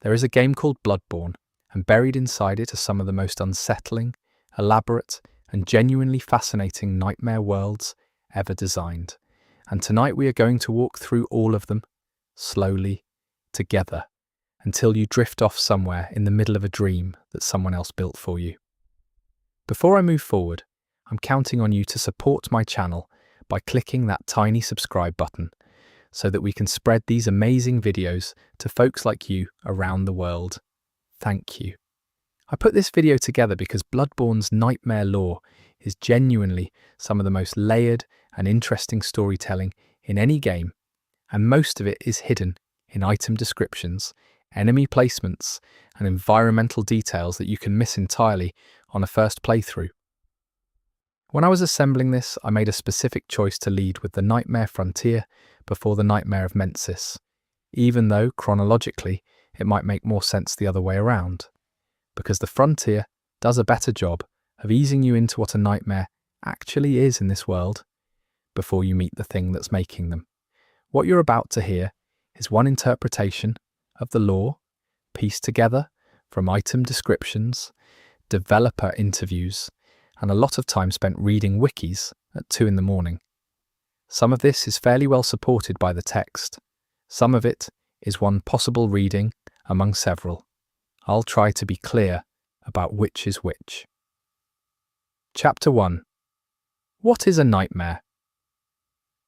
There is a game called Bloodborne, and buried inside it are some of the most unsettling, elaborate, and genuinely fascinating nightmare worlds ever designed. And tonight we are going to walk through all of them, slowly, together, until you drift off somewhere in the middle of a dream that someone else built for you. Before I move forward, I'm counting on you to support my channel by clicking that tiny subscribe button so that we can spread these amazing videos to folks like you around the world. Thank you. I put this video together because Bloodborne's nightmare lore is genuinely some of the most layered and interesting storytelling in any game, and most of it is hidden in item descriptions, enemy placements, and environmental details that you can miss entirely on a first playthrough. When I was assembling this, I made a specific choice to lead with the Nightmare Frontier before the Nightmare of Mensis, even though, chronologically, it might make more sense the other way around, because the Frontier does a better job of easing you into what a nightmare actually is in this world before you meet the thing that's making them. What you're about to hear is one interpretation of the lore, pieced together from item descriptions, developer interviews, and a lot of time spent reading wikis at 2 in the morning. Some of this is fairly well supported by the text. Some of it is one possible reading among several. I'll try to be clear about which is which. Chapter 1. What is a nightmare?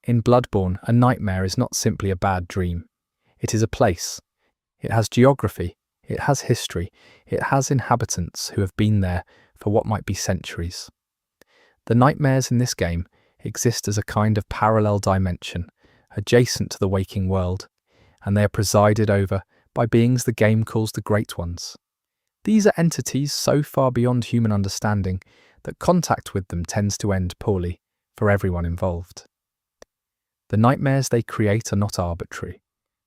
In Bloodborne, a nightmare is not simply a bad dream. It is a place. It has geography, it has history, it has inhabitants who have been there for what might be centuries. The nightmares in this game exist as a kind of parallel dimension, adjacent to the waking world, and they are presided over by beings the game calls the Great Ones. These are entities so far beyond human understanding that contact with them tends to end poorly for everyone involved. The nightmares they create are not arbitrary.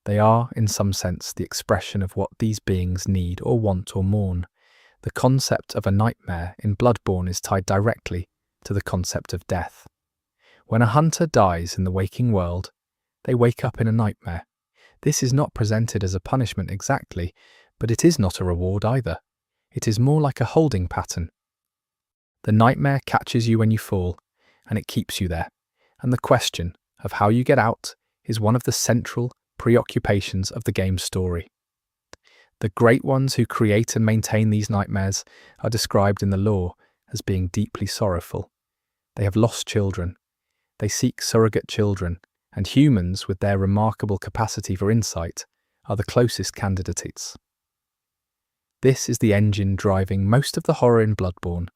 They are, in some sense, the expression of what these beings need or want or mourn. The concept of a nightmare in Bloodborne is tied directly to the concept of death. When a hunter dies in the waking world, they wake up in a nightmare. This is not presented as a punishment exactly, but it is not a reward either. It is more like a holding pattern. The nightmare catches you when you fall, and it keeps you there. And the question of how you get out is one of the central preoccupations of the game's story. The Great Ones who create and maintain these nightmares are described in the lore as being deeply sorrowful. They have lost children. They seek surrogate children, and humans, with their remarkable capacity for insight, are the closest candidates. This is the engine driving most of the horror in Bloodborne.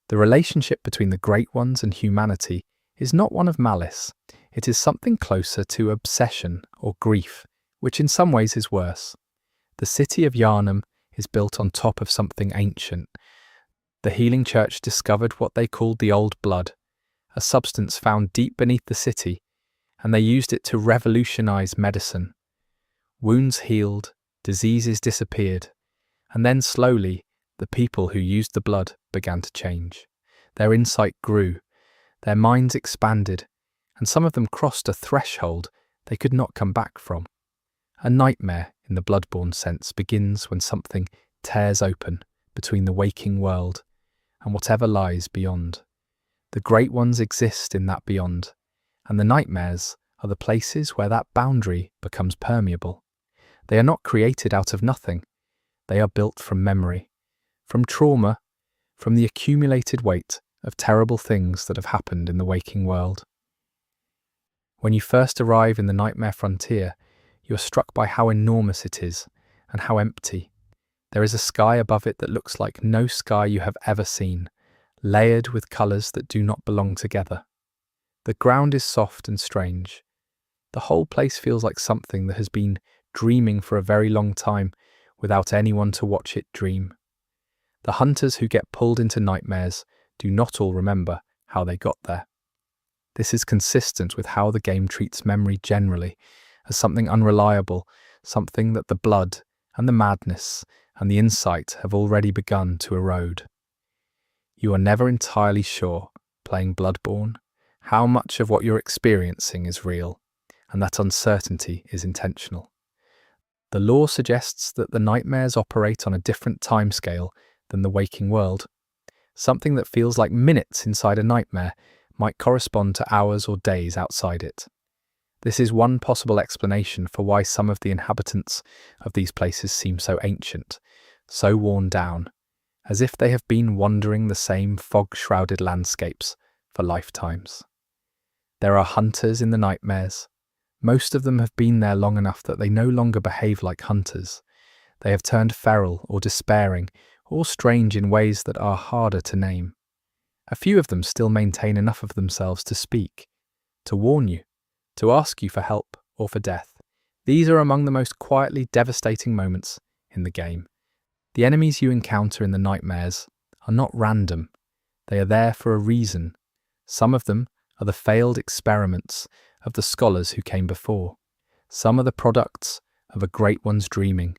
The relationship between the Great Ones and humanity is not one of malice. It is something closer to obsession or grief, which in some ways is worse. The city of Yharnam is built on top of something ancient. The healing church discovered what they called the old blood, a substance found deep beneath the city, and they used it to revolutionize medicine. Wounds healed, diseases disappeared, and then slowly the people who used the blood began to change. Their insight grew, their minds expanded, and some of them crossed a threshold they could not come back from. A nightmare, in the Bloodborne sense, begins when something tears open between the waking world and whatever lies beyond. The Great Ones exist in that beyond, and the nightmares are the places where that boundary becomes permeable. They are not created out of nothing. They are built from memory, from trauma, from the accumulated weight of terrible things that have happened in the waking world. When you first arrive in the Nightmare Frontier, you are struck by how enormous it is and how empty. There is a sky above it that looks like no sky you have ever seen, layered with colours that do not belong together. The ground is soft and strange. The whole place feels like something that has been dreaming for a very long time without anyone to watch it dream. The hunters who get pulled into nightmares do not all remember how they got there. This is consistent with how the game treats memory generally, as something unreliable, something that the blood and the madness and the insight have already begun to erode. You are never entirely sure, playing Bloodborne, how much of what you're experiencing is real, and that uncertainty is intentional. The lore suggests that the nightmares operate on a different timescale than the waking world. Something that feels like minutes inside a nightmare might correspond to hours or days outside it. This is one possible explanation for why some of the inhabitants of these places seem so ancient, so worn down, as if they have been wandering the same fog-shrouded landscapes for lifetimes. There are hunters in the nightmares. Most of them have been there long enough that they no longer behave like hunters. They have turned feral or despairing, or strange in ways that are harder to name. A few of them still maintain enough of themselves to speak, to warn you, to ask you for help or for death. These are among the most quietly devastating moments in the game. The enemies you encounter in the nightmares are not random. They are there for a reason. Some of them are the failed experiments of the scholars who came before. Some are the products of a great one's dreaming.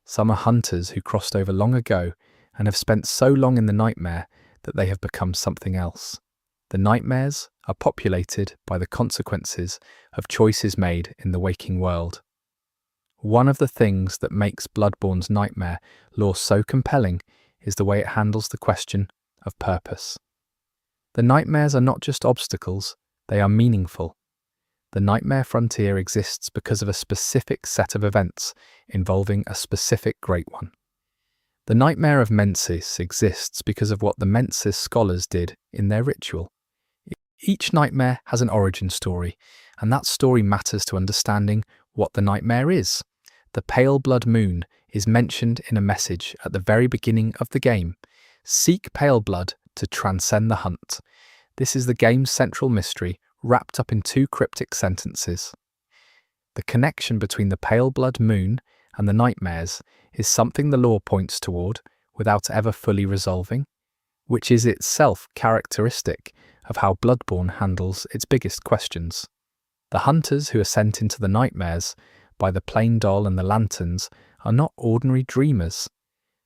Some are hunters who crossed over long ago and have spent so long in the nightmare that they have become something else. The nightmares are populated by the consequences of choices made in the waking world. One of the things that makes Bloodborne's nightmare lore so compelling is the way it handles the question of purpose. The nightmares are not just obstacles, they are meaningful. The nightmare frontier exists because of a specific set of events involving a specific great one. The Nightmare of Mensis exists because of what the Mensis scholars did in their ritual. Each nightmare has an origin story, and that story matters to understanding what the nightmare is. The pale blood moon is mentioned in a message at the very beginning of the game. Seek pale blood to transcend the hunt. This is the game's central mystery, wrapped up in two cryptic sentences. The connection between the pale blood moon and the nightmares is something the lore points toward without ever fully resolving, which is itself characteristic of how Bloodborne handles its biggest questions. The hunters who are sent into the nightmares by the plain doll and the lanterns are not ordinary dreamers.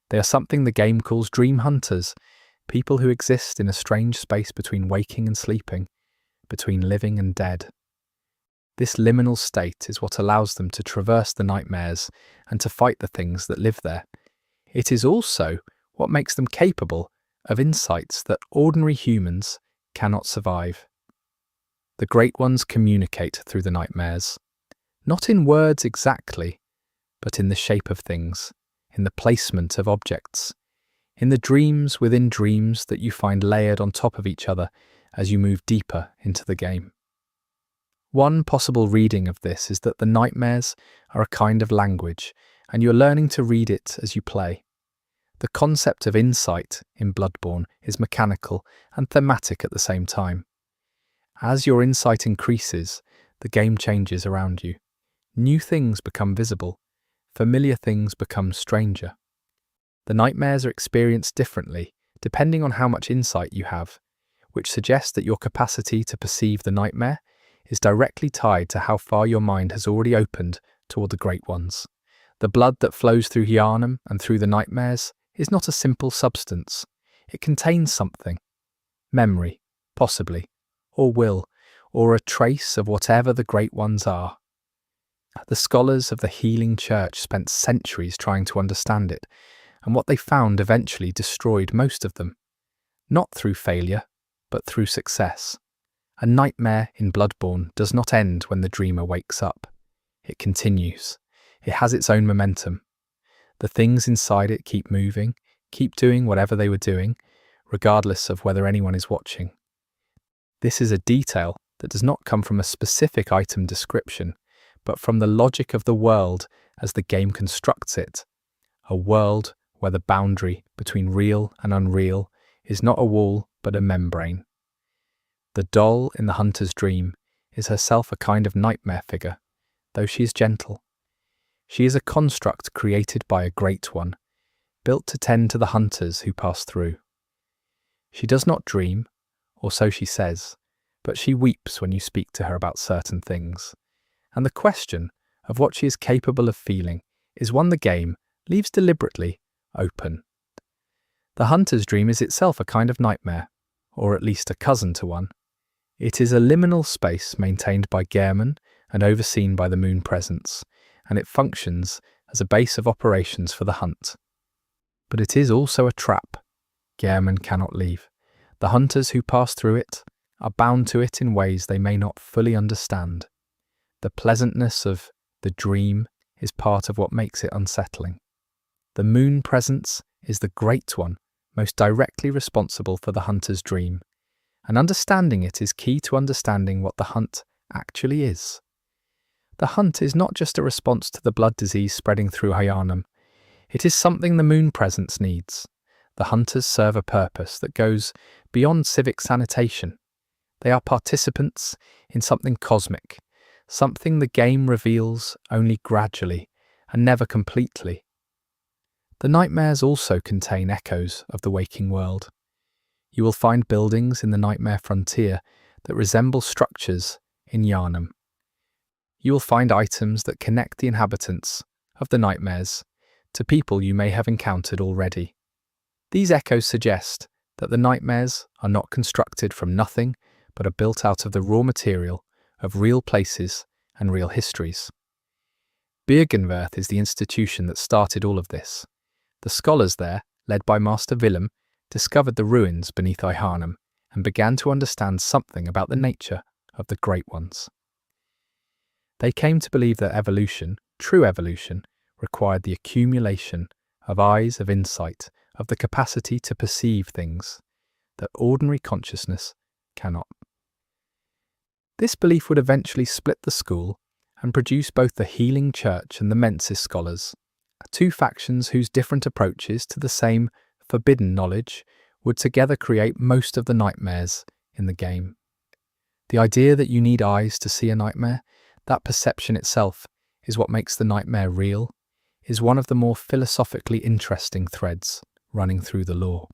They are something the game calls dream hunters, people who exist in a strange space between waking and sleeping, between living and dead. This liminal state is what allows them to traverse the nightmares and to fight the things that live there. It is also what makes them capable of insights that ordinary humans cannot survive. The Great Ones communicate through the nightmares, not in words exactly, but in the shape of things, in the placement of objects, in the dreams within dreams that you find layered on top of each other as you move deeper into the game. One possible reading of this is that the nightmares are a kind of language, and you're learning to read it as you play. The concept of insight in Bloodborne is mechanical and thematic at the same time. As your insight increases, the game changes around you. New things become visible, familiar things become stranger. The nightmares are experienced differently, depending on how much insight you have, which suggests that your capacity to perceive the nightmare is directly tied to how far your mind has already opened toward the Great Ones. The blood that flows through Yharnam and through the nightmares is not a simple substance. It contains something. Memory, possibly, or will, or a trace of whatever the Great Ones are. The scholars of the Healing Church spent centuries trying to understand it, and what they found eventually destroyed most of them. Not through failure, but through success. A nightmare in Bloodborne does not end when the dreamer wakes up. It continues. It has its own momentum. The things inside it keep moving, keep doing whatever they were doing, regardless of whether anyone is watching. This is a detail that does not come from a specific item description, but from the logic of the world as the game constructs it. A world where the boundary between real and unreal is not a wall but a membrane. The doll in the hunter's dream is herself a kind of nightmare figure, though she is gentle. She is a construct created by a great one, built to tend to the hunters who pass through. She does not dream, or so she says, but she weeps when you speak to her about certain things. And the question of what she is capable of feeling is one the game leaves deliberately open. The hunter's dream is itself a kind of nightmare, or at least a cousin to one. It is a liminal space maintained by Gehrman and overseen by the Moon Presence, and it functions as a base of operations for the hunt. But it is also a trap Yharnam cannot leave. The hunters who pass through it are bound to it in ways they may not fully understand. The pleasantness of the dream is part of what makes it unsettling. The moon presence is the great one, most directly responsible for the hunter's dream, and understanding it is key to understanding what the hunt actually is. The hunt is not just a response to the blood disease spreading through Yharnam. It is something the moon presence needs. The hunters serve a purpose that goes beyond civic sanitation. They are participants in something cosmic, something the game reveals only gradually and never completely. The nightmares also contain echoes of the waking world. You will find buildings in the nightmare frontier that resemble structures in Yharnam. You will find items that connect the inhabitants of the nightmares to people you may have encountered already. These echoes suggest that the nightmares are not constructed from nothing, but are built out of the raw material of real places and real histories. Byrgenwerth is the institution that started all of this. The scholars there, led by Master Willem, discovered the ruins beneath Yharnam and began to understand something about the nature of the Great Ones. They came to believe that evolution, true evolution, required the accumulation of eyes of insight, of the capacity to perceive things that ordinary consciousness cannot. This belief would eventually split the school and produce both the healing church and the Mensis scholars, two factions whose different approaches to the same forbidden knowledge would together create most of the nightmares in the game. The idea that you need eyes to see a nightmare, that perception itself is what makes the nightmare real, is one of the more philosophically interesting threads running through the lore.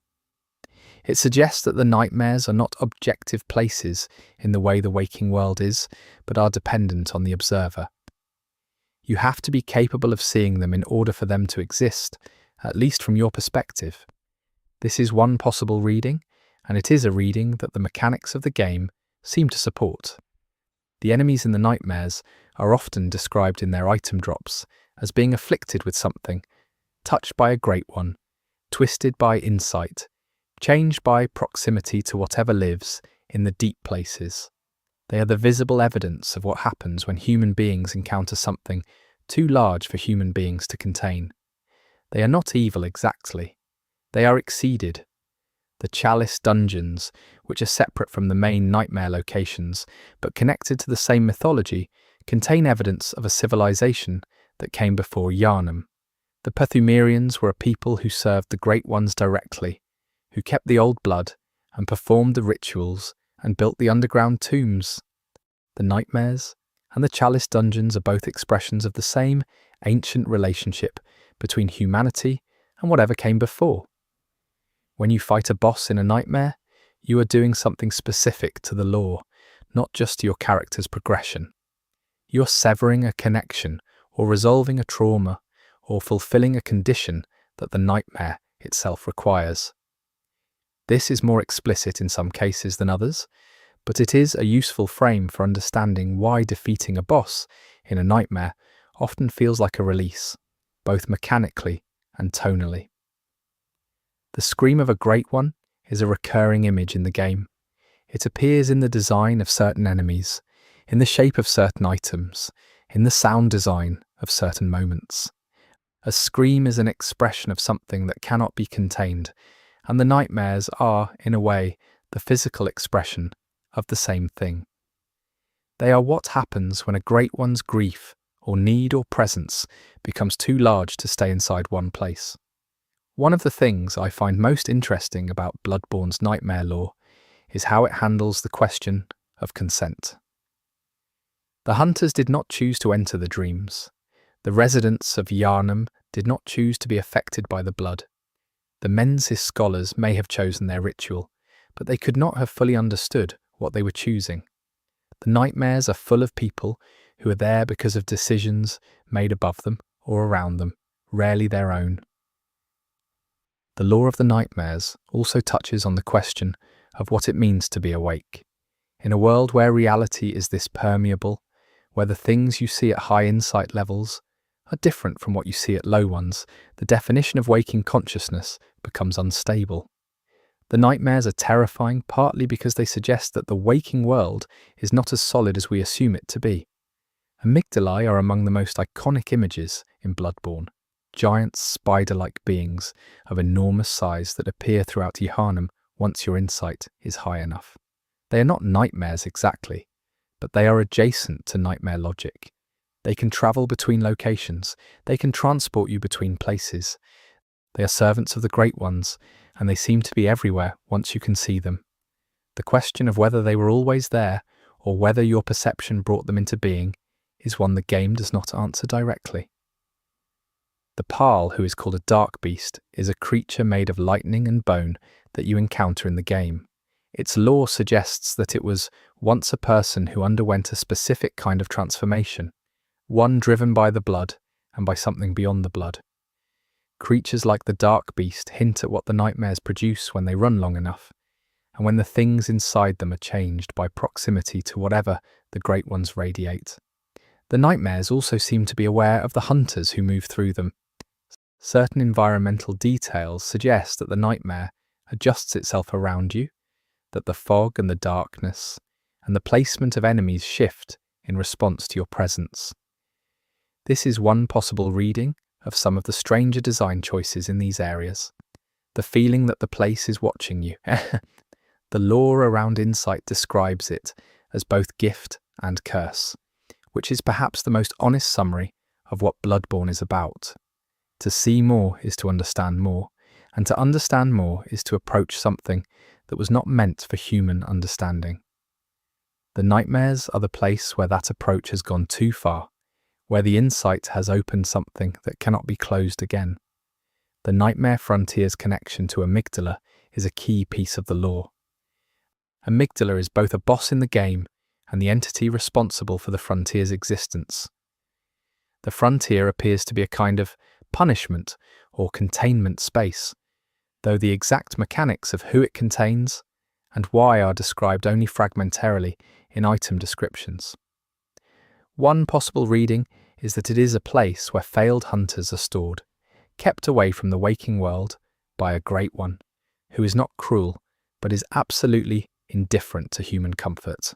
It suggests that the nightmares are not objective places in the way the waking world is, but are dependent on the observer. You have to be capable of seeing them in order for them to exist, at least from your perspective. This is one possible reading, and it is a reading that the mechanics of the game seem to support. The enemies in the nightmares are often described in their item drops as being afflicted with something, touched by a great one, twisted by insight, changed by proximity to whatever lives in the deep places. They are the visible evidence of what happens when human beings encounter something too large for human beings to contain. They are not evil exactly. They are exceeded. The Chalice dungeons, which are separate from the main nightmare locations, but connected to the same mythology, contain evidence of a civilization that came before Yharnam. The Pthumerians were a people who served the Great Ones directly, who kept the old blood and performed the rituals and built the underground tombs. The nightmares and the Chalice dungeons are both expressions of the same ancient relationship between humanity and whatever came before. When you fight a boss in a nightmare, you are doing something specific to the lore, not just to your character's progression. You are severing a connection or resolving a trauma or fulfilling a condition that the nightmare itself requires. This is more explicit in some cases than others, but it is a useful frame for understanding why defeating a boss in a nightmare often feels like a release, both mechanically and tonally. The scream of a great one is a recurring image in the game. It appears in the design of certain enemies, in the shape of certain items, in the sound design of certain moments. A scream is an expression of something that cannot be contained, and the nightmares are, in a way, the physical expression of the same thing. They are what happens when a great one's grief or need or presence becomes too large to stay inside one place. One of the things I find most interesting about Bloodborne's nightmare lore is how it handles the question of consent. The hunters did not choose to enter the dreams. The residents of Yharnam did not choose to be affected by the blood. The Mensis scholars may have chosen their ritual, but they could not have fully understood what they were choosing. The nightmares are full of people who are there because of decisions made above them or around them, rarely their own. The lore of the nightmares also touches on the question of what it means to be awake. In a world where reality is this permeable, where the things you see at high insight levels are different from what you see at low ones, the definition of waking consciousness becomes unstable. The nightmares are terrifying partly because they suggest that the waking world is not as solid as we assume it to be. Amygdalae are among the most iconic images in Bloodborne, giant spider-like beings of enormous size that appear throughout Yharnam once your insight is high enough. They are not nightmares exactly, but they are adjacent to nightmare logic. They can travel between locations, they can transport you between places. They are servants of the Great Ones, and they seem to be everywhere once you can see them. The question of whether they were always there, or whether your perception brought them into being, is one the game does not answer directly. The Parl, who is called a dark beast, is a creature made of lightning and bone that you encounter in the game. Its lore suggests that it was once a person who underwent a specific kind of transformation, one driven by the blood and by something beyond the blood. Creatures like the dark beast hint at what the nightmares produce when they run long enough, and when the things inside them are changed by proximity to whatever the Great Ones radiate. The nightmares also seem to be aware of the hunters who move through them. Certain environmental details suggest that the nightmare adjusts itself around you, that the fog and the darkness and the placement of enemies shift in response to your presence. This is one possible reading of some of the stranger design choices in these areas. The feeling that the place is watching you. The lore around insight describes it as both gift and curse, which is perhaps the most honest summary of what Bloodborne is about. To see more is to understand more, and to understand more is to approach something that was not meant for human understanding. The nightmares are the place where that approach has gone too far, where the insight has opened something that cannot be closed again. The Nightmare Frontier's connection to Amygdala is a key piece of the lore. Amygdala is both a boss in the game and the entity responsible for the Frontier's existence. The Frontier appears to be a kind of punishment or containment space, though the exact mechanics of who it contains and why are described only fragmentarily in item descriptions. One possible reading is that it is a place where failed hunters are stored, kept away from the waking world by a Great One, who is not cruel, but is absolutely indifferent to human comfort.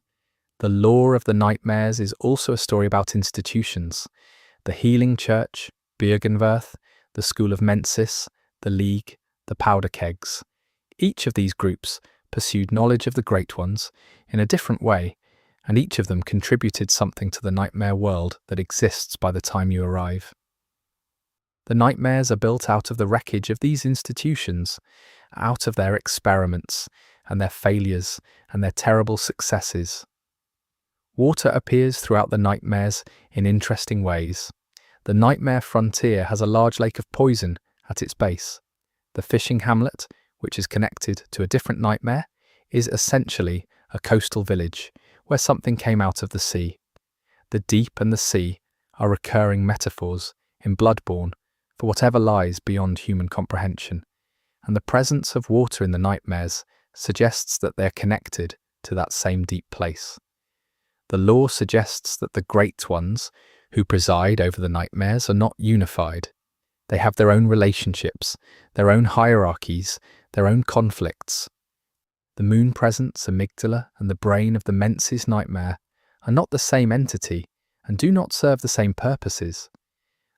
The lore of the nightmares is also a story about institutions: the Healing Church, Byrgenwerth, the School of Mensis, the League, the Powder Kegs. Each of these groups pursued knowledge of the Great Ones in a different way, and each of them contributed something to the nightmare world that exists by the time you arrive. The nightmares are built out of the wreckage of these institutions, out of their experiments and their failures and their terrible successes. Water appears throughout the nightmares in interesting ways. The Nightmare Frontier has a large lake of poison at its base. The fishing hamlet, which is connected to a different nightmare, is essentially a coastal village where something came out of the sea. The deep and the sea are recurring metaphors in Bloodborne for whatever lies beyond human comprehension, and the presence of water in the nightmares suggests that they are connected to that same deep place. The lore suggests that the Great Ones, who preside over the nightmares, are not unified. They have their own relationships, their own hierarchies, their own conflicts. The moon presence, Amygdala, and the brain of the Mensis nightmare are not the same entity and do not serve the same purposes.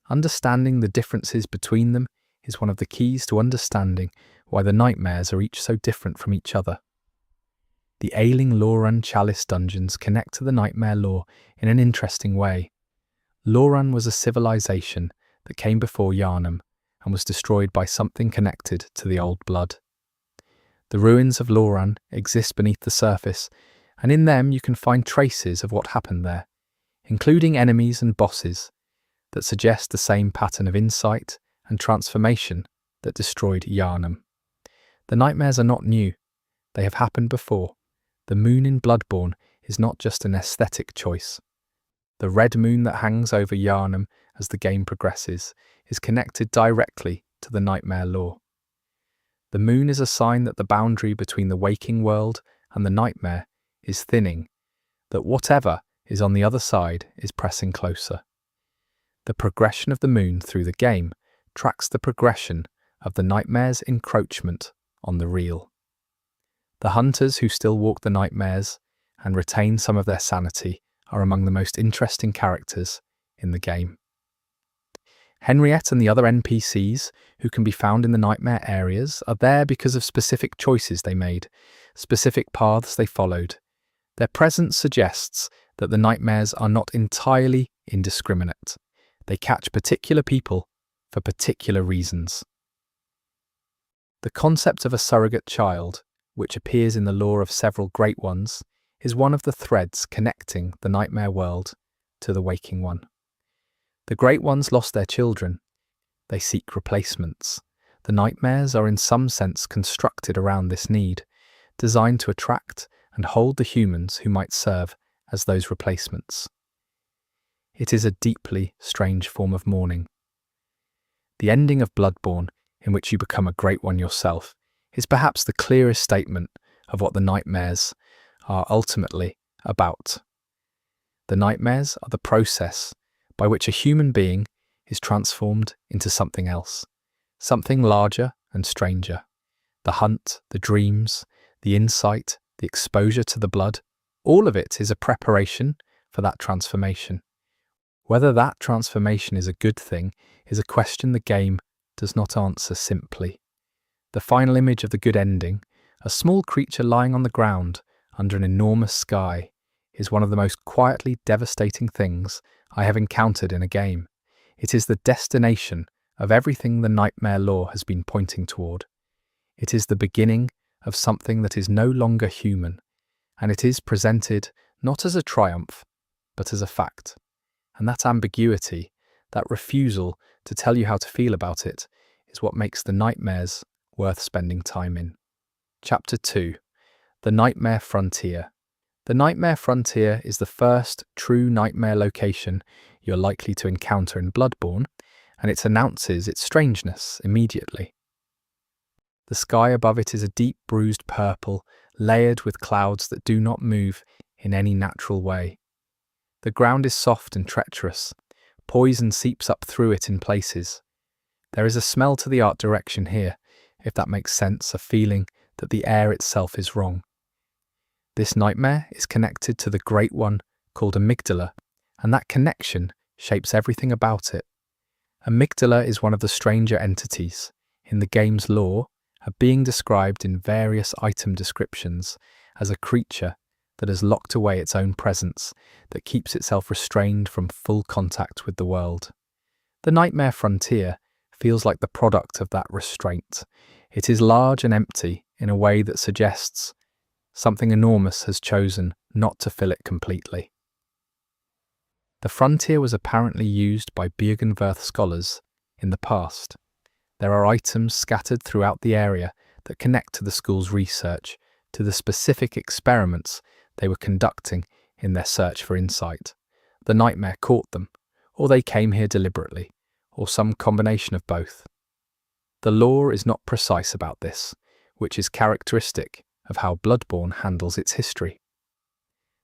Understanding the differences between them is one of the keys to understanding why the nightmares are each so different from each other. The ailing Loran Chalice dungeons connect to the nightmare lore in an interesting way. Loran was a civilization that came before Yharnam and was destroyed by something connected to the old blood. The ruins of Loran exist beneath the surface, and in them you can find traces of what happened there, including enemies and bosses that suggest the same pattern of insight and transformation that destroyed Yharnam. The nightmares are not new. They have happened before. The moon in Bloodborne is not just an aesthetic choice. The red moon that hangs over Yharnam as the game progresses is connected directly to the nightmare lore. The moon is a sign that the boundary between the waking world and the nightmare is thinning, that whatever is on the other side is pressing closer. The progression of the moon through the game tracks the progression of the nightmare's encroachment on the real. The hunters who still walk the nightmares and retain some of their sanity are among the most interesting characters in the game. Henriette and the other NPCs who can be found in the nightmare areas are there because of specific choices they made, specific paths they followed. Their presence suggests that the nightmares are not entirely indiscriminate. They catch particular people for particular reasons. The concept of a surrogate child, which appears in the lore of several great ones, is one of the threads connecting the nightmare world to the waking one. The great ones lost their children. They seek replacements. The nightmares are in some sense constructed around this need, designed to attract and hold the humans who might serve as those replacements. It is a deeply strange form of mourning. The ending of Bloodborne, in which you become a great one yourself, is perhaps the clearest statement of what the nightmares are ultimately about. The nightmares are the process by which a human being is transformed into something else, something larger and stranger. The hunt, the dreams, the insight, the exposure to the blood, all of it is a preparation for that transformation. Whether that transformation is a good thing is a question the game does not answer simply. The final image of the good ending, a small creature lying on the ground under an enormous sky, is one of the most quietly devastating things I have encountered in a game. It is the destination of everything the nightmare lore has been pointing toward. It is the beginning of something that is no longer human, and it is presented not as a triumph, but as a fact. And that ambiguity, that refusal to tell you how to feel about it, is what makes the nightmares worth spending time in. Chapter 2. The Nightmare Frontier. The Nightmare Frontier is the first true nightmare location you're likely to encounter in Bloodborne, and it announces its strangeness immediately. The sky above it is a deep bruised purple, layered with clouds that do not move in any natural way. The ground is soft and treacherous. Poison seeps up through it in places. There is a smell to the art direction here, if that makes sense, a feeling that the air itself is wrong. This nightmare is connected to the great one called amygdala, and that connection shapes everything about it. Amygdala is one of the stranger entities in the game's lore, a being described in various item descriptions as a creature that has locked away its own presence, that keeps itself restrained from full contact with the world. The Nightmare Frontier feels like the product of that restraint. It is large and empty in a way that suggests something enormous has chosen not to fill it completely. The frontier was apparently used by Björgenwerth scholars in the past. There are items scattered throughout the area that connect to the school's research, to the specific experiments they were conducting in their search for insight. The nightmare caught them, or they came here deliberately, or some combination of both. The lore is not precise about this, which is characteristic of how Bloodborne handles its history.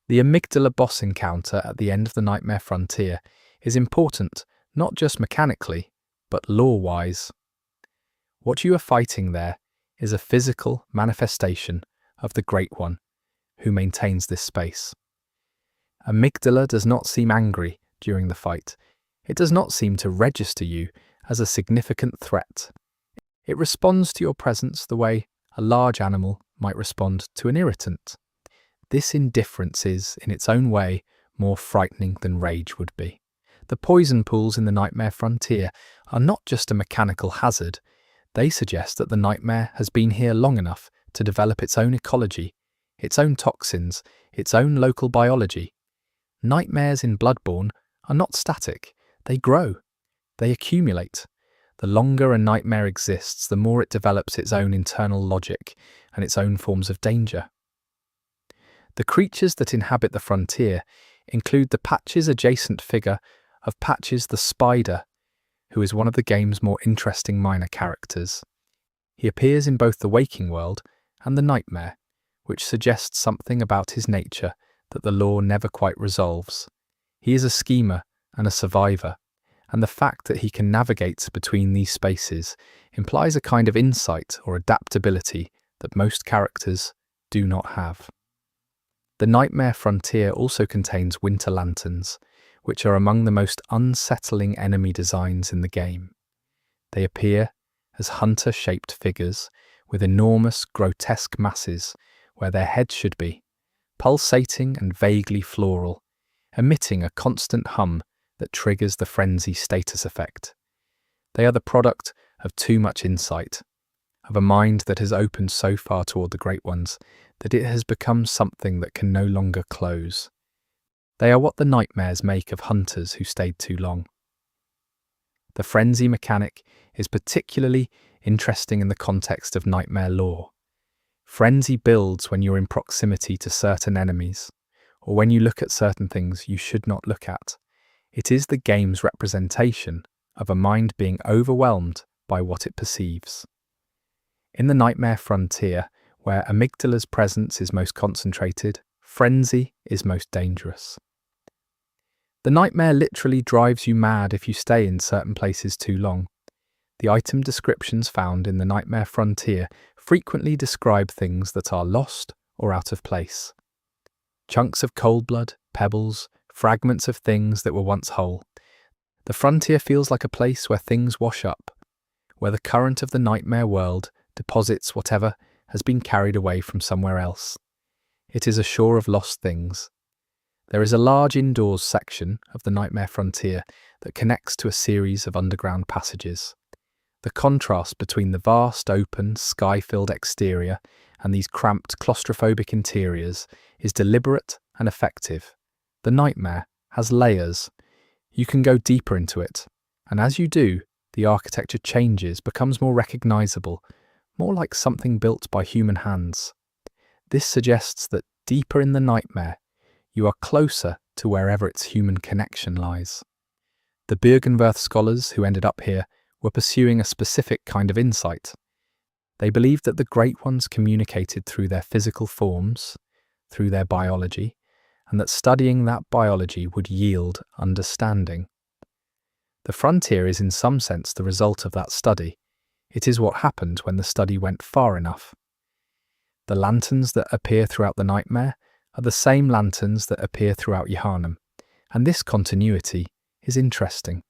The amygdala boss encounter at the end of the Nightmare Frontier is important not just mechanically, but lore-wise. What you are fighting there is a physical manifestation of the Great One, who maintains this space. Amygdala does not seem angry during the fight. It does not seem to register you as a significant threat. It responds to your presence the way a large animal might respond to an irritant. This indifference is, in its own way, more frightening than rage would be. The poison pools in the Nightmare Frontier are not just a mechanical hazard. They suggest that the nightmare has been here long enough to develop its own ecology, its own toxins, its own local biology. Nightmares in Bloodborne are not static. They grow. They accumulate. The longer a nightmare exists, the more it develops its own internal logic and its own forms of danger. The creatures that inhabit the frontier include the Patch's adjacent figure of Patches the Spider, who is one of the game's more interesting minor characters. He appears in both the waking world and the nightmare, which suggests something about his nature that the lore never quite resolves. He is a schemer and a survivor, and the fact that he can navigate between these spaces implies a kind of insight or adaptability that most characters do not have. The Nightmare Frontier also contains winter lanterns, which are among the most unsettling enemy designs in the game. They appear as hunter-shaped figures with enormous, grotesque masses where their heads should be, pulsating and vaguely floral, emitting a constant hum that triggers the frenzy status effect. They are the product of too much insight, of a mind that has opened so far toward the Great Ones that it has become something that can no longer close. They are what the nightmares make of hunters who stayed too long. The frenzy mechanic is particularly interesting in the context of nightmare lore. Frenzy builds when you're in proximity to certain enemies, or when you look at certain things you should not look at. It is the game's representation of a mind being overwhelmed by what it perceives. In the Nightmare Frontier, where amygdala's presence is most concentrated, frenzy is most dangerous. The nightmare literally drives you mad if you stay in certain places too long. The item descriptions found in the Nightmare Frontier frequently describe things that are lost or out of place. Chunks of cold blood, pebbles, fragments of things that were once whole. The frontier feels like a place where things wash up, where the current of the nightmare world deposits whatever has been carried away from somewhere else. It is a shore of lost things. There is a large indoors section of the Nightmare Frontier that connects to a series of underground passages. The contrast between the vast, open, sky-filled exterior and these cramped, claustrophobic interiors is deliberate and effective. The nightmare has layers. You can go deeper into it, and as you do, the architecture changes, becomes more recognizable, more like something built by human hands. This suggests that deeper in the nightmare, you are closer to wherever its human connection lies. The Byrgenwerth scholars who ended up here were pursuing a specific kind of insight. They believed that the Great Ones communicated through their physical forms, through their biology, and that studying that biology would yield understanding. The frontier is in some sense the result of that study. It is what happened when the study went far enough. The lanterns that appear throughout the nightmare are the same lanterns that appear throughout Yharnam, and this continuity is interesting.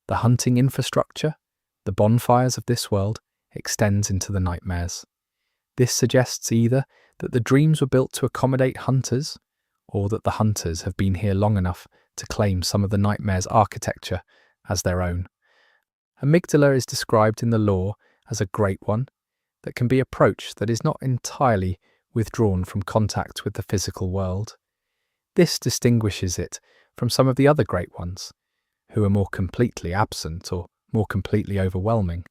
The hunting infrastructure, the bonfires of this world, extends into the nightmares. This suggests either that the dreams were built to accommodate hunters, or that the hunters have been here long enough to claim some of the nightmare's architecture as their own. Amygdala is described in the lore as a great one that can be approached that is not entirely withdrawn from contact with the physical world. This distinguishes it from some of the other great ones, who are more completely absent or more completely overwhelming.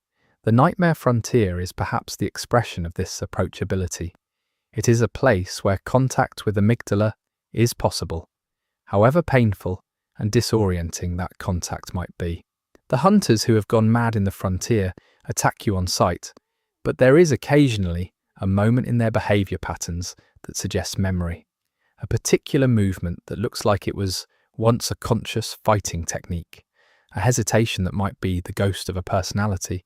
The Nightmare Frontier is perhaps the expression of this approachability. It is a place where contact with amygdala is possible, however painful and disorienting that contact might be. The hunters who have gone mad in the frontier attack you on sight, but there is occasionally a moment in their behaviour patterns that suggests memory, a particular movement that looks like it was once a conscious fighting technique, a hesitation that might be the ghost of a personality.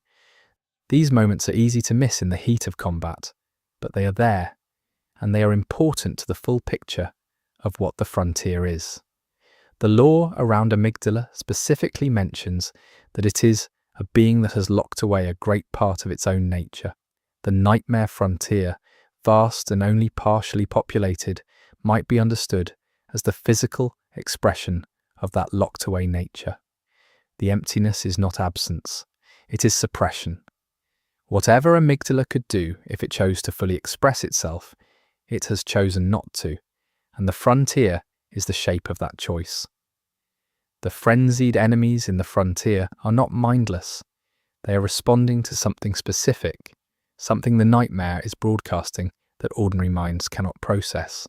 These moments are easy to miss in the heat of combat, but they are there, and they are important to the full picture of what the frontier is. The lore around amygdala specifically mentions that it is a being that has locked away a great part of its own nature. The nightmare frontier, vast and only partially populated, might be understood as the physical expression of that locked away nature. The emptiness is not absence, it is suppression. Whatever amygdala could do if it chose to fully express itself, it has chosen not to, and the frontier is the shape of that choice. The frenzied enemies in the frontier are not mindless. They are responding to something specific, something the nightmare is broadcasting that ordinary minds cannot process.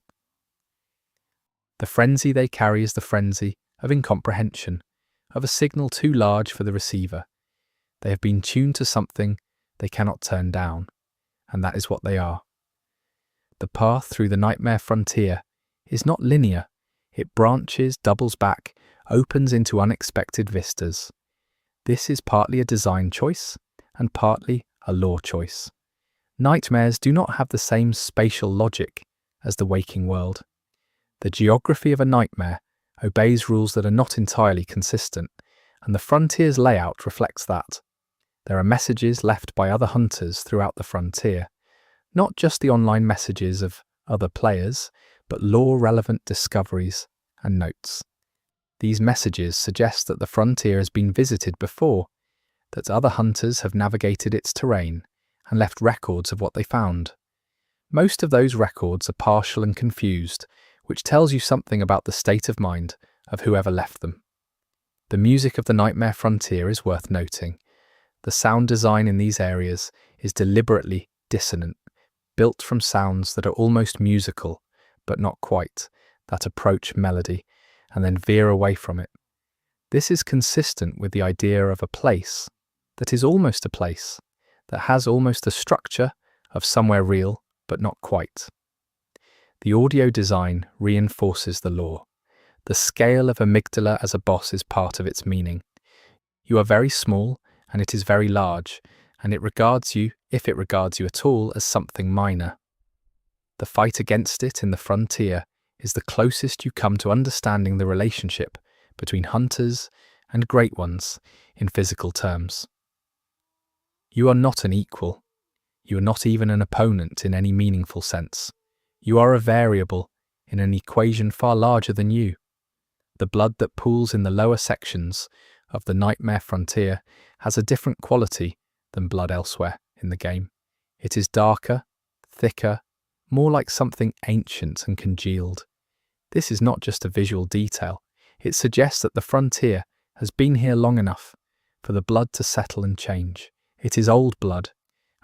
The frenzy they carry is the frenzy of incomprehension, of a signal too large for the receiver. They have been tuned to something they cannot turn down, and that is what they are. The path through the nightmare frontier is not linear. It branches, doubles back, opens into unexpected vistas. This is partly a design choice and partly a lore choice. Nightmares do not have the same spatial logic as the waking world. The geography of a nightmare obeys rules that are not entirely consistent, and the frontier's layout reflects that. There are messages left by other hunters throughout the frontier, not just the online messages of other players, but lore-relevant discoveries and notes. These messages suggest that the frontier has been visited before, that other hunters have navigated its terrain and left records of what they found. Most of those records are partial and confused, which tells you something about the state of mind of whoever left them. The music of the Nightmare Frontier is worth noting. The sound design in these areas is deliberately dissonant, built from sounds that are almost musical, but not quite, that approach melody and then veer away from it. This is consistent with the idea of a place that is almost a place, that has almost the structure of somewhere real, but not quite. The audio design reinforces the lore. The scale of amygdala as a boss is part of its meaning. You are very small, and it is very large, and it regards you, if it regards you at all, as something minor. The fight against it in the frontier is the closest you come to understanding the relationship between hunters and great ones in physical terms. You are not an equal. You are not even an opponent in any meaningful sense. You are a variable in an equation far larger than you. The blood that pools in the lower sections of the Nightmare Frontier has a different quality than blood elsewhere in the game. It is darker, thicker, more like something ancient and congealed. This is not just a visual detail. It suggests that the frontier has been here long enough for the blood to settle and change. It is old blood,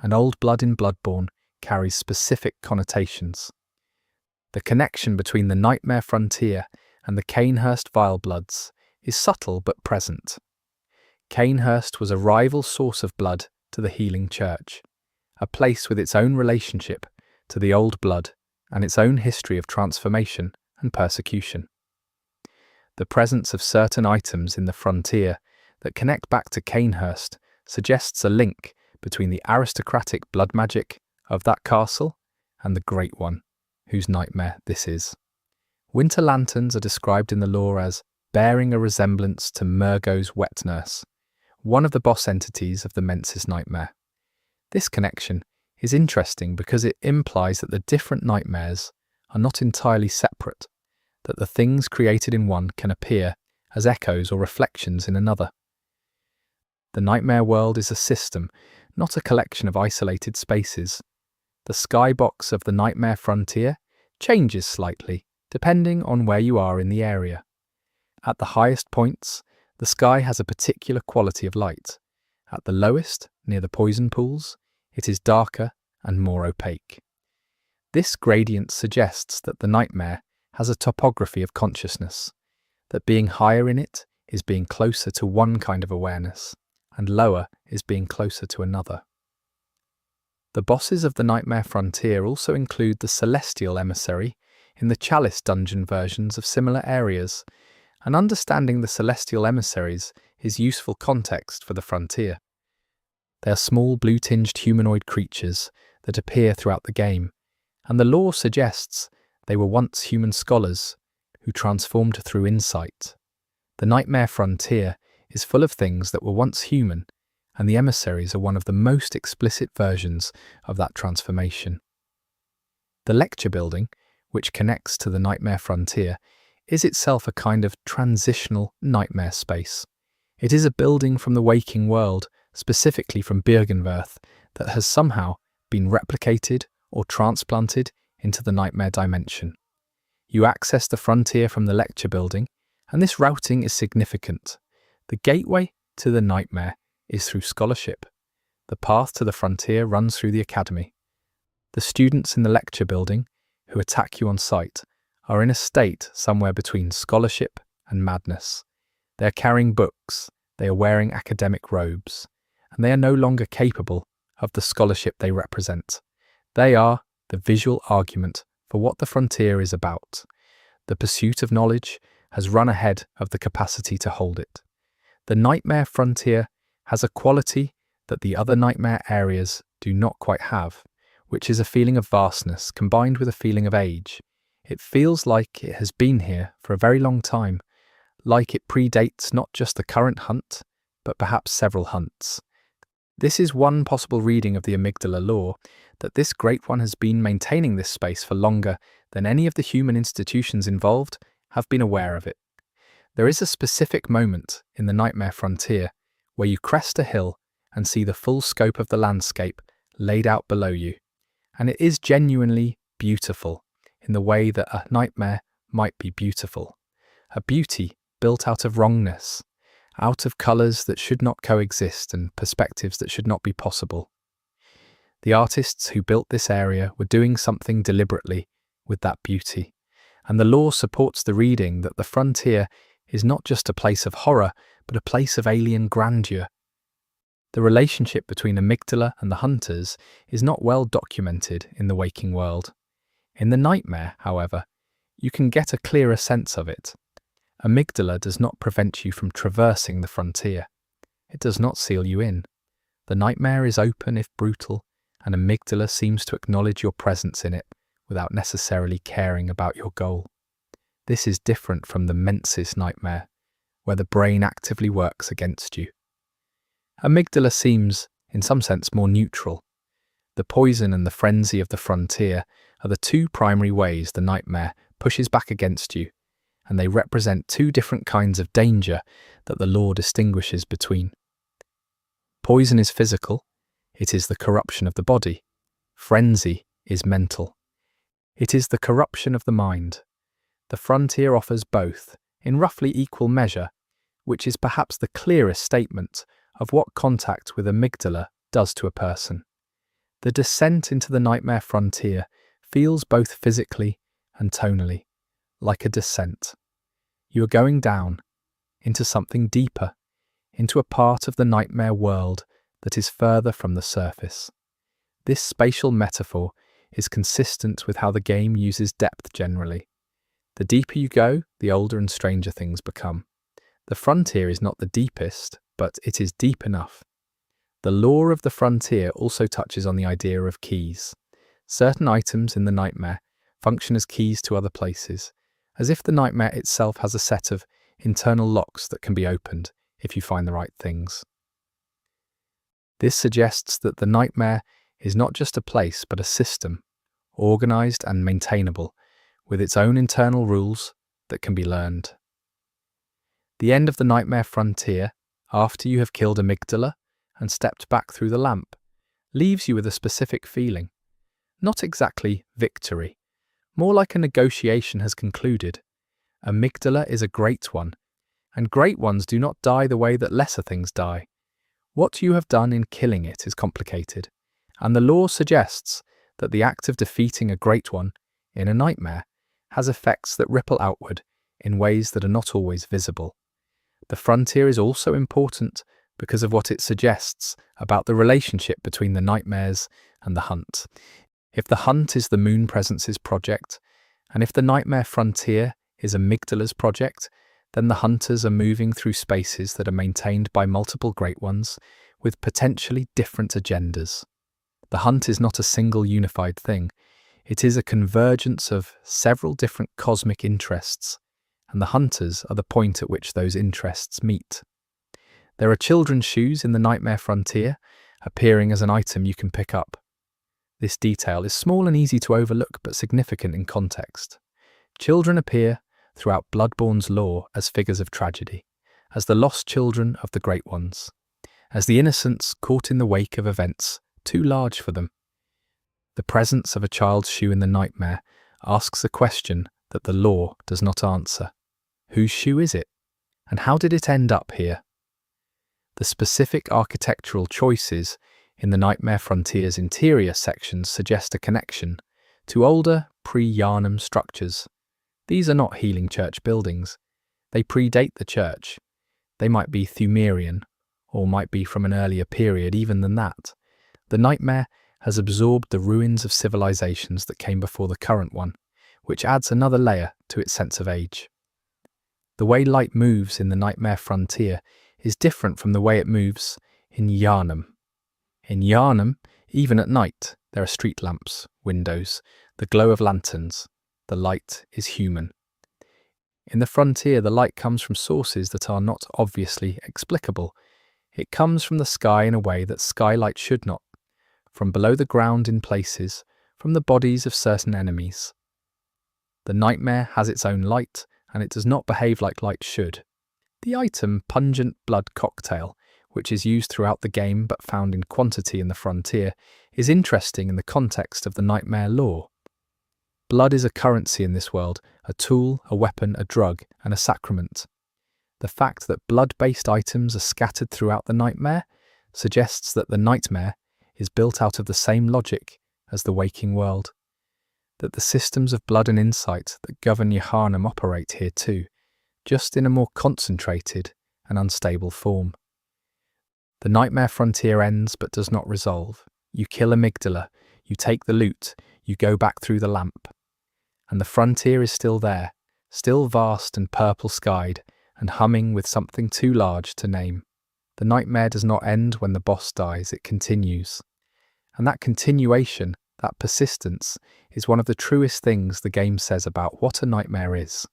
and old blood in Bloodborne carries specific connotations. The connection between the Nightmare Frontier and the Cainhurst Vilebloods is subtle but present. Cainhurst was a rival source of blood to the Healing Church, a place with its own relationship to the old blood and its own history of transformation and persecution. The presence of certain items in the frontier that connect back to Cainhurst suggests a link between the aristocratic blood magic of that castle and the Great One, whose nightmare this is. Winter lanterns are described in the lore as bearing a resemblance to Murgo's wet nurse, one of the boss entities of the Mensis nightmare. This connection is interesting because it implies that the different nightmares are not entirely separate, that the things created in one can appear as echoes or reflections in another. The nightmare world is a system, not a collection of isolated spaces. The skybox of the Nightmare Frontier changes slightly, depending on where you are in the area. At the highest points, the sky has a particular quality of light. At the lowest, near the poison pools, it is darker and more opaque. This gradient suggests that the nightmare has a topography of consciousness, that being higher in it is being closer to one kind of awareness, and lower is being closer to another. The bosses of the Nightmare Frontier also include the Celestial Emissary in the Chalice dungeon versions of similar areas, and understanding the Celestial Emissaries is useful context for the frontier. They are small blue-tinged humanoid creatures that appear throughout the game, and the lore suggests they were once human scholars who transformed through insight. The Nightmare Frontier is full of things that were once human, and the emissaries are one of the most explicit versions of that transformation. The lecture building, which connects to the Nightmare Frontier, is itself a kind of transitional nightmare space. It is a building from the waking world, specifically from Byrgenwerth, that has somehow been replicated or transplanted into the nightmare dimension. You access the frontier from the lecture building, and this routing is significant. The gateway to the nightmare is through scholarship. The path to the frontier runs through the academy. The students in the lecture building, who attack you on sight, are in a state somewhere between scholarship and madness. They are carrying books, they are wearing academic robes, and they are no longer capable of the scholarship they represent. They are the visual argument for what the frontier is about. The pursuit of knowledge has run ahead of the capacity to hold it. The Nightmare Frontier has a quality that the other nightmare areas do not quite have, which is a feeling of vastness combined with a feeling of age. It feels like it has been here for a very long time, like it predates not just the current hunt, but perhaps several hunts. This is one possible reading of the amygdala lore, that this Great One has been maintaining this space for longer than any of the human institutions involved have been aware of it. There is a specific moment in the Nightmare Frontier where you crest a hill and see the full scope of the landscape laid out below you, and it is genuinely beautiful in the way that a nightmare might be beautiful. A beauty built out of wrongness, out of colours that should not coexist and perspectives that should not be possible. The artists who built this area were doing something deliberately with that beauty, and the lore supports the reading that the frontier is not just a place of horror, but a place of alien grandeur. The relationship between amygdala and the hunters is not well documented in the waking world. In the nightmare, however, you can get a clearer sense of it. Amygdala does not prevent you from traversing the frontier. It does not seal you in. The nightmare is open if brutal, and amygdala seems to acknowledge your presence in it without necessarily caring about your goal. This is different from the Mensis nightmare, where the brain actively works against you. Amygdala seems, in some sense, more neutral. The poison and the frenzy of the frontier are the two primary ways the nightmare pushes back against you, and they represent two different kinds of danger that the lore distinguishes between. Poison is physical, it is the corruption of the body. Frenzy is mental. It is the corruption of the mind. The frontier offers both, in roughly equal measure, which is perhaps the clearest statement of what contact with amygdala does to a person. The descent into the nightmare frontier feels both physically and tonally like a descent. You are going down into something deeper, into a part of the nightmare world that is further from the surface. This spatial metaphor is consistent with how the game uses depth generally. The deeper you go, the older and stranger things become. The frontier is not the deepest, but it is deep enough. The lore of the frontier also touches on the idea of keys. Certain items in the nightmare function as keys to other places, as if the nightmare itself has a set of internal locks that can be opened if you find the right things. This suggests that the nightmare is not just a place but a system, organised and maintainable, with its own internal rules that can be learned. The end of the nightmare frontier, after you have killed amygdala and stepped back through the lamp, leaves you with a specific feeling. Not exactly victory, more like a negotiation has concluded. Amygdala is a great one, and great ones do not die the way that lesser things die. What you have done in killing it is complicated, and the lore suggests that the act of defeating a great one in a nightmare has effects that ripple outward in ways that are not always visible. The frontier is also important because of what it suggests about the relationship between the nightmares and the hunt. If the hunt is the moon presence's project, and if the nightmare frontier is amygdala's project, then the hunters are moving through spaces that are maintained by multiple great ones with potentially different agendas. The hunt is not a single unified thing. It is a convergence of several different cosmic interests, and the hunters are the point at which those interests meet. There are children's shoes in the nightmare frontier, appearing as an item you can pick up. This detail is small and easy to overlook, but significant in context. Children appear throughout Bloodborne's lore as figures of tragedy, as the lost children of the Great Ones, as the innocents caught in the wake of events too large for them. The presence of a child's shoe in the nightmare asks a question that the lore does not answer. Whose shoe is it? And how did it end up here? The specific architectural choices in the Nightmare Frontier's interior sections suggest a connection to older, pre-Yharnam structures. These are not healing church buildings. They predate the church. They might be Thumerian, or might be from an earlier period even than that. The nightmare has absorbed the ruins of civilizations that came before the current one, which adds another layer to its sense of age. The way light moves in the Nightmare Frontier is different from the way it moves in Yharnam. In Yharnam, even at night, there are street lamps, windows, the glow of lanterns. The light is human. In the frontier, the light comes from sources that are not obviously explicable. It comes from the sky in a way that skylight should not, from below the ground in places, from the bodies of certain enemies. The nightmare has its own light, and it does not behave like light should. The item Pungent Blood Cocktail, which is used throughout the game but found in quantity in the frontier, is interesting in the context of the nightmare lore. Blood is a currency in this world, a tool, a weapon, a drug, and a sacrament. The fact that blood-based items are scattered throughout the nightmare suggests that the nightmare is built out of the same logic as the waking world, that the systems of blood and insight that govern Yharnam operate here too, just in a more concentrated and unstable form. The nightmare frontier ends but does not resolve. You kill Amygdala, you take the loot, you go back through the lamp. And the frontier is still there, still vast and purple-skied, and humming with something too large to name. The nightmare does not end when the boss dies, it continues. And that continuation, that persistence, is one of the truest things the game says about what a nightmare is.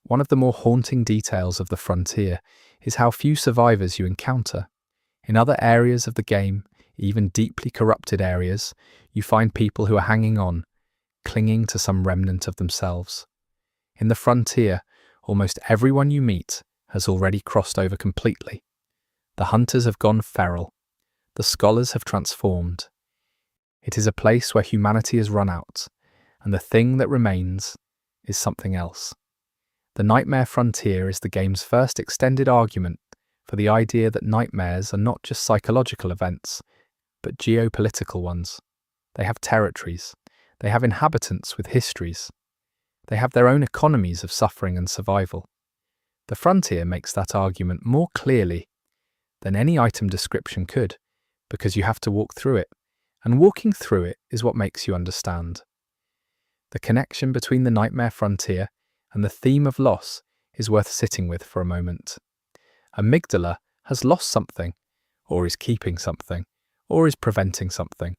One of the more haunting details of the frontier is how few survivors you encounter. In other areas of the game, even deeply corrupted areas, you find people who are hanging on, clinging to some remnant of themselves. In the frontier, almost everyone you meet has already crossed over completely. The hunters have gone feral. The scholars have transformed. It is a place where humanity has run out, and the thing that remains is something else. The nightmare frontier is the game's first extended argument for the idea that nightmares are not just psychological events, but geopolitical ones. They have territories. They have inhabitants with histories. They have their own economies of suffering and survival. The frontier makes that argument more clearly than any item description could, because you have to walk through it, and walking through it is what makes you understand. The connection between the nightmare frontier and the theme of loss is worth sitting with for a moment. Amygdala has lost something, or is keeping something, or is preventing something.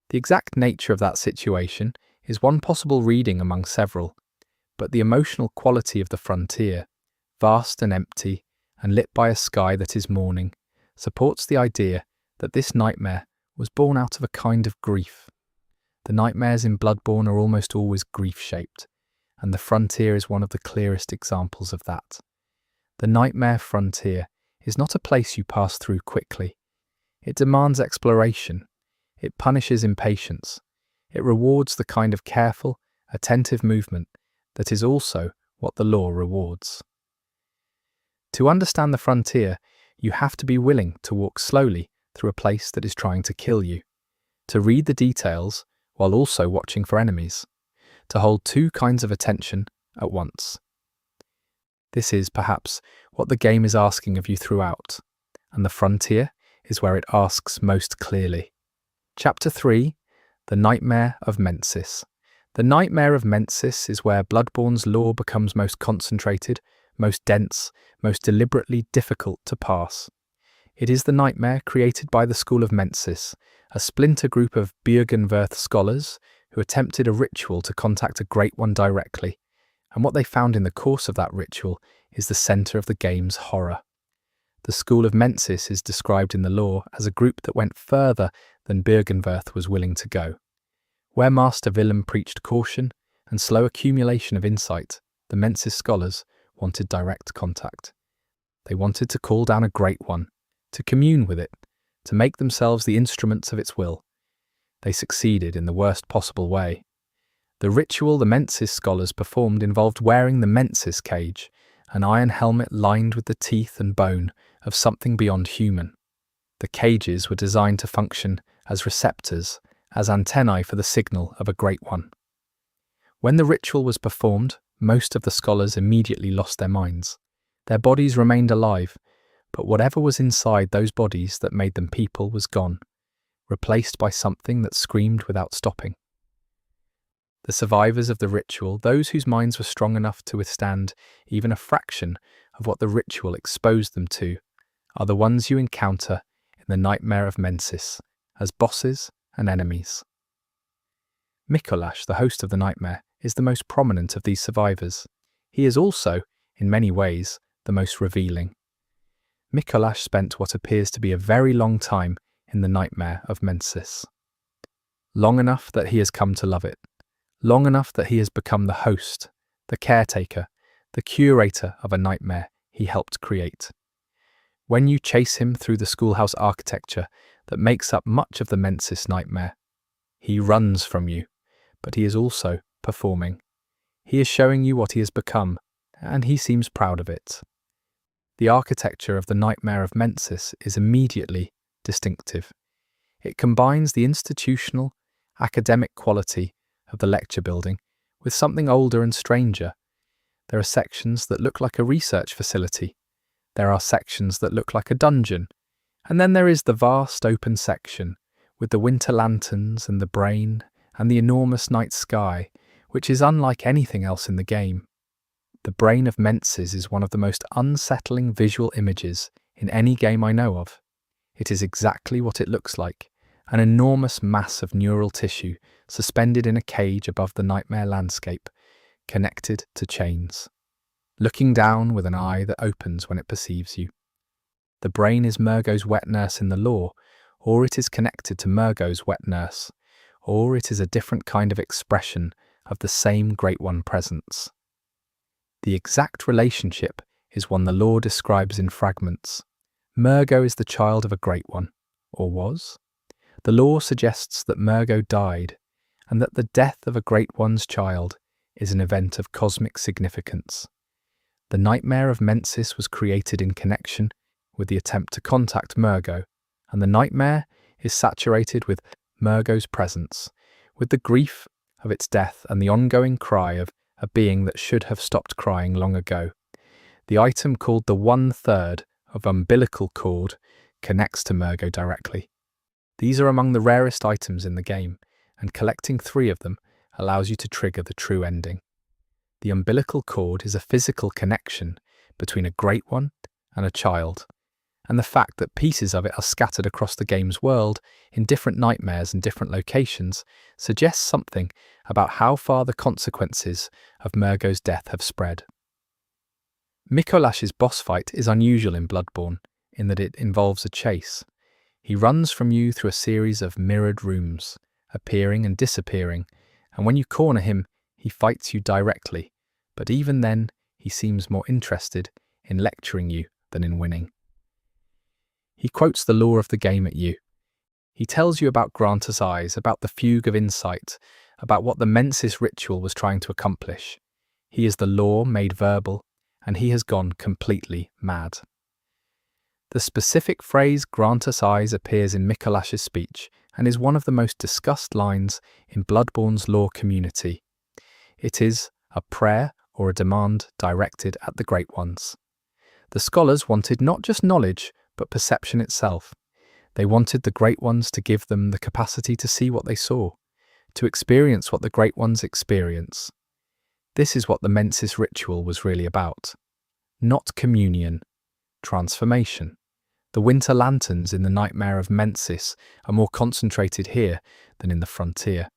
The exact nature of that situation is one possible reading among several, but the emotional quality of the frontier, vast and empty and lit by a sky that is mourning, supports the idea that this nightmare was born out of a kind of grief. The nightmares in Bloodborne are almost always grief-shaped, and the frontier is one of the clearest examples of that. The nightmare frontier is not a place you pass through quickly. It demands exploration. It punishes impatience. It rewards the kind of careful, attentive movement that is also what the lore rewards. To understand the frontier, you have to be willing to walk slowly through a place that is trying to kill you, to read the details while also watching for enemies, to hold two kinds of attention at once. This is perhaps what the game is asking of you throughout, and the frontier is where it asks most clearly. Chapter 3, The Nightmare of Mensis. The Nightmare of Mensis is where Bloodborne's lore becomes most concentrated, most dense, most deliberately difficult to pass. It is the nightmare created by the School of Mensis, a splinter group of Byrgenwerth scholars who attempted a ritual to contact a Great One directly, and what they found in the course of that ritual is the centre of the game's horror. The School of Mensis is described in the lore as a group that went further than Byrgenwerth was willing to go. Where Master Willem preached caution and slow accumulation of insight, the Mensis scholars wanted direct contact. They wanted to call down a Great One, to commune with it, to make themselves the instruments of its will. They succeeded in the worst possible way. The ritual the Mensis scholars performed involved wearing the Mensis cage, an iron helmet lined with the teeth and bone of something beyond human. The cages were designed to function as receptors, as antennae for the signal of a Great One. When the ritual was performed, most of the scholars immediately lost their minds. Their bodies remained alive, but whatever was inside those bodies that made them people was gone, replaced by something that screamed without stopping. The survivors of the ritual, those whose minds were strong enough to withstand even a fraction of what the ritual exposed them to, are the ones you encounter in the Nightmare of Mensis as bosses and enemies. Micolash, the host of the nightmare, is the most prominent of these survivors. He is also, in many ways, the most revealing. Micolash spent what appears to be a very long time in the Nightmare of Mensis. Long enough that he has come to love it. Long enough that he has become the host, the caretaker, the curator of a nightmare he helped create. When you chase him through the schoolhouse architecture that makes up much of the Mensis nightmare, he runs from you, but he is also performing. He is showing you what he has become, and he seems proud of it. The architecture of the Nightmare of Mensis is immediately distinctive. It combines the institutional, academic quality of the lecture building with something older and stranger. There are sections that look like a research facility. There are sections that look like a dungeon. And then there is the vast open section with the winter lanterns and the brain and the enormous night sky, which is unlike anything else in the game. The brain of Mensis is one of the most unsettling visual images in any game I know of. It is exactly what it looks like, an enormous mass of neural tissue suspended in a cage above the nightmare landscape, connected to chains, looking down with an eye that opens when it perceives you. The brain is Murgo's wet nurse in the lore, or it is connected to Murgo's wet nurse, or it is a different kind of expression of the same Great One presence. The exact relationship is one the lore describes in fragments. Murgo is the child of a Great One, or was. The lore suggests that Murgo died, and that the death of a Great One's child is an event of cosmic significance. The Nightmare of Mensis was created in connection with the attempt to contact Murgo, and the nightmare is saturated with Murgo's presence, with the grief of its death and the ongoing cry of a being that should have stopped crying long ago. The item called the 1/3 of umbilical cord connects to Murgo directly. These are among the rarest items in the game, and collecting 3 of them allows you to trigger the true ending. The umbilical cord is a physical connection between a Great One and a child, and the fact that pieces of it are scattered across the game's world in different nightmares and different locations suggests something about how far the consequences of Murgo's death have spread. Mikolash's boss fight is unusual in Bloodborne, in that it involves a chase. He runs from you through a series of mirrored rooms, appearing and disappearing, and when you corner him, he fights you directly, but even then, he seems more interested in lecturing you than in winning. He quotes the lore of the game at you. He tells you about Granta's eyes, about the fugue of insight, about what the Mensis ritual was trying to accomplish. He is the lore made verbal, and he has gone completely mad. The specific phrase Granta's eyes appears in Mikolash's speech and is one of the most discussed lines in Bloodborne's lore community. It is a prayer or a demand directed at the Great Ones. The scholars wanted not just knowledge, but perception itself. They wanted the Great Ones to give them the capacity to see what they saw, to experience what the Great Ones experience. This is what the Mensis ritual was really about. Not communion, transformation. The winter lanterns in the Nightmare of Mensis are more concentrated here than in the frontier,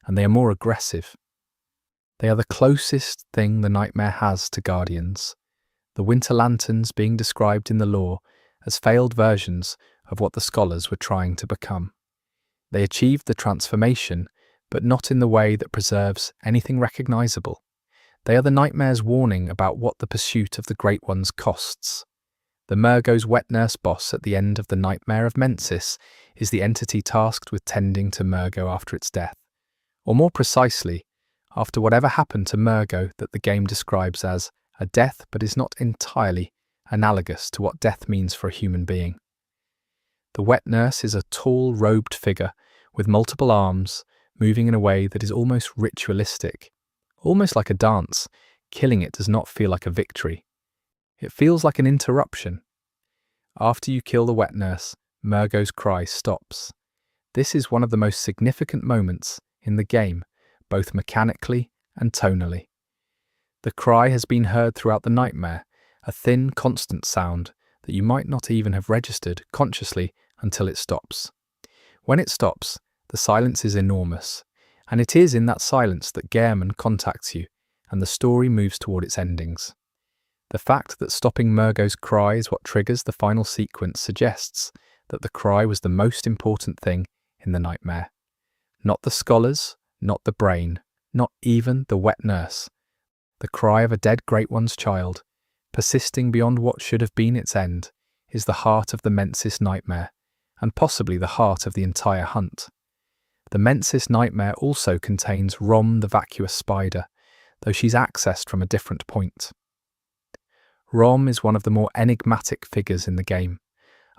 and they are more aggressive. They are the closest thing the nightmare has to guardians, the winter lanterns being described in the lore as failed versions of what the scholars were trying to become. They achieved the transformation, but not in the way that preserves anything recognizable. They are the nightmare's warning about what the pursuit of the Great Ones costs. The Murgo's wet nurse boss at the end of the Nightmare of Mensis is the entity tasked with tending to Murgo after its death, or more precisely, after whatever happened to Murgo that the game describes as a death but is not entirely analogous to what death means for a human being. The wet nurse is a tall, robed figure with multiple arms, moving in a way that is almost ritualistic, almost like a dance. Killing it does not feel like a victory. It feels like an interruption. After you kill the wet nurse, Murgo's cry stops. This is one of the most significant moments in the game, both mechanically and tonally. The cry has been heard throughout the nightmare, a thin, constant sound that you might not even have registered consciously until it stops. When it stops, the silence is enormous, and it is in that silence that Yharnam contacts you, and the story moves toward its endings. The fact that stopping Murgo's cry is what triggers the final sequence suggests that the cry was the most important thing in the nightmare. Not the scholars, not the brain, not even the wet nurse. The cry of a dead Great One's child, persisting beyond what should have been its end, is the heart of the Mensis nightmare, and possibly the heart of the entire hunt. The Mensis nightmare also contains Rom the vacuous spider, though she's accessed from a different point. Rom is one of the more enigmatic figures in the game,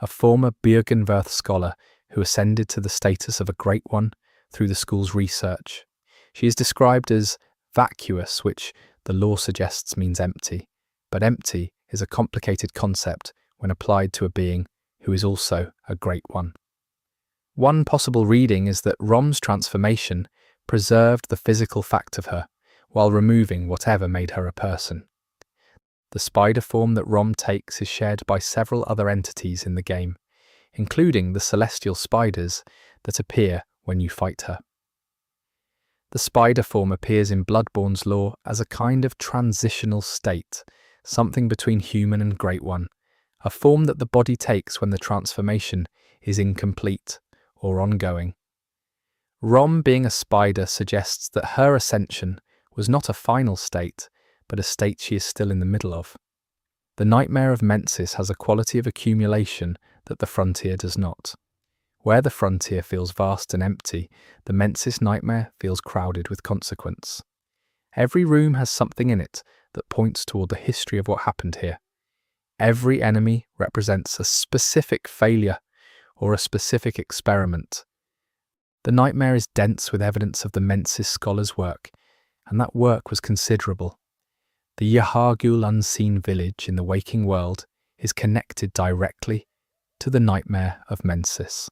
a former Björgenwerth scholar who ascended to the status of a Great One through the school's research. She is described as vacuous, which the lore suggests means empty, but empty is a complicated concept when applied to a being who is also a Great One. One possible reading is that Rom's transformation preserved the physical fact of her, while removing whatever made her a person. The spider form that Rom takes is shared by several other entities in the game, including the celestial spiders that appear when you fight her. The spider form appears in Bloodborne's lore as a kind of transitional state, something between human and Great One, a form that the body takes when the transformation is incomplete or ongoing. Rom being a spider suggests that her ascension was not a final state, but a state she is still in the middle of. The Nightmare of Mensis has a quality of accumulation that the Frontier does not. Where the Frontier feels vast and empty, the Mensis nightmare feels crowded with consequence. Every room has something in it that points toward the history of what happened here. Every enemy represents a specific failure or a specific experiment. The nightmare is dense with evidence of the Mensis scholar's work, and that work was considerable. The Yharnam unseen village in the waking world is connected directly to the Nightmare of Mensis.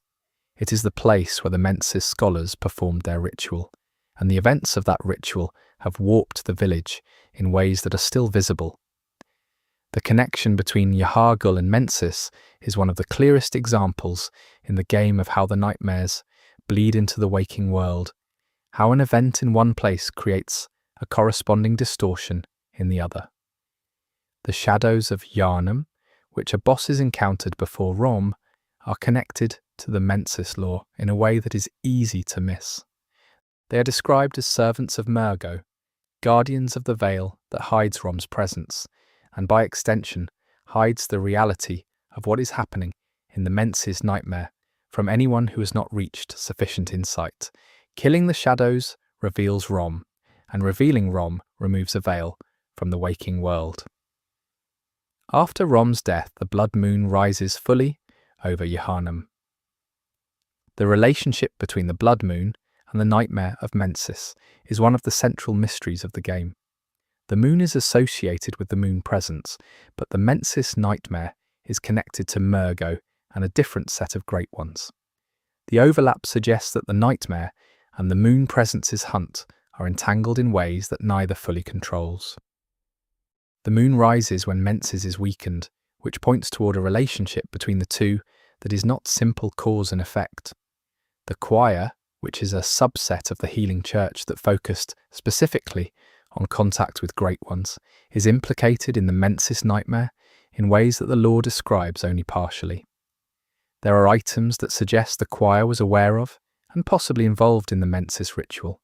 It is the place where the Mensis scholars performed their ritual, and the events of that ritual have warped the village in ways that are still visible. The connection between Yharnam and Mensis is one of the clearest examples in the game of how the nightmares bleed into the waking world, how an event in one place creates a corresponding distortion in the other. The shadows of Yharnam, which are bosses encountered before Rom, are connected to the Mensis lore in a way that is easy to miss. They are described as servants of Murgo, guardians of the veil that hides Rom's presence, and by extension hides the reality of what is happening in the Mensis nightmare from anyone who has not reached sufficient insight. Killing the shadows reveals Rom, and revealing Rom removes a veil from the waking world. After Rom's death, the blood moon rises fully over Yharnam. The relationship between the blood moon and the Nightmare of Mensis is one of the central mysteries of the game. The moon is associated with the moon presence, but the Mensis nightmare is connected to Murgo and a different set of Great Ones. The overlap suggests that the nightmare and the moon presence's hunt are entangled in ways that neither fully controls. The moon rises when Mensis is weakened, which points toward a relationship between the two that is not simple cause and effect. The choir, which is a subset of the healing church that focused specifically on contact with Great Ones, is implicated in the Mensis nightmare in ways that the lore describes only partially. There are items that suggest the choir was aware of and possibly involved in the Mensis ritual.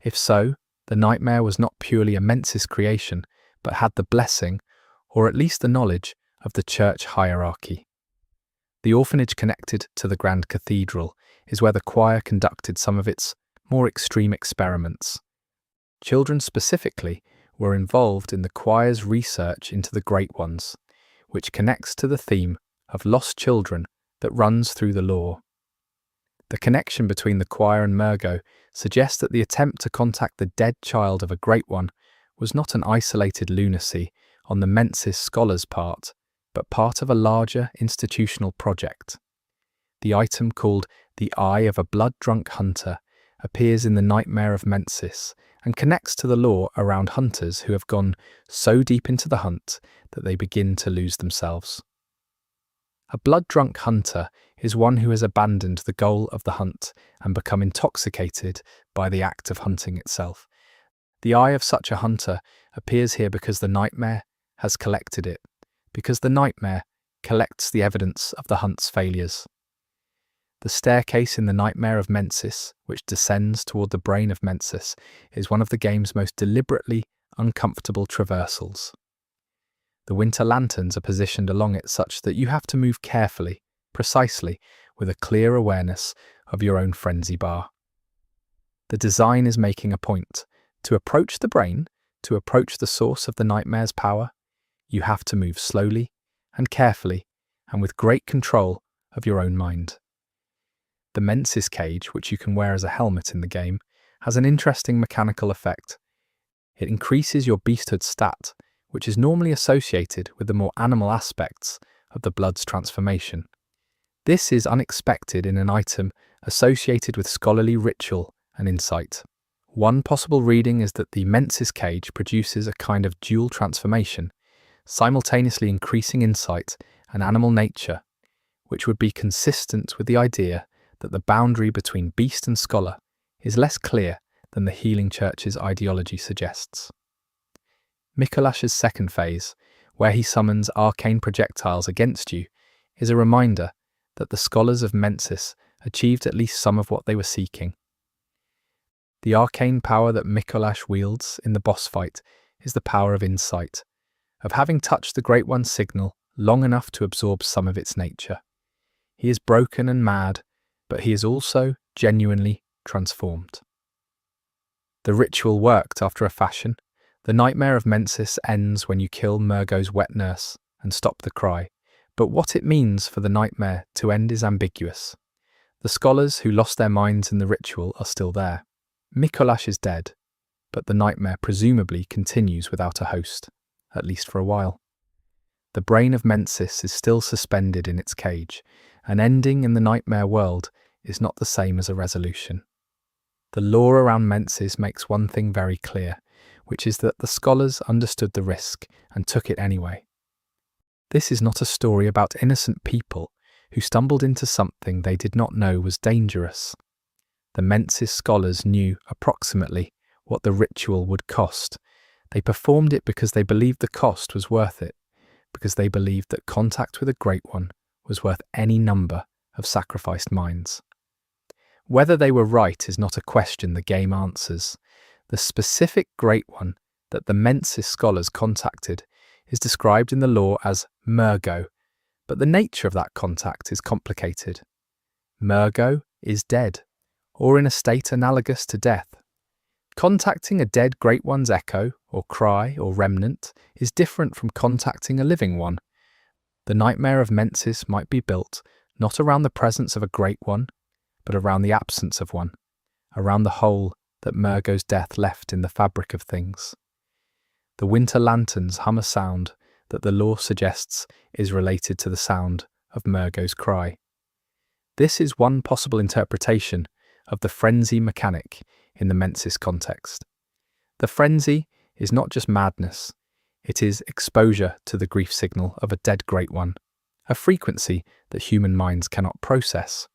If so, the nightmare was not purely a Mensis creation, but had the blessing, or at least the knowledge, of the church hierarchy. The orphanage connected to the Grand Cathedral is where the choir conducted some of its more extreme experiments. Children specifically were involved in the choir's research into the Great Ones, which connects to the theme of lost children that runs through the lore. The connection between the choir and Murgo suggests that the attempt to contact the dead child of a Great One was not an isolated lunacy on the Mensis scholar's part, but part of a larger institutional project. The item called the Eye of a Blood-Drunk Hunter appears in the Nightmare of Mensis and connects to the lore around hunters who have gone so deep into the hunt that they begin to lose themselves. A blood-drunk hunter is one who has abandoned the goal of the hunt and become intoxicated by the act of hunting itself. The eye of such a hunter appears here because the nightmare has collected it, because the nightmare collects the evidence of the hunt's failures. The staircase in the Nightmare of Mensis, which descends toward the brain of Mensis, is one of the game's most deliberately uncomfortable traversals. The winter lanterns are positioned along it such that you have to move carefully, precisely, with a clear awareness of your own frenzy bar. The design is making a point. To approach the brain, to approach the source of the nightmare's power, you have to move slowly and carefully and with great control of your own mind. The Mensis cage, which you can wear as a helmet in the game, has an interesting mechanical effect. It increases your beasthood stat, which is normally associated with the more animal aspects of the blood's transformation. This is unexpected in an item associated with scholarly ritual and insight. One possible reading is that the Mensis cage produces a kind of dual transformation, simultaneously increasing insight and animal nature, which would be consistent with the idea that the boundary between beast and scholar is less clear than the Healing Church's ideology suggests. Mikolash's second phase, where he summons arcane projectiles against you, is a reminder that the scholars of Mensis achieved at least some of what they were seeking. The arcane power that Mikolash wields in the boss fight is the power of insight, of having touched the Great One's signal long enough to absorb some of its nature. He is broken and mad, but he is also genuinely transformed. The ritual worked after a fashion. The Nightmare of Mensis ends when you kill Murgo's wet nurse and stop the cry, but what it means for the nightmare to end is ambiguous. The scholars who lost their minds in the ritual are still there. Mikolash is dead, but the nightmare presumably continues without a host, at least for a while. The brain of Mensis is still suspended in its cage. An ending in the nightmare world is not the same as a resolution. The lore around Mensis makes one thing very clear, which is that the scholars understood the risk and took it anyway. This is not a story about innocent people who stumbled into something they did not know was dangerous. The Mensis scholars knew approximately what the ritual would cost. They performed it because they believed the cost was worth it, because they believed that contact with a Great One was worth any number of sacrificed minds. Whether they were right is not a question the game answers. The specific Great One that the Mensis scholars contacted is described in the lore as Murgo, but the nature of that contact is complicated. Murgo is dead, or in a state analogous to death. Contacting a dead Great One's echo, or cry, or remnant is different from contacting a living one. The Nightmare of Mensis might be built not around the presence of a Great One, but around the absence of one, around the hole that Murgo's death left in the fabric of things. The winter lanterns hum a sound that the lore suggests is related to the sound of Murgo's cry. This is one possible interpretation of the frenzy mechanic in the Mensis context. The frenzy is not just madness, it is exposure to the grief signal of a dead Great One, a frequency that human minds cannot process.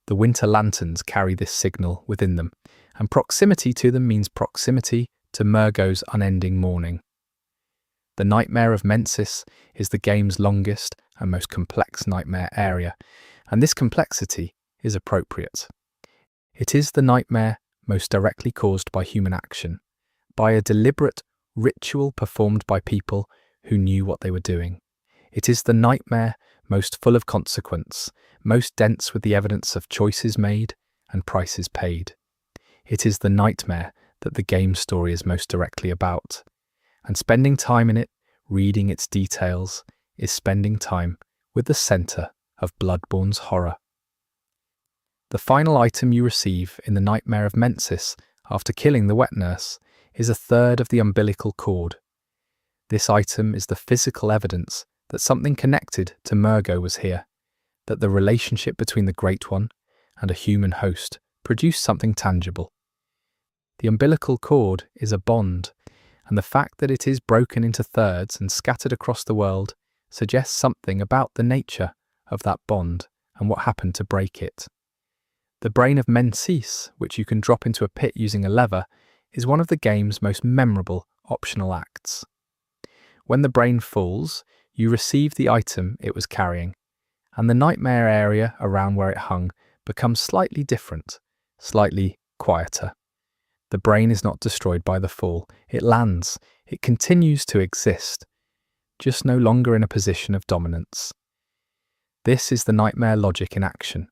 The winter lanterns carry this signal within them, and proximity to them means proximity to Murgo's unending mourning. The Nightmare of Mensis is the game's longest and most complex nightmare area, and this complexity is appropriate. It is the nightmare most directly caused by human action, by a deliberate ritual performed by people who knew what they were doing. It is the nightmare most full of consequence, most dense with the evidence of choices made and prices paid. It is the nightmare that the game story is most directly about, and spending time in it, reading its details, is spending time with the centre of Bloodborne's horror. The final item you receive in the Nightmare of Mensis after killing the wet nurse is a third of the umbilical cord. This item is the physical evidence that something connected to Murgo was here, that the relationship between the Great One and a human host produced something tangible. The umbilical cord is a bond, and the fact that it is broken into thirds and scattered across the world suggests something about the nature of that bond and what happened to break it. The brain of Mensis, which you can drop into a pit using a lever, is one of the game's most memorable optional acts. When the brain falls, you receive the item it was carrying, and the nightmare area around where it hung becomes slightly different, slightly quieter. The brain is not destroyed by the fall. It lands. It continues to exist, just no longer in a position of dominance. This is the nightmare logic in action.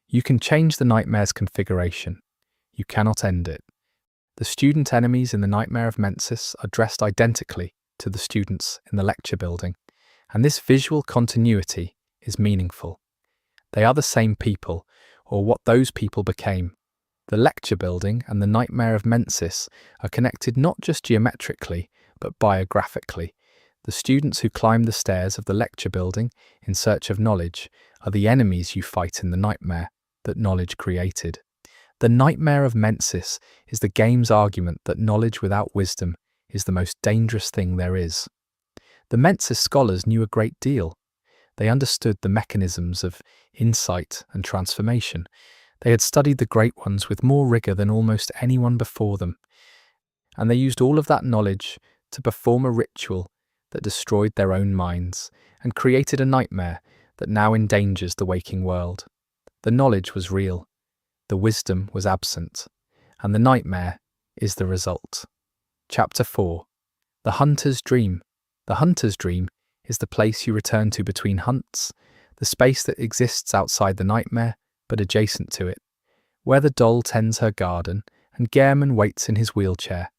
You can change the nightmare's configuration. You cannot end it. The student enemies in the Nightmare of Mensis are dressed identically to the students in the lecture building, and this visual continuity is meaningful. They are the same people, or what those people became. The lecture building and the Nightmare of Mensis are connected not just geometrically, but biographically. The students who climb the stairs of the lecture building in search of knowledge are the enemies you fight in the nightmare that knowledge created. The Nightmare of Mensis is the game's argument that knowledge without wisdom is the most dangerous thing there is. The Mensis scholars knew a great deal. They understood the mechanisms of insight and transformation. They had studied the Great Ones with more rigor than almost anyone before them, and they used all of that knowledge to perform a ritual that destroyed their own minds and created a nightmare that now endangers the waking world. The knowledge was real, the wisdom was absent, and the nightmare is the result. Chapter 4. The Hunter's Dream. The Hunter's Dream is the place you return to between hunts, the space that exists outside the nightmare but adjacent to it, where the doll tends her garden and Gehrman waits in his wheelchair,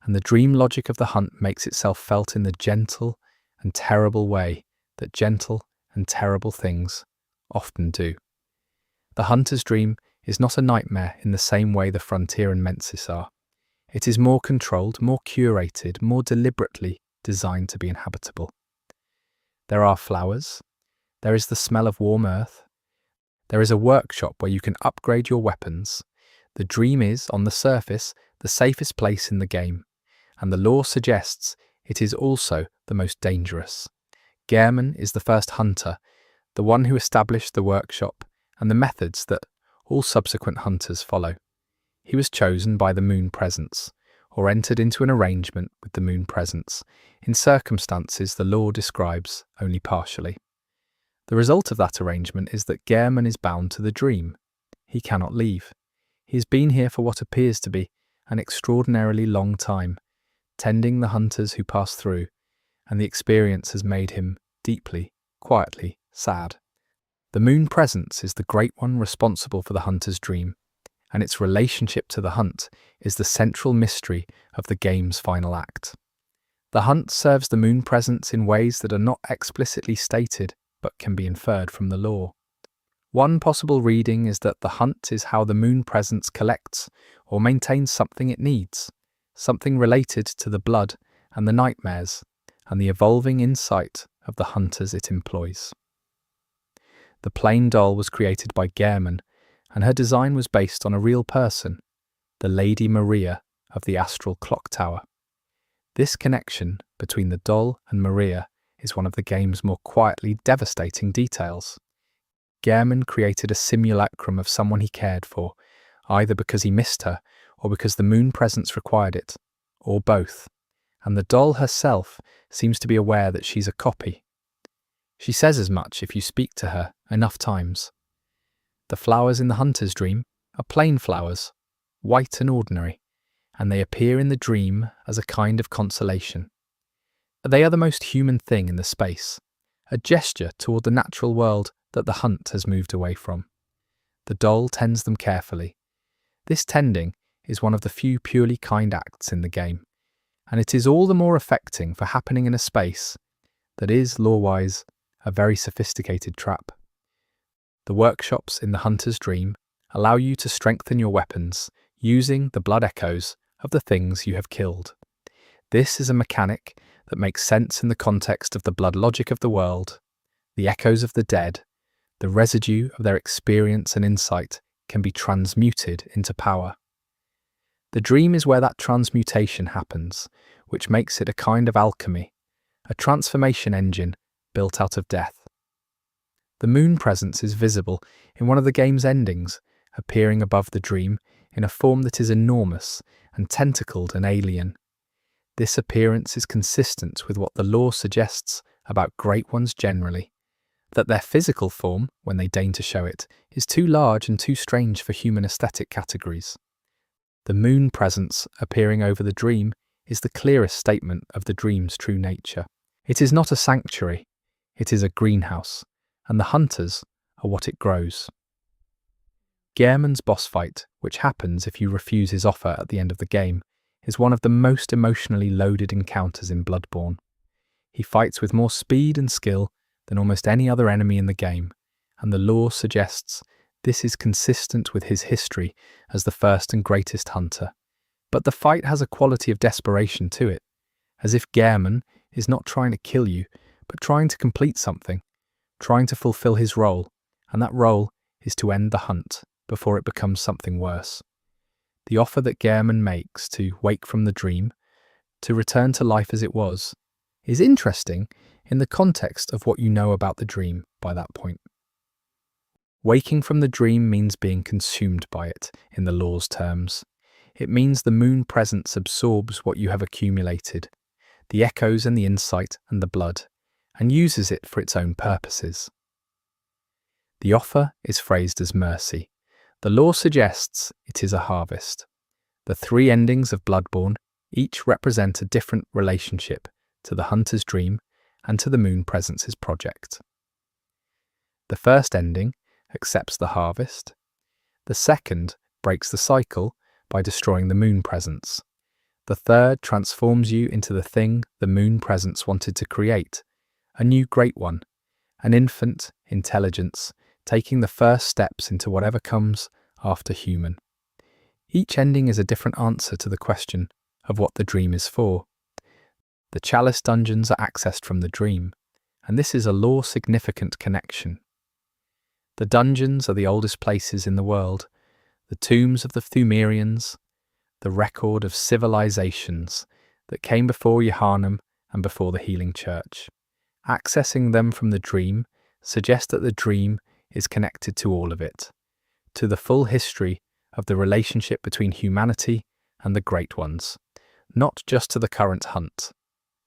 and the dream logic of the hunt makes itself felt in the gentle and terrible way that gentle and terrible things often do. The Hunter's Dream is not a nightmare in the same way the Frontier and Mensis are. It is more controlled, more curated, more deliberately designed to be inhabitable. There are flowers. There is the smell of warm earth. There is a workshop where you can upgrade your weapons. The dream is, on the surface, the safest place in the game, and the lore suggests it is also the most dangerous. Gehrman is the first hunter, the one who established the workshop and the methods that all subsequent hunters follow. He was chosen by the Moon Presence, or entered into an arrangement with the Moon Presence, in circumstances the lore describes only partially. The result of that arrangement is that Gehrman is bound to the dream. He cannot leave. He has been here for what appears to be an extraordinarily long time, tending the hunters who pass through, and the experience has made him deeply, quietly sad. The Moon Presence is the Great One responsible for the hunter's dream, and its relationship to the hunt is the central mystery of the game's final act. The hunt serves the Moon Presence in ways that are not explicitly stated, but can be inferred from the lore. One possible reading is that the hunt is how the Moon Presence collects or maintains something it needs, something related to the blood and the nightmares, and the evolving insight of the hunters it employs. The plain doll was created by Gehrman, and her design was based on a real person, the Lady Maria of the Astral Clock Tower. This connection between the doll and Maria is one of the game's more quietly devastating details. Gehrman created a simulacrum of someone he cared for, either because he missed her or because the Moon Presence required it, or both, and the doll herself seems to be aware that she's a copy. She says as much if you speak to her enough times. The flowers in the hunter's dream are plain flowers, white and ordinary, and they appear in the dream as a kind of consolation. They are the most human thing in the space, a gesture toward the natural world that the hunt has moved away from. The doll tends them carefully. This tending is one of the few purely kind acts in the game, and it is all the more affecting for happening in a space that is, lore-wise, a very sophisticated trap. The workshops in the hunter's dream allow you to strengthen your weapons using the blood echoes of the things you have killed. This is a mechanic that makes sense in the context of the blood logic of the world. The echoes of the dead, the residue of their experience and insight, can be transmuted into power. The dream is where that transmutation happens, which makes it a kind of alchemy, a transformation engine built out of death. The moon presence is visible in one of the game's endings, appearing above the dream in a form that is enormous and tentacled and alien. This appearance is consistent with what the lore suggests about Great Ones generally, that their physical form, when they deign to show it, is too large and too strange for human aesthetic categories. The moon presence appearing over the dream is the clearest statement of the dream's true nature. It is not a sanctuary, it is a greenhouse, and the hunters are what it grows. Gehrman's boss fight, which happens if you refuse his offer at the end of the game, is one of the most emotionally loaded encounters in Bloodborne. He fights with more speed and skill than almost any other enemy in the game, and the lore suggests this is consistent with his history as the first and greatest hunter. But the fight has a quality of desperation to it, as if Yharnam is not trying to kill you, but trying to complete something, trying to fulfill his role, and that role is to end the hunt before it becomes something worse. The offer that Yharnam makes to wake from the dream, to return to life as it was, is interesting in the context of what you know about the dream by that point. Waking from the dream means being consumed by it, in the lore's terms. It means the moon presence absorbs what you have accumulated, the echoes and the insight and the blood, and uses it for its own purposes. The offer is phrased as mercy. The lore suggests it is a harvest. The three endings of Bloodborne each represent a different relationship to the hunter's dream and to the moon presence's project. The first ending accepts the harvest. The second breaks the cycle by destroying the moon presence. The third transforms you into the thing the moon presence wanted to create, a new great one, an infant intelligence taking the first steps into whatever comes after human. Each ending is a different answer to the question of what the dream is for. The chalice dungeons are accessed from the dream, and this is a lore-significant connection. The dungeons are the oldest places in the world, the tombs of the Thumerians, the record of civilizations that came before Yharnam and before the Healing Church. Accessing them from the dream suggests that the dream is connected to all of it, to the full history of the relationship between humanity and the Great Ones, not just to the current hunt.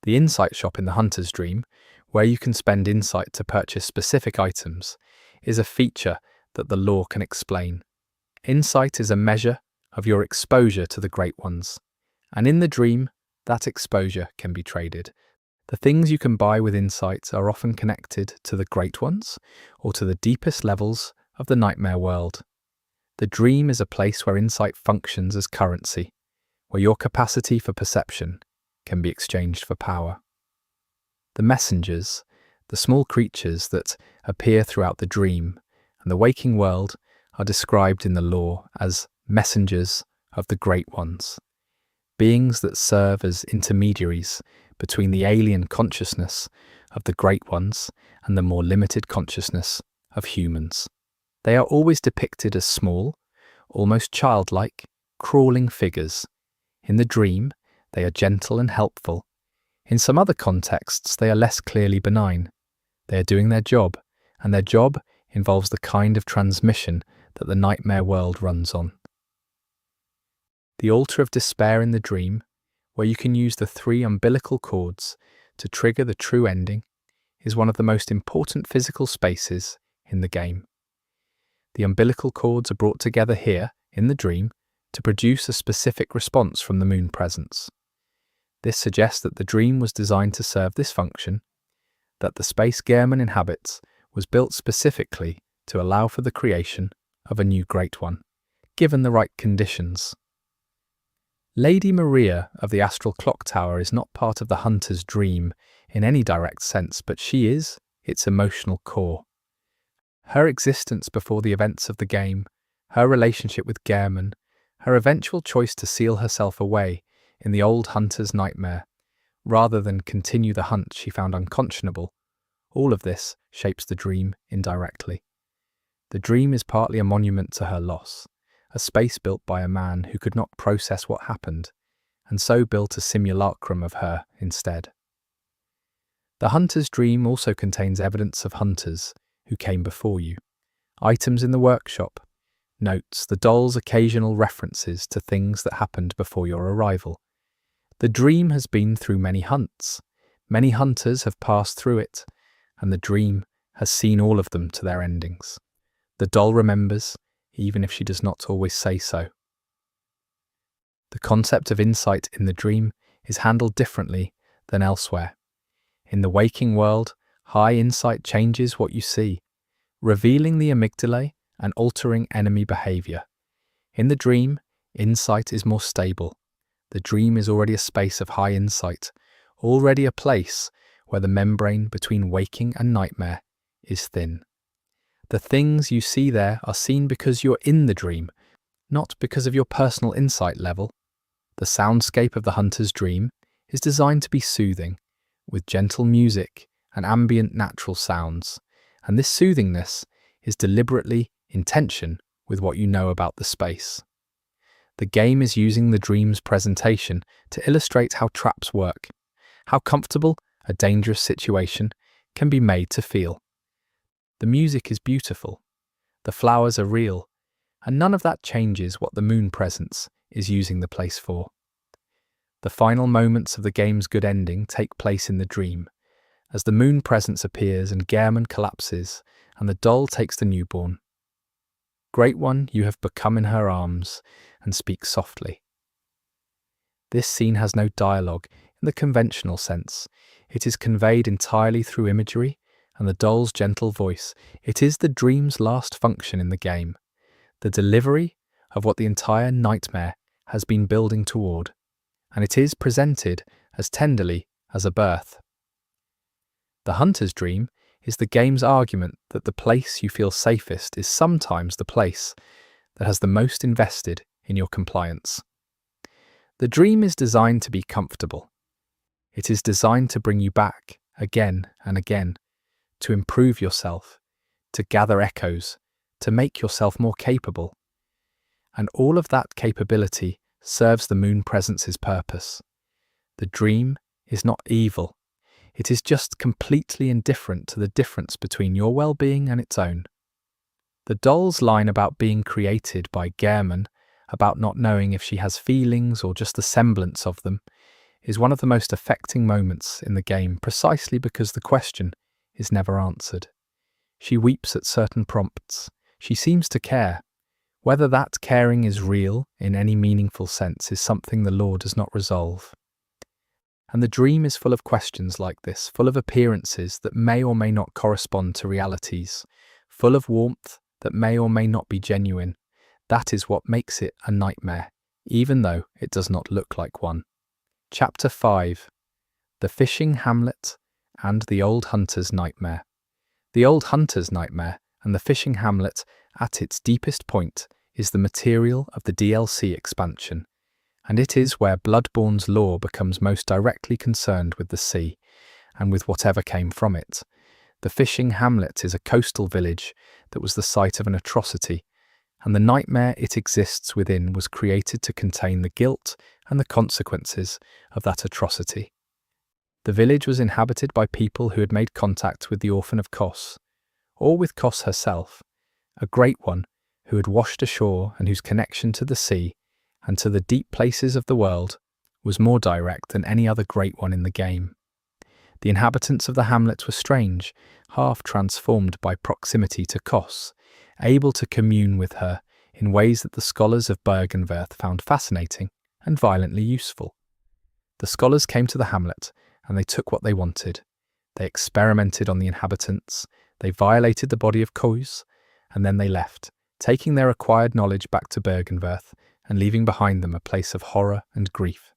The insight shop in the hunter's dream, where you can spend insight to purchase specific items, is a feature that the lore can explain. Insight is a measure of your exposure to the Great Ones, and in the dream, that exposure can be traded. The things you can buy with insight are often connected to the Great Ones or to the deepest levels of the Nightmare world. The dream is a place where insight functions as currency, where your capacity for perception can be exchanged for power. The messengers, the small creatures that appear throughout the dream and the waking world, are described in the lore as messengers of the Great Ones, beings that serve as intermediaries between the alien consciousness of the Great Ones and the more limited consciousness of humans. They are always depicted as small, almost childlike, crawling figures. In the dream, they are gentle and helpful. In some other contexts, they are less clearly benign. They are doing their job, and their job involves the kind of transmission that the Nightmare world runs on. The altar of despair in the dream, where you can use the 3 umbilical cords to trigger the true ending, is one of the most important physical spaces in the game. The umbilical cords are brought together here, in the dream, to produce a specific response from the moon presence. This suggests that the dream was designed to serve this function, that the space Yharnam inhabits was built specifically to allow for the creation of a new Great One, given the right conditions. Lady Maria of the Astral Clock Tower is not part of the hunter's dream in any direct sense, but she is its emotional core. Her existence before the events of the game, her relationship with Yharnam, her eventual choice to seal herself away in the old hunter's nightmare, rather than continue the hunt she found unconscionable, all of this shapes the dream indirectly. The dream is partly a monument to her loss, a space built by a man who could not process what happened, and so built a simulacrum of her instead. The hunter's dream also contains evidence of hunters who came before you, items in the workshop, notes, the doll's occasional references to things that happened before your arrival. The dream has been through many hunts. Many hunters have passed through it, and the dream has seen all of them to their endings. The doll remembers, even if she does not always say so. The concept of insight in the dream is handled differently than elsewhere. In the waking world, high insight changes what you see, revealing the amygdala and altering enemy behavior. In the dream, insight is more stable. The dream is already a space of high insight, already a place where the membrane between waking and nightmare is thin. The things you see there are seen because you're in the dream, not because of your personal insight level. The soundscape of the hunter's dream is designed to be soothing, with gentle music and ambient natural sounds, and this soothingness is deliberately in tension with what you know about the space. The game is using the dream's presentation to illustrate how traps work, how comfortable a dangerous situation can be made to feel. The music is beautiful, the flowers are real, and none of that changes what the moon presence is using the place for. The final moments of the game's good ending take place in the dream, as the moon presence appears and Yharnam collapses, and the doll takes the newborn. Great One, you have become in her arms, and speak softly. This scene has no dialogue in the conventional sense. It is conveyed entirely through imagery and the doll's gentle voice. It is the dream's last function in the game, the delivery of what the entire nightmare has been building toward, and it is presented as tenderly as a birth. The hunter's dream is the game's argument that the place you feel safest is sometimes the place that has the most invested in your compliance. The dream is designed to be comfortable. It is designed to bring you back again and again, to improve yourself, to gather echoes, to make yourself more capable. And all of that capability serves the moon presence's purpose. The dream is not evil. It is just completely indifferent to the difference between your well-being and its own. The doll's line about being created by Yharnam, about not knowing if she has feelings or just the semblance of them, is one of the most affecting moments in the game precisely because the question is never answered. She weeps at certain prompts. She seems to care. Whether that caring is real in any meaningful sense is something the lore does not resolve. And the dream is full of questions like this, full of appearances that may or may not correspond to realities, full of warmth that may or may not be genuine. That is what makes it a nightmare, even though it does not look like one. Chapter 5. The Fishing Hamlet and the Old Hunter's Nightmare. The Old Hunter's Nightmare and the Fishing Hamlet, at its deepest point, is the material of the DLC expansion, and it is where Bloodborne's lore becomes most directly concerned with the sea, and with whatever came from it. The Fishing Hamlet is a coastal village that was the site of an atrocity, and the nightmare it exists within was created to contain the guilt and the consequences of that atrocity. The village was inhabited by people who had made contact with the orphan of Kos, or with Kos herself, a great one who had washed ashore and whose connection to the sea and to the deep places of the world was more direct than any other great one in the game. The inhabitants of the hamlet were strange, half transformed by proximity to Kos, able to commune with her in ways that the scholars of Bergenwerth found fascinating and violently useful. The scholars came to the hamlet, and they took what they wanted. They experimented on the inhabitants, they violated the body of Kos, and then they left, taking their acquired knowledge back to Bergenwerth and leaving behind them a place of horror and grief.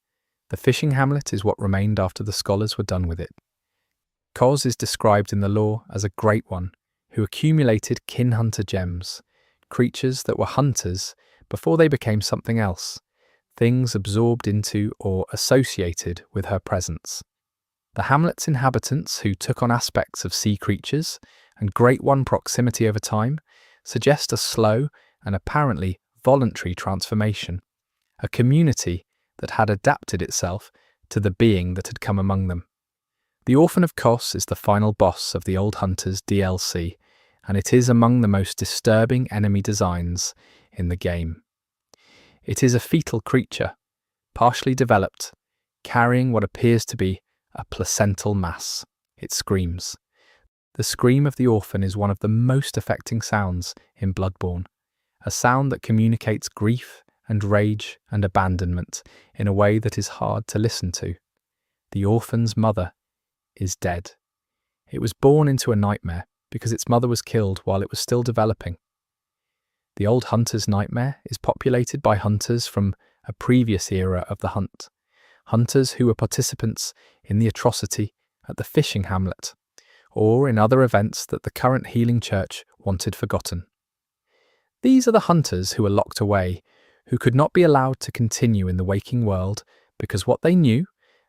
The fishing hamlet is what remained after the scholars were done with it. Kos is described in the lore as a great one who accumulated kin-hunter gems, creatures that were hunters before they became something else, things absorbed into or associated with her presence. The hamlet's inhabitants, who took on aspects of sea creatures and great one proximity over time, suggest a slow and apparently voluntary transformation, a community that had adapted itself to the being that had come among them. The Orphan of Kos is the final boss of the Old Hunters DLC, and it is among the most disturbing enemy designs in the game. It is a fetal creature, partially developed, carrying what appears to be a placental mass. It screams. The scream of the orphan is one of the most affecting sounds in Bloodborne, a sound that communicates grief and rage and abandonment in a way that is hard to listen to. The orphan's mother is dead. It was born into a nightmare because its mother was killed while it was still developing. The Old Hunter's nightmare is populated by hunters from a previous era of the hunt, hunters who were participants in the atrocity at the fishing hamlet, or in other events that the current healing church wanted forgotten. These are the hunters who were locked away, who could not be allowed to continue in the waking world because what they knew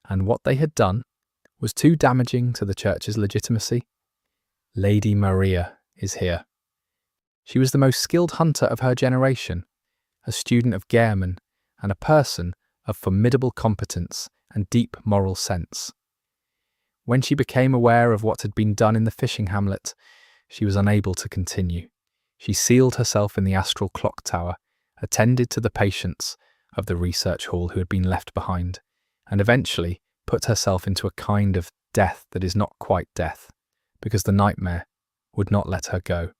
and what they had done was too damaging to the church's legitimacy. Lady Maria is here. She was the most skilled hunter of her generation, a student of Yharnam and a person of formidable competence and deep moral sense. When she became aware of what had been done in the fishing hamlet, she was unable to continue. She sealed herself in the astral clock tower, attended to the patients of the research hall who had been left behind, and eventually put herself into a kind of death that is not quite death, because the nightmare would not let her go.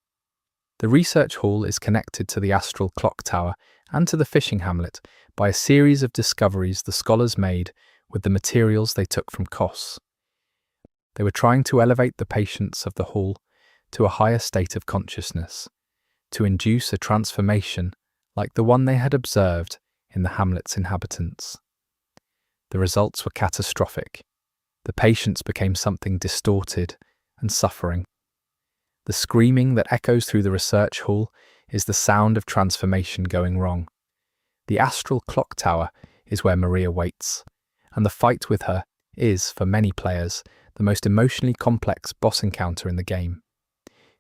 The research hall is connected to the astral clock tower and to the fishing hamlet by a series of discoveries the scholars made with the materials they took from Kos. They were trying to elevate the patients of the hall to a higher state of consciousness, to induce a transformation like the one they had observed in the hamlet's inhabitants. The results were catastrophic. The patients became something distorted and suffering. The screaming that echoes through the research hall is the sound of transformation going wrong. The astral clock tower is where Maria waits, and the fight with her is, for many players, the most emotionally complex boss encounter in the game.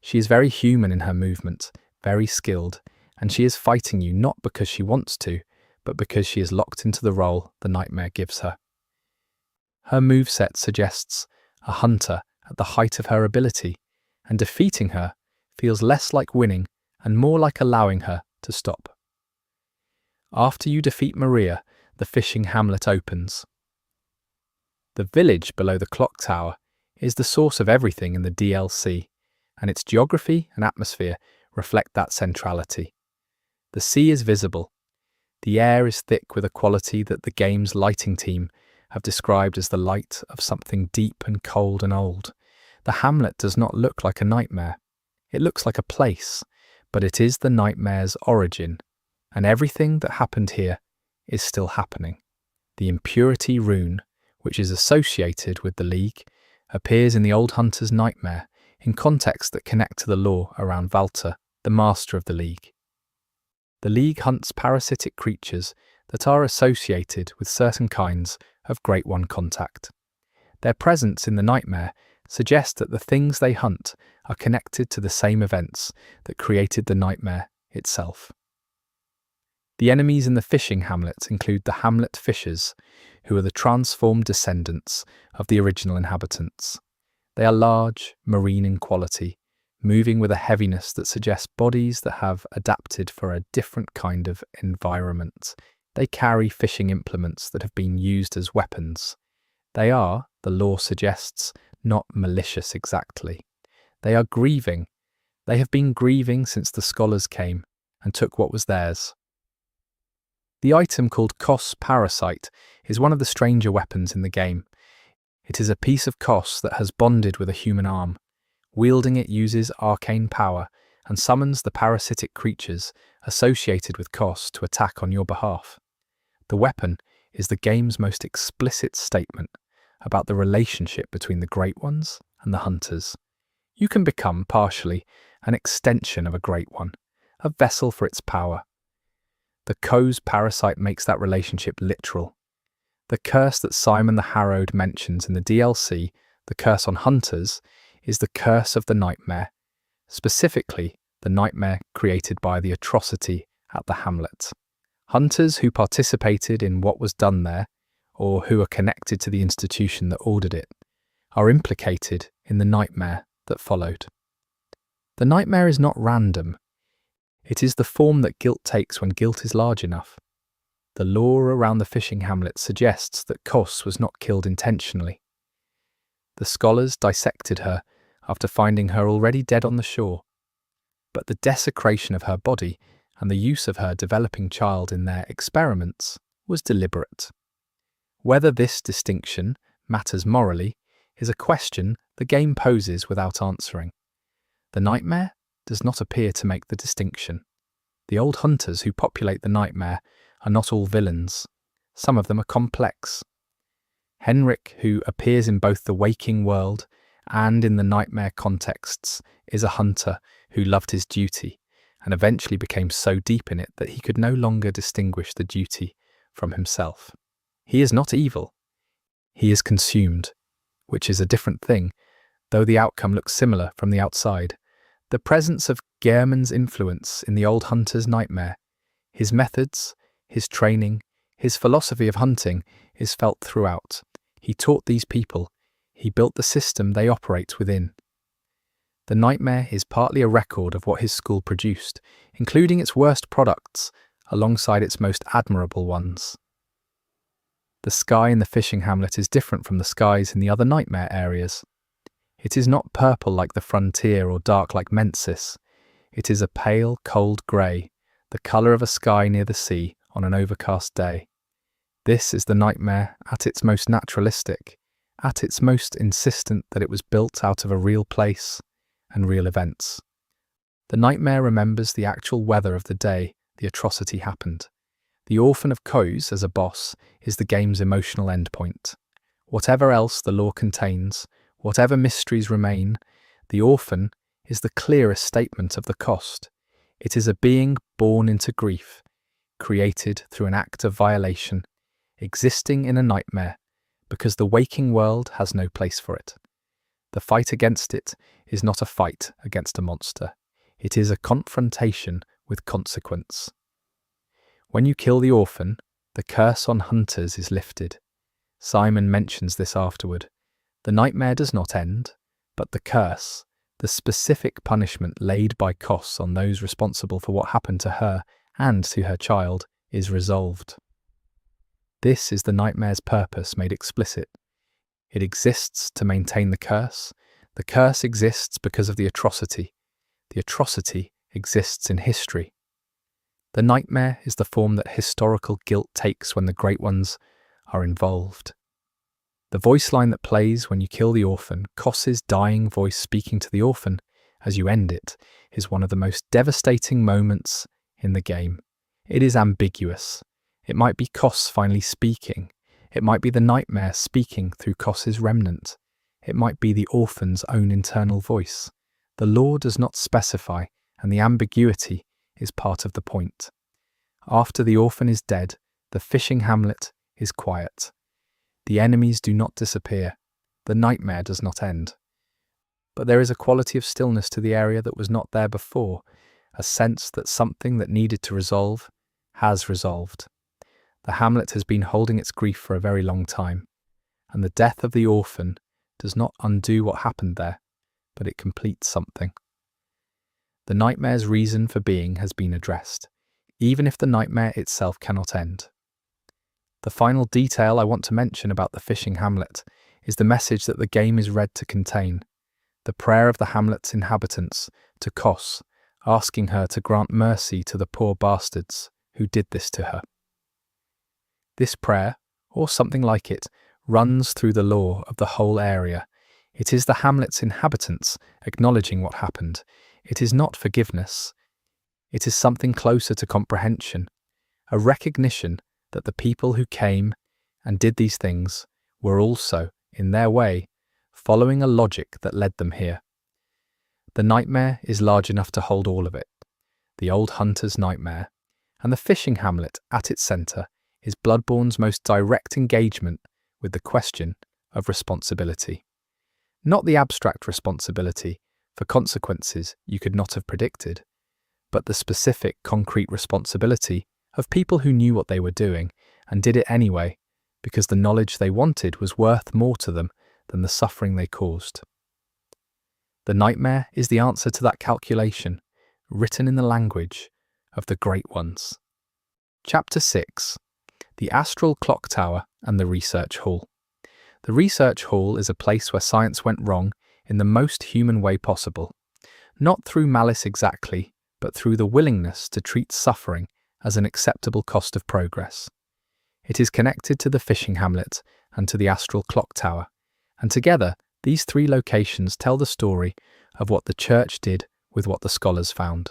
She is very human in her movement, very skilled, and she is fighting you not because she wants to, but because she is locked into the role the nightmare gives her. Her moveset suggests a hunter at the height of her ability, and defeating her feels less like winning and more like allowing her to stop. After you defeat Maria, the fishing hamlet opens. The village below the clock tower is the source of everything in the DLC, and its geography and atmosphere reflect that centrality. The sea is visible. The air is thick with a quality that the game's lighting team have described as the light of something deep and cold and old. The hamlet does not look like a nightmare. It looks like a place, but it is the nightmare's origin, and everything that happened here is still happening. The impurity rune, which is associated with the League, appears in the Old Hunter's nightmare in contexts that connect to the lore around Valta, the master of the League. The League hunts parasitic creatures that are associated with certain kinds of Great One contact. Their presence in the nightmare suggests that the things they hunt are connected to the same events that created the nightmare itself. The enemies in the fishing hamlet include the hamlet fishers, who are the transformed descendants of the original inhabitants. They are large, marine in quality, moving with a heaviness that suggests bodies that have adapted for a different kind of environment. They carry fishing implements that have been used as weapons. They are, the lore suggests, not malicious exactly. They are grieving. They have been grieving since the scholars came and took what was theirs. The item called Kos Parasite is one of the stranger weapons in the game. It is a piece of Kos that has bonded with a human arm. Wielding it uses arcane power and summons the parasitic creatures associated with Kos to attack on your behalf. The weapon is the game's most explicit statement about the relationship between the Great Ones and the Hunters. You can become, partially, an extension of a Great One, a vessel for its power. The Kos Parasite makes that relationship literal. The curse that Simon the Harrowed mentions in the DLC, the curse on Hunters, is the curse of the nightmare, specifically the nightmare created by the atrocity at the hamlet. Hunters who participated in what was done there, or who are connected to the institution that ordered it, are implicated in the nightmare that followed. The nightmare is not random. It is the form that guilt takes when guilt is large enough. The lore around the fishing hamlet suggests that Kos was not killed intentionally. The scholars dissected her after finding her already dead on the shore, but the desecration of her body and the use of her developing child in their experiments was deliberate. Whether this distinction matters morally is a question the game poses without answering. The nightmare does not appear to make the distinction. The old hunters who populate the nightmare are not all villains. Some of them are complex. Henrik, who appears in both the waking world and in the nightmare contexts, is a hunter who loved his duty and eventually became so deep in it that he could no longer distinguish the duty from himself. He is not evil. He is consumed, which is a different thing, though the outcome looks similar from the outside. The presence of Gehrman's influence in the old hunter's nightmare, his methods, his training, his philosophy of hunting is felt throughout. He taught these people. He built the system they operate within. The nightmare is partly a record of what his school produced, including its worst products alongside its most admirable ones. The sky in the fishing hamlet is different from the skies in the other nightmare areas. It is not purple like the frontier or dark like Mensis. It is a pale, cold grey, the colour of a sky near the sea on an overcast day. This is the nightmare at its most naturalistic, at its most insistent that it was built out of a real place and real events. The nightmare remembers the actual weather of the day the atrocity happened. The orphan of Kos as a boss is the game's emotional endpoint. Whatever else the lore contains, whatever mysteries remain, the orphan is the clearest statement of the cost. It is a being born into grief, created through an act of violation, existing in a nightmare, because the waking world has no place for it. The fight against it is not a fight against a monster. It is a confrontation with consequence. When you kill the orphan, the curse on hunters is lifted. Simon mentions this afterward. The nightmare does not end, but the curse, the specific punishment laid by Kos on those responsible for what happened to her and to her child, is resolved. This is the nightmare's purpose made explicit. It exists to maintain the curse. The curse exists because of the atrocity. The atrocity exists in history. The nightmare is the form that historical guilt takes when the great ones are involved. The voice line that plays when you kill the orphan, Kos's dying voice speaking to the orphan as you end it, is one of the most devastating moments in the game. It is ambiguous. It might be Kos finally speaking. It might be the nightmare speaking through Kos's remnant. It might be the orphan's own internal voice. The lore does not specify, and the ambiguity is part of the point. After the orphan is dead, the fishing hamlet is quiet. The enemies do not disappear. The nightmare does not end. But there is a quality of stillness to the area that was not there before, a sense that something that needed to resolve has resolved. The hamlet has been holding its grief for a very long time, and the death of the orphan does not undo what happened there, but it completes something. The nightmare's reason for being has been addressed, even if the nightmare itself cannot end. The final detail I want to mention about the fishing hamlet is the message that the game is read to contain, the prayer of the hamlet's inhabitants to Kos, asking her to grant mercy to the poor bastards who did this to her. This prayer, or something like it, runs through the lore of the whole area. It is the hamlet's inhabitants acknowledging what happened. It is not forgiveness. It is something closer to comprehension, a recognition that the people who came and did these things were also, in their way, following a logic that led them here. The nightmare is large enough to hold all of it. The old hunter's nightmare, and the fishing hamlet at its centre is Bloodborne's most direct engagement with the question of responsibility. Not the abstract responsibility for consequences you could not have predicted, but the specific, concrete responsibility of people who knew what they were doing and did it anyway, because the knowledge they wanted was worth more to them than the suffering they caused. The nightmare is the answer to that calculation, written in the language of the Great Ones. Chapter 6. The Astral Clock Tower and the Research Hall. The Research Hall is a place where science went wrong in the most human way possible. Not through malice exactly, but through the willingness to treat suffering as an acceptable cost of progress. It is connected to the fishing hamlet and to the Astral Clock Tower, and together these three locations tell the story of what the church did with what the scholars found.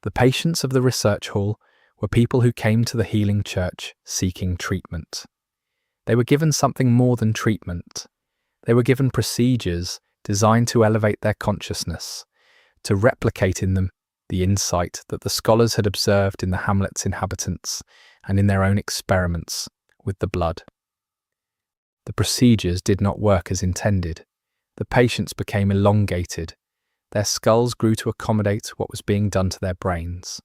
The patients of the Research Hall were people who came to the healing church seeking treatment. They were given something more than treatment. They were given procedures designed to elevate their consciousness, to replicate in them the insight that the scholars had observed in the hamlet's inhabitants and in their own experiments with the blood. The procedures did not work as intended. The patients became elongated. Their skulls grew to accommodate what was being done to their brains,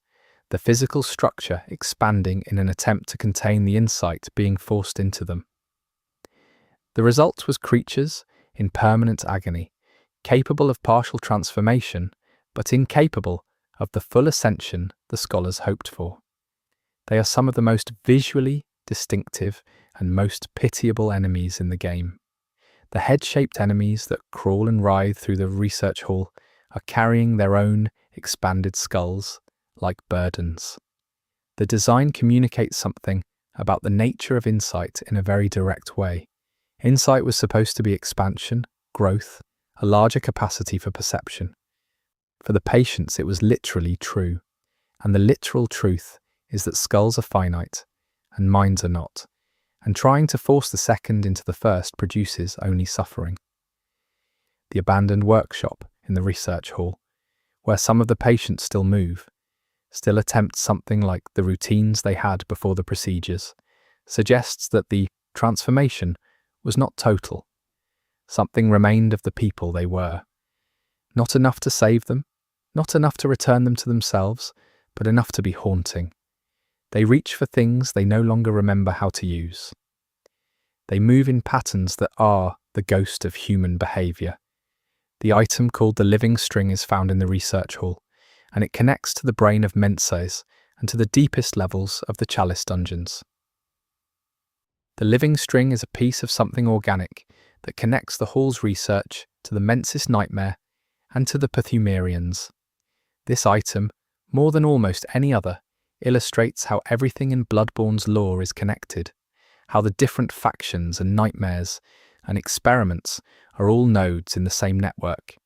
the physical structure expanding in an attempt to contain the insight being forced into them. The result was creatures in permanent agony, capable of partial transformation, but incapable of the full ascension the scholars hoped for. They are some of the most visually distinctive and most pitiable enemies in the game. The head-shaped enemies that crawl and writhe through the research hall are carrying their own expanded skulls like burdens. The design communicates something about the nature of insight in a very direct way. Insight was supposed to be expansion, growth, a larger capacity for perception. For the patients, it was literally true, and the literal truth is that skulls are finite and minds are not, and trying to force the second into the first produces only suffering. The abandoned workshop in the research hall, where some of the patients still move, still attempt something like the routines they had before the procedures, suggests that the transformation was not total. Something remained of the people they were. Not enough to save them, not enough to return them to themselves, but enough to be haunting. They reach for things they no longer remember how to use. They move in patterns that are the ghost of human behaviour. The item called the living string is found in the research hall, and it connects to the brain of Mensis and to the deepest levels of the chalice dungeons. The living string is a piece of something organic that connects the hall's research to the Mensis nightmare and to the Pthumerians. This item, more than almost any other, illustrates how everything in Bloodborne's lore is connected, how the different factions and nightmares and experiments are all nodes in the same network.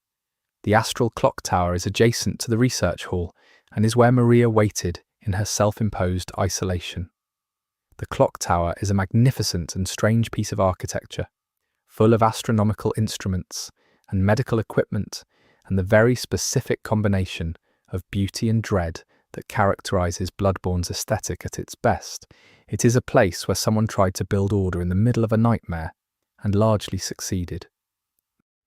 The Astral Clock Tower is adjacent to the research hall and is where Maria waited in her self-imposed isolation. The clock tower is a magnificent and strange piece of architecture, full of astronomical instruments and medical equipment and the very specific combination of beauty and dread that characterizes Bloodborne's aesthetic at its best. It is a place where someone tried to build order in the middle of a nightmare and largely succeeded.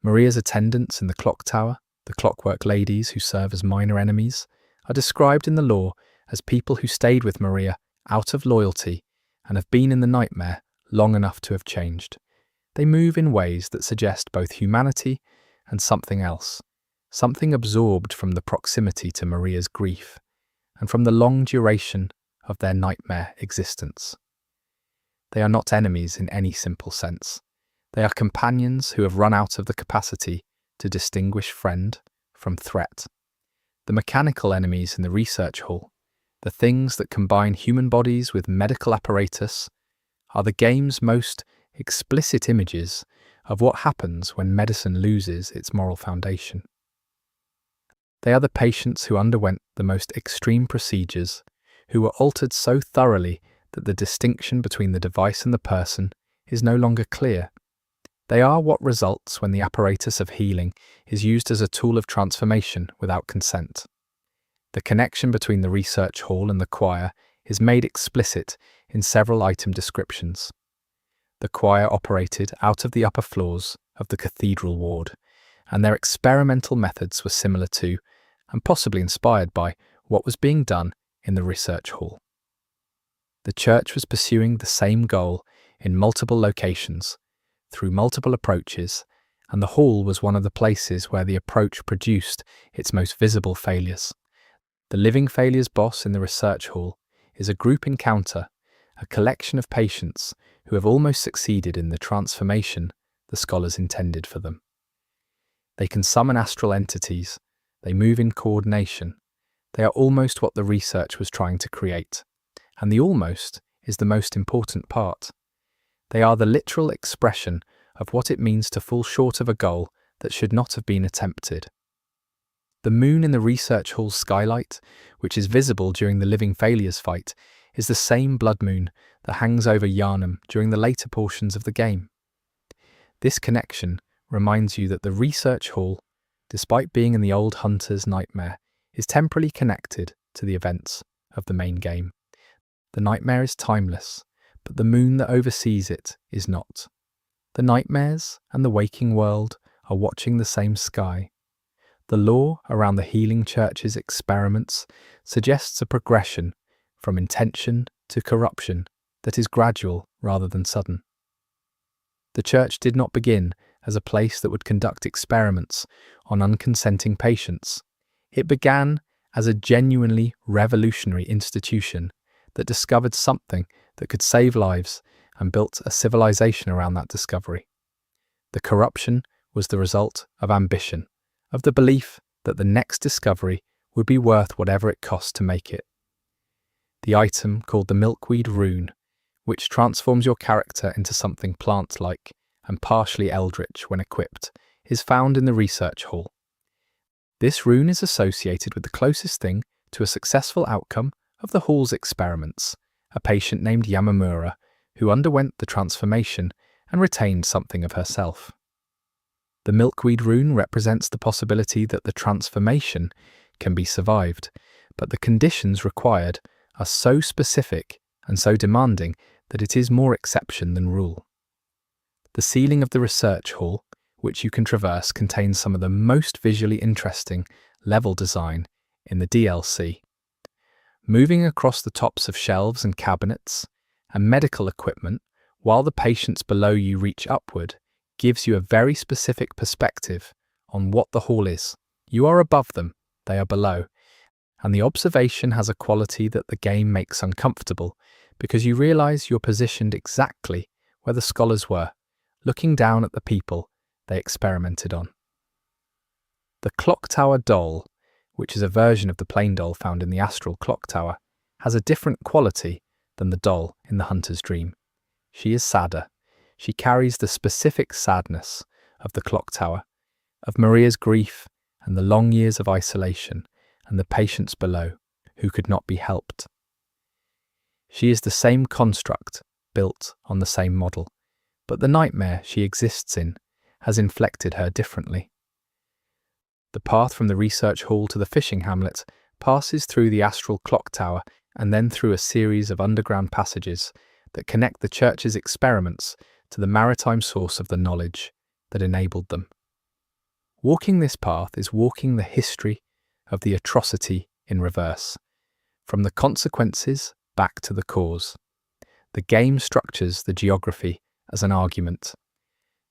Maria's attendants in the clock tower, the clockwork ladies who serve as minor enemies, are described in the lore as people who stayed with Maria out of loyalty and have been in the nightmare long enough to have changed. They move in ways that suggest both humanity and something else, something absorbed from the proximity to Maria's grief and from the long duration of their nightmare existence. They are not enemies in any simple sense. They are companions who have run out of the capacity to distinguish friend from threat. The mechanical enemies in the research hall, the things that combine human bodies with medical apparatus, are the game's most explicit images of what happens when medicine loses its moral foundation. They are the patients who underwent the most extreme procedures, who were altered so thoroughly that the distinction between the device and the person is no longer clear. They are what results when the apparatus of healing is used as a tool of transformation without consent. The connection between the research hall and the choir is made explicit in several item descriptions. The choir operated out of the upper floors of the cathedral ward, and their experimental methods were similar to, and possibly inspired by, what was being done in the research hall. The church was pursuing the same goal in multiple locations, through multiple approaches, and the hall was one of the places where the approach produced its most visible failures. The living failures boss in the research hall is a group encounter, a collection of patients who have almost succeeded in the transformation the scholars intended for them. They can summon astral entities, they move in coordination, they are almost what the research was trying to create. And the almost is the most important part. They are the literal expression of what it means to fall short of a goal that should not have been attempted. The moon in the research hall's skylight, which is visible during the living failures fight, is the same blood moon that hangs over Yharnam during the later portions of the game. This connection reminds you that the research hall, despite being in the old hunter's nightmare, is temporally connected to the events of the main game. The nightmare is timeless, but the moon that oversees it is not. The nightmares and the waking world are watching the same sky. The lore around the Healing Church's experiments suggests a progression from intention to corruption that is gradual rather than sudden. The church did not begin as a place that would conduct experiments on unconsenting patients. It began as a genuinely revolutionary institution that discovered something that could save lives and built a civilization around that discovery. The corruption was the result of ambition, of the belief that the next discovery would be worth whatever it cost to make it. The item called the milkweed rune, which transforms your character into something plant-like and partially eldritch when equipped, is found in the research hall. This rune is associated with the closest thing to a successful outcome of the hall's experiments, a patient named Yamamura who underwent the transformation and retained something of herself. The milkweed rune represents the possibility that the transformation can be survived, but the conditions required are so specific and so demanding that it is more exception than rule. The ceiling of the research hall, which you can traverse, contains some of the most visually interesting level design in the DLC. Moving across the tops of shelves and cabinets and medical equipment while the patients below you reach upward gives you a very specific perspective on what the hall is. You are above them, they are below, and the observation has a quality that the game makes uncomfortable because you realize you're positioned exactly where the scholars were, looking down at the people they experimented on. The Clock Tower doll, which is a version of the plain doll found in the Astral Clock Tower, has a different quality than the doll in the Hunter's Dream. She is sadder. She carries the specific sadness of the Clock Tower, of Maria's grief and the long years of isolation and the patients below who could not be helped. She is the same construct, built on the same model, but the nightmare she exists in has inflected her differently. The path from the research hall to the fishing hamlet passes through the Astral Clock Tower and then through a series of underground passages that connect the church's experiments to the maritime source of the knowledge that enabled them. Walking this path is walking the history of the atrocity in reverse, from the consequences back to the cause. The game structures the geography as an argument.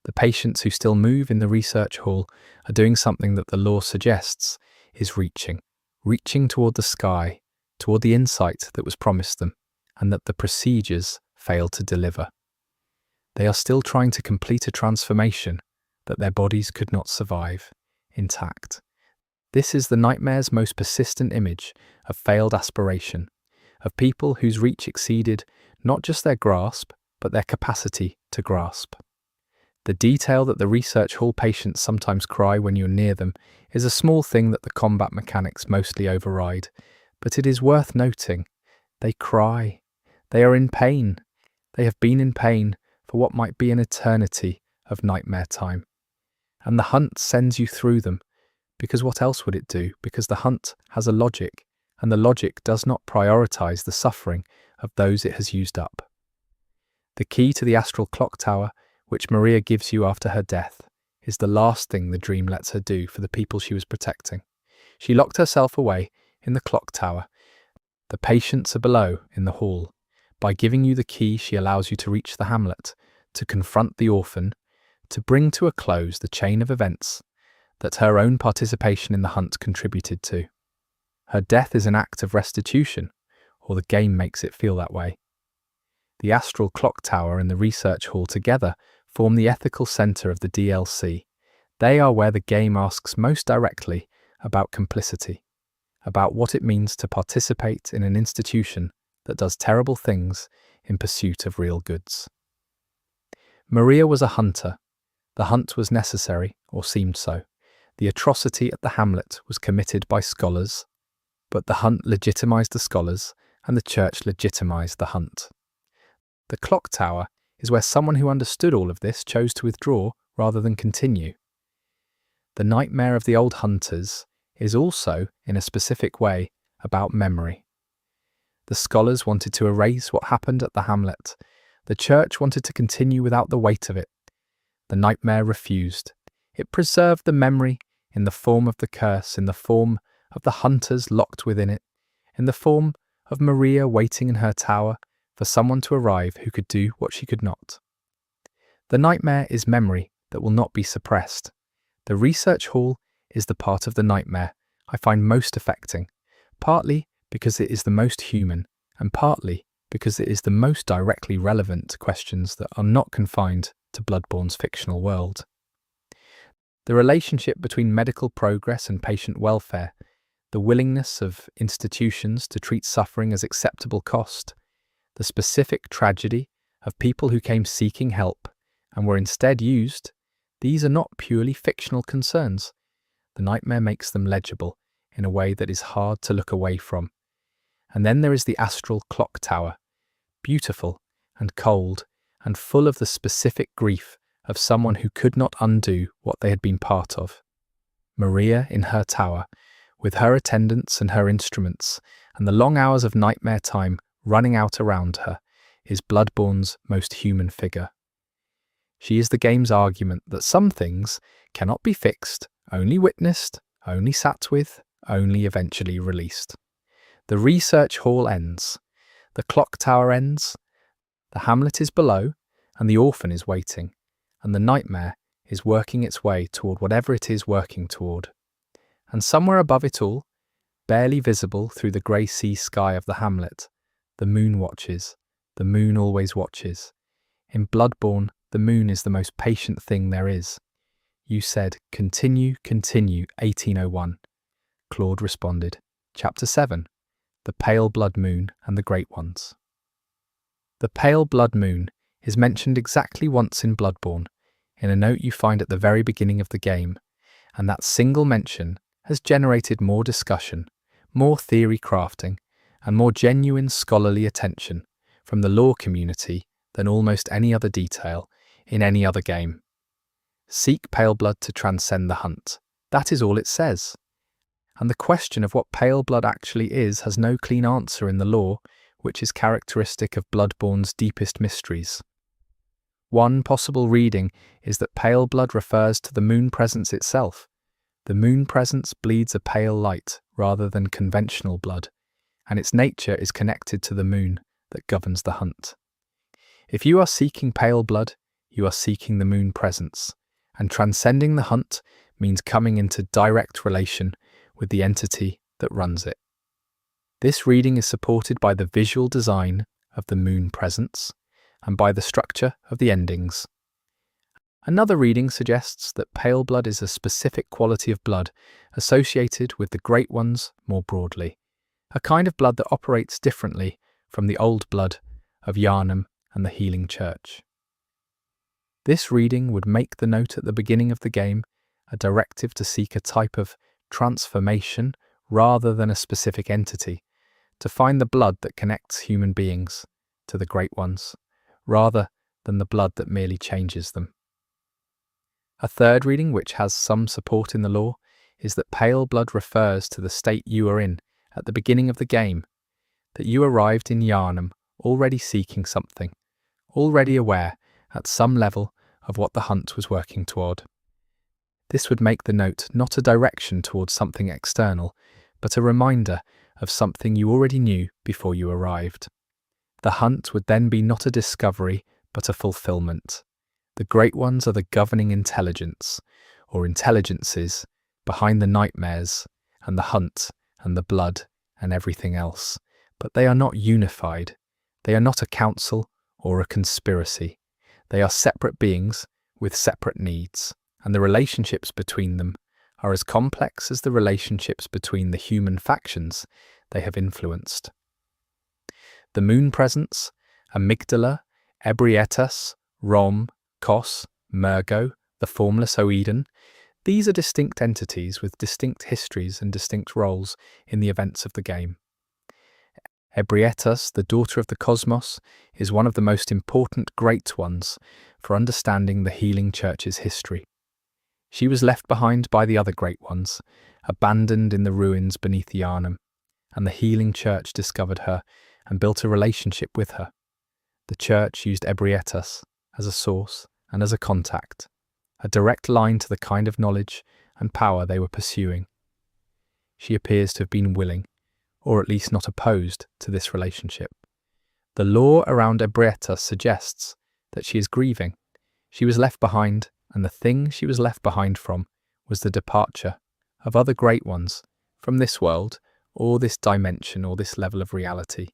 The patients who still move in the research hall are doing something that the lore suggests is reaching toward the sky, toward the insight that was promised them, and that the procedures failed to deliver. They are still trying to complete a transformation that their bodies could not survive, intact. This is the nightmare's most persistent image of failed aspiration, of people whose reach exceeded not just their grasp, but their capacity to grasp. The detail that the research hall patients sometimes cry when you're near them is a small thing that the combat mechanics mostly override, but it is worth noting. They cry. They are in pain. They have been in pain for what might be an eternity of nightmare time. And the hunt sends you through them, because what else would it do? Because the hunt has a logic, and the logic does not prioritize the suffering of those it has used up. The key to the Astral Clock Tower, which Maria gives you after her death, is the last thing the dream lets her do for the people she was protecting. She locked herself away in the clock tower. The patients are below in the hall. By giving you the key, she allows you to reach the hamlet, to confront the orphan, to bring to a close the chain of events that her own participation in the hunt contributed to. Her death is an act of restitution, or the game makes it feel that way. The Astral Clock Tower and the Research Hall together form the ethical centre of the DLC. They are where the game asks most directly about complicity, about what it means to participate in an institution that does terrible things in pursuit of real goods. Maria was a hunter. The hunt was necessary, or seemed so. The atrocity at the hamlet was committed by scholars, but the hunt legitimised the scholars, and the church legitimised the hunt. The clock tower is where someone who understood all of this chose to withdraw rather than continue. The nightmare of the old hunters is also, in a specific way, about memory. The scholars wanted to erase what happened at the hamlet. The church wanted to continue without the weight of it. The nightmare refused. It preserved the memory in the form of the curse, in the form of the hunters locked within it, in the form of Maria waiting in her tower for someone to arrive who could do what she could not. The nightmare is memory that will not be suppressed. The research hall is the part of the nightmare I find most affecting, partly because it is the most human, and partly because it is the most directly relevant to questions that are not confined to Bloodborne's fictional world. The relationship between medical progress and patient welfare, the willingness of institutions to treat suffering as acceptable cost, the specific tragedy of people who came seeking help and were instead used, these are not purely fictional concerns. The nightmare makes them legible in a way that is hard to look away from. And then there is the astral clock tower, beautiful and cold and full of the specific grief of someone who could not undo what they had been part of. Maria in her tower, with her attendants and her instruments, and the long hours of nightmare time running out around her, is Bloodborne's most human figure. She is the game's argument that some things cannot be fixed, only witnessed, only sat with, only eventually released. The research hall ends. The clock tower ends. The hamlet is below, and the orphan is waiting, and the nightmare is working its way toward whatever it is working toward. And somewhere above it all, barely visible through the grey sea sky of the hamlet, the moon watches. The moon always watches. In Bloodborne, the moon is the most patient thing there is. You said, "Continue, continue, 1801. Claude responded, Chapter 7, The Pale Blood Moon and the Great Ones. The Pale Blood Moon is mentioned exactly once in Bloodborne, in a note you find at the very beginning of the game, and that single mention has generated more discussion, more theory crafting, and more genuine scholarly attention from the lore community than almost any other detail in any other game. Seek pale blood to transcend the hunt. That is all it says. And the question of what pale blood actually is has no clean answer in the lore, which is characteristic of Bloodborne's deepest mysteries. One possible reading is that pale blood refers to the moon presence itself. The moon presence bleeds a pale light rather than conventional blood, and its nature is connected to the moon that governs the hunt. If you are seeking pale blood, you are seeking the moon presence, and transcending the hunt means coming into direct relation with the entity that runs it. This reading is supported by the visual design of the moon presence and by the structure of the endings. Another reading suggests that pale blood is a specific quality of blood associated with the Great Ones more broadly, a kind of blood that operates differently from the old blood of Yharnam and the Healing Church. This reading would make the note at the beginning of the game a directive to seek a type of transformation rather than a specific entity, to find the blood that connects human beings to the Great Ones, rather than the blood that merely changes them. A third reading, which has some support in the lore, is that pale blood refers to the state you are in at the beginning of the game, that you arrived in Yharnam already seeking something, already aware at some level of what the hunt was working toward. This would make the note not a direction towards something external, but a reminder of something you already knew before you arrived. The hunt would then be not a discovery, but a fulfillment, The Great Ones are the governing intelligence, or intelligences, behind the nightmares, and the hunt, and the blood, and everything else. But they are not unified. They are not a council or a conspiracy. They are separate beings with separate needs, and the relationships between them are as complex as the relationships between the human factions they have influenced. The moon presence, Amygdala, Ebrietas, Rom, Kos, Mergo, the formless Oedon, these are distinct entities with distinct histories and distinct roles in the events of the game. Ebrietas, the daughter of the cosmos, is one of the most important Great Ones for understanding the Healing Church's history. She was left behind by the other Great Ones, abandoned in the ruins beneath Yharnam, and the Healing Church discovered her and built a relationship with her. The Church used Ebrietas as a source and as a contact, a direct line to the kind of knowledge and power they were pursuing. She appears to have been willing, or at least not opposed, to this relationship. The lore around Ebrietas suggests that she is grieving. She was left behind, and the thing she was left behind from was the departure of other Great Ones from this world, or this dimension, or this level of reality.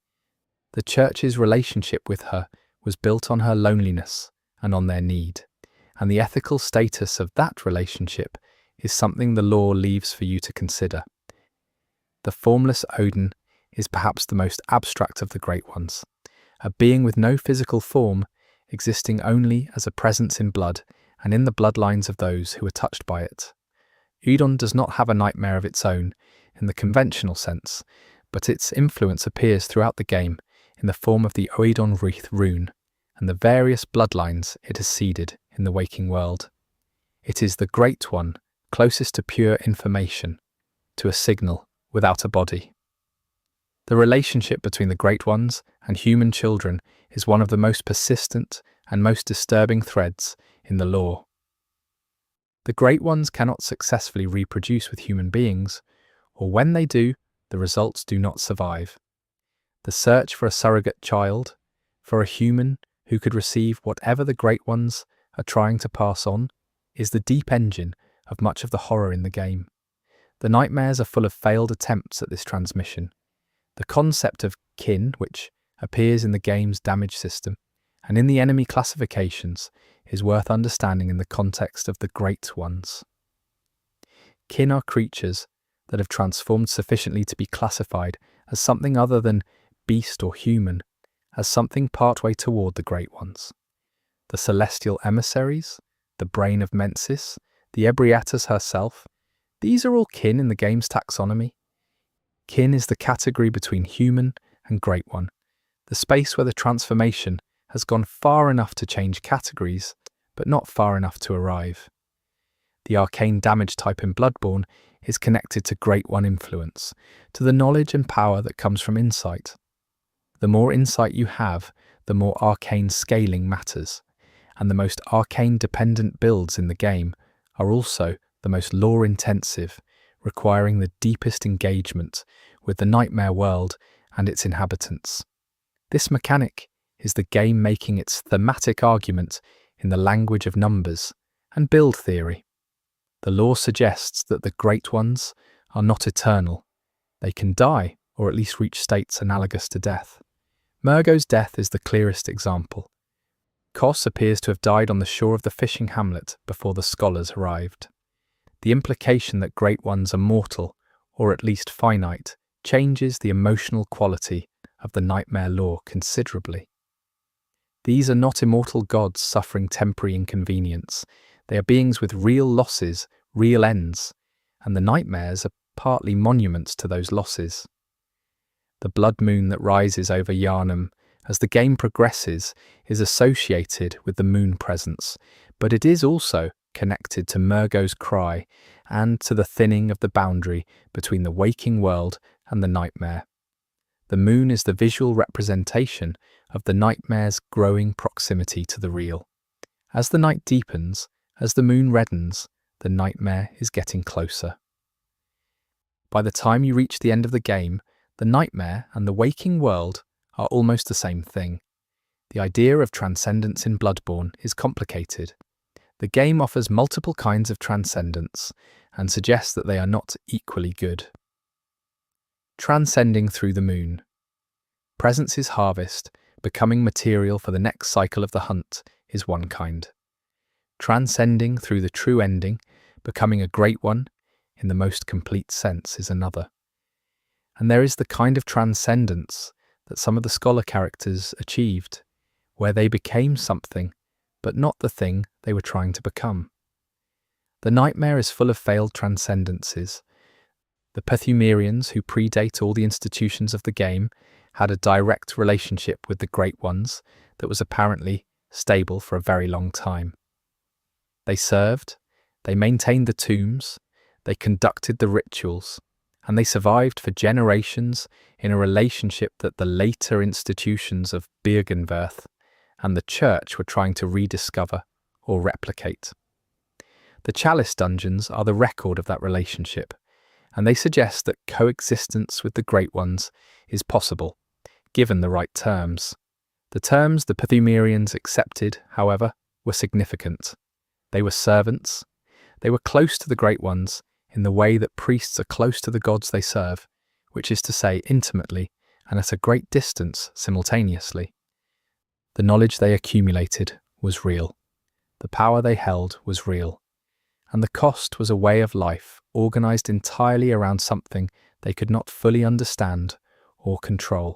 The Church's relationship with her was built on her loneliness and on their need, and the ethical status of that relationship is something the lore leaves for you to consider. The formless Odin is perhaps the most abstract of the Great Ones, a being with no physical form, existing only as a presence in blood and in the bloodlines of those who are touched by it. Udon does not have a nightmare of its own in the conventional sense, but its influence appears throughout the game in the form of the Oedon Wreath rune and the various bloodlines it has seeded in the waking world. It is the Great One closest to pure information, to a signal without a body. The relationship between the Great Ones and human children is one of the most persistent and most disturbing threads in the lore. The Great Ones cannot successfully reproduce with human beings, or when they do, the results do not survive. The search for a surrogate child, for a human who could receive whatever the Great Ones are trying to pass on, is the deep engine of much of the horror in the game. The nightmares are full of failed attempts at this transmission. The concept of kin, which appears in the game's damage system and in the enemy classifications, is worth understanding in the context of the Great Ones. Kin are creatures that have transformed sufficiently to be classified as something other than beast or human, as something partway toward the Great Ones. The celestial emissaries, the brain of Mensis, the Ebrietas herself, these are all kin in the game's taxonomy. Kin is the category between human and Great One, the space where the transformation has gone far enough to change categories, but not far enough to arrive. The arcane damage type in Bloodborne is connected to Great One influence, to the knowledge and power that comes from insight. The more insight you have, the more arcane scaling matters, and the most arcane-dependent builds in the game are also the most lore-intensive, requiring the deepest engagement with the nightmare world and its inhabitants. This mechanic is the game making its thematic argument in the language of numbers and build theory. The lore suggests that the Great Ones are not eternal. They can die, or at least reach states analogous to death. Mergo's death is the clearest example. Kos appears to have died on the shore of the fishing hamlet before the scholars arrived. The implication that Great Ones are mortal, or at least finite, changes the emotional quality of the nightmare lore considerably. These are not immortal gods suffering temporary inconvenience. They are beings with real losses, real ends, and the nightmares are partly monuments to those losses. The blood moon that rises over Yharnam as the game progresses is associated with the moon presence, but it is also connected to Mergo's cry and to the thinning of the boundary between the waking world and the nightmare. The moon is the visual representation of the nightmare's growing proximity to the real. As the night deepens, as the moon reddens, the nightmare is getting closer. By the time you reach the end of the game, the nightmare and the waking world are almost the same thing. The idea of transcendence in Bloodborne is complicated. The game offers multiple kinds of transcendence and suggests that they are not equally good. Transcending through the moon. Presence is harvest, becoming material for the next cycle of the hunt, is one kind. Transcending through the true ending, becoming a great one, in the most complete sense, is another. And there is the kind of transcendence that some of the scholar characters achieved, where they became something, but not the thing they were trying to become. The Nightmare is full of failed transcendences. The Pthumerians, who predate all the institutions of the game, had a direct relationship with the Great Ones that was apparently stable for a very long time. They served, they maintained the tombs, they conducted the rituals, and they survived for generations in a relationship that the later institutions of Byrgenwerth and the Church were trying to rediscover or replicate. The Chalice dungeons are the record of that relationship, and they suggest that coexistence with the Great Ones is possible, given the right terms. The terms the Pthumerians accepted, however, were significant. They were servants. They were close to the Great Ones in the way that priests are close to the gods they serve, which is to say intimately and at a great distance simultaneously. The knowledge they accumulated was real. The power they held was real. And the cost was a way of life organized entirely around something they could not fully understand or control.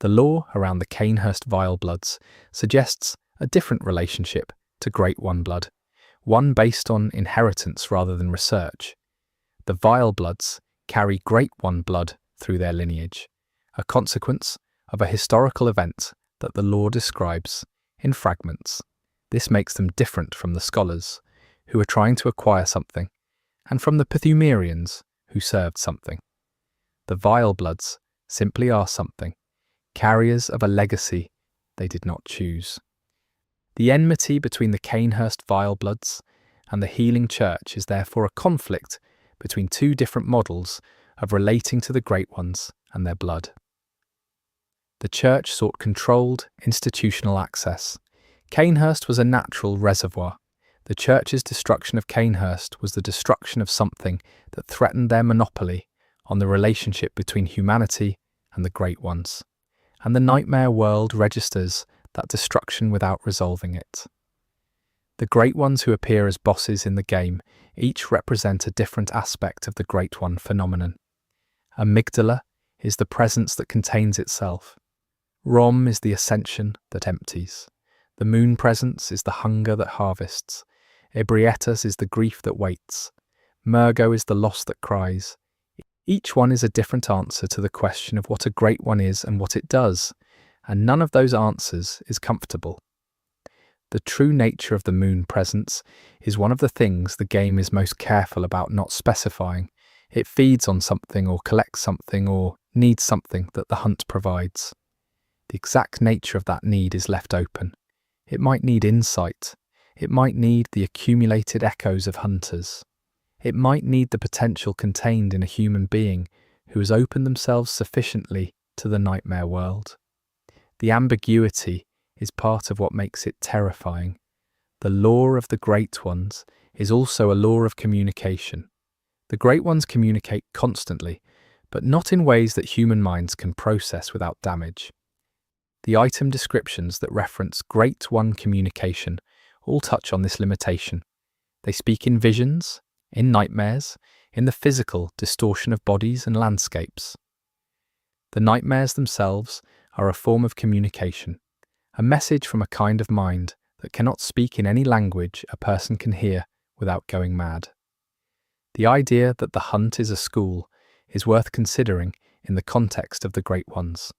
The lore around the Cainhurst Vilebloods suggests a different relationship to Great One Blood, one based on inheritance rather than research. The Vilebloods carry Great One Blood through their lineage, a consequence of a historical event that the lore describes in fragments. This makes them different from the scholars, who are trying to acquire something, and from the Pthumerians, who served something. The Vilebloods simply are something, carriers of a legacy they did not choose. The enmity between the Cainhurst Vilebloods and the Healing Church is therefore a conflict between two different models of relating to the Great Ones and their blood. The Church sought controlled, institutional access. Cainhurst was a natural reservoir. The Church's destruction of Cainhurst was the destruction of something that threatened their monopoly on the relationship between humanity and the Great Ones. And the Nightmare world registers that destruction without resolving it. The Great Ones who appear as bosses in the game each represent a different aspect of the Great One phenomenon. Amygdala is the presence that contains itself. Rom is the ascension that empties. The moon presence is the hunger that harvests. Ebrietas is the grief that waits. Murgo is the loss that cries. Each one is a different answer to the question of what a Great One is and what it does, and none of those answers is comfortable. The true nature of the moon presence is one of the things the game is most careful about not specifying. It feeds on something or collects something or needs something that the hunt provides. The exact nature of that need is left open. It might need insight. It might need the accumulated echoes of hunters. It might need the potential contained in a human being who has opened themselves sufficiently to the Nightmare world. The ambiguity is part of what makes it terrifying. The lore of the Great Ones is also a lore of communication. The Great Ones communicate constantly, but not in ways that human minds can process without damage. The item descriptions that reference Great One communication all touch on this limitation. They speak in visions, in nightmares, in the physical distortion of bodies and landscapes. The nightmares themselves are a form of communication, a message from a kind of mind that cannot speak in any language a person can hear without going mad. The idea that the hunt is a school is worth considering in the context of the Great Ones.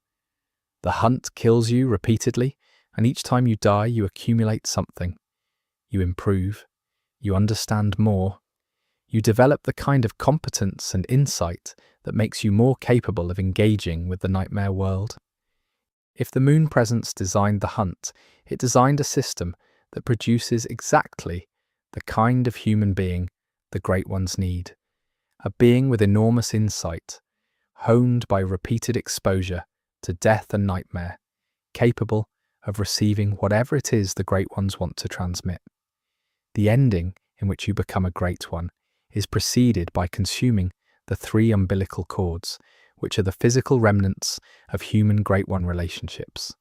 The hunt kills you repeatedly, and each time you die you accumulate something. You improve, you understand more, you develop the kind of competence and insight that makes you more capable of engaging with the Nightmare world. If the moon presence designed the hunt, it designed a system that produces exactly the kind of human being the Great Ones need. A being with enormous insight, honed by repeated exposure to death and nightmare, capable of receiving whatever it is the Great Ones want to transmit. The ending, in which you become a Great One, is preceded by consuming the 3 umbilical cords, which are the physical remnants of human Great One relationships.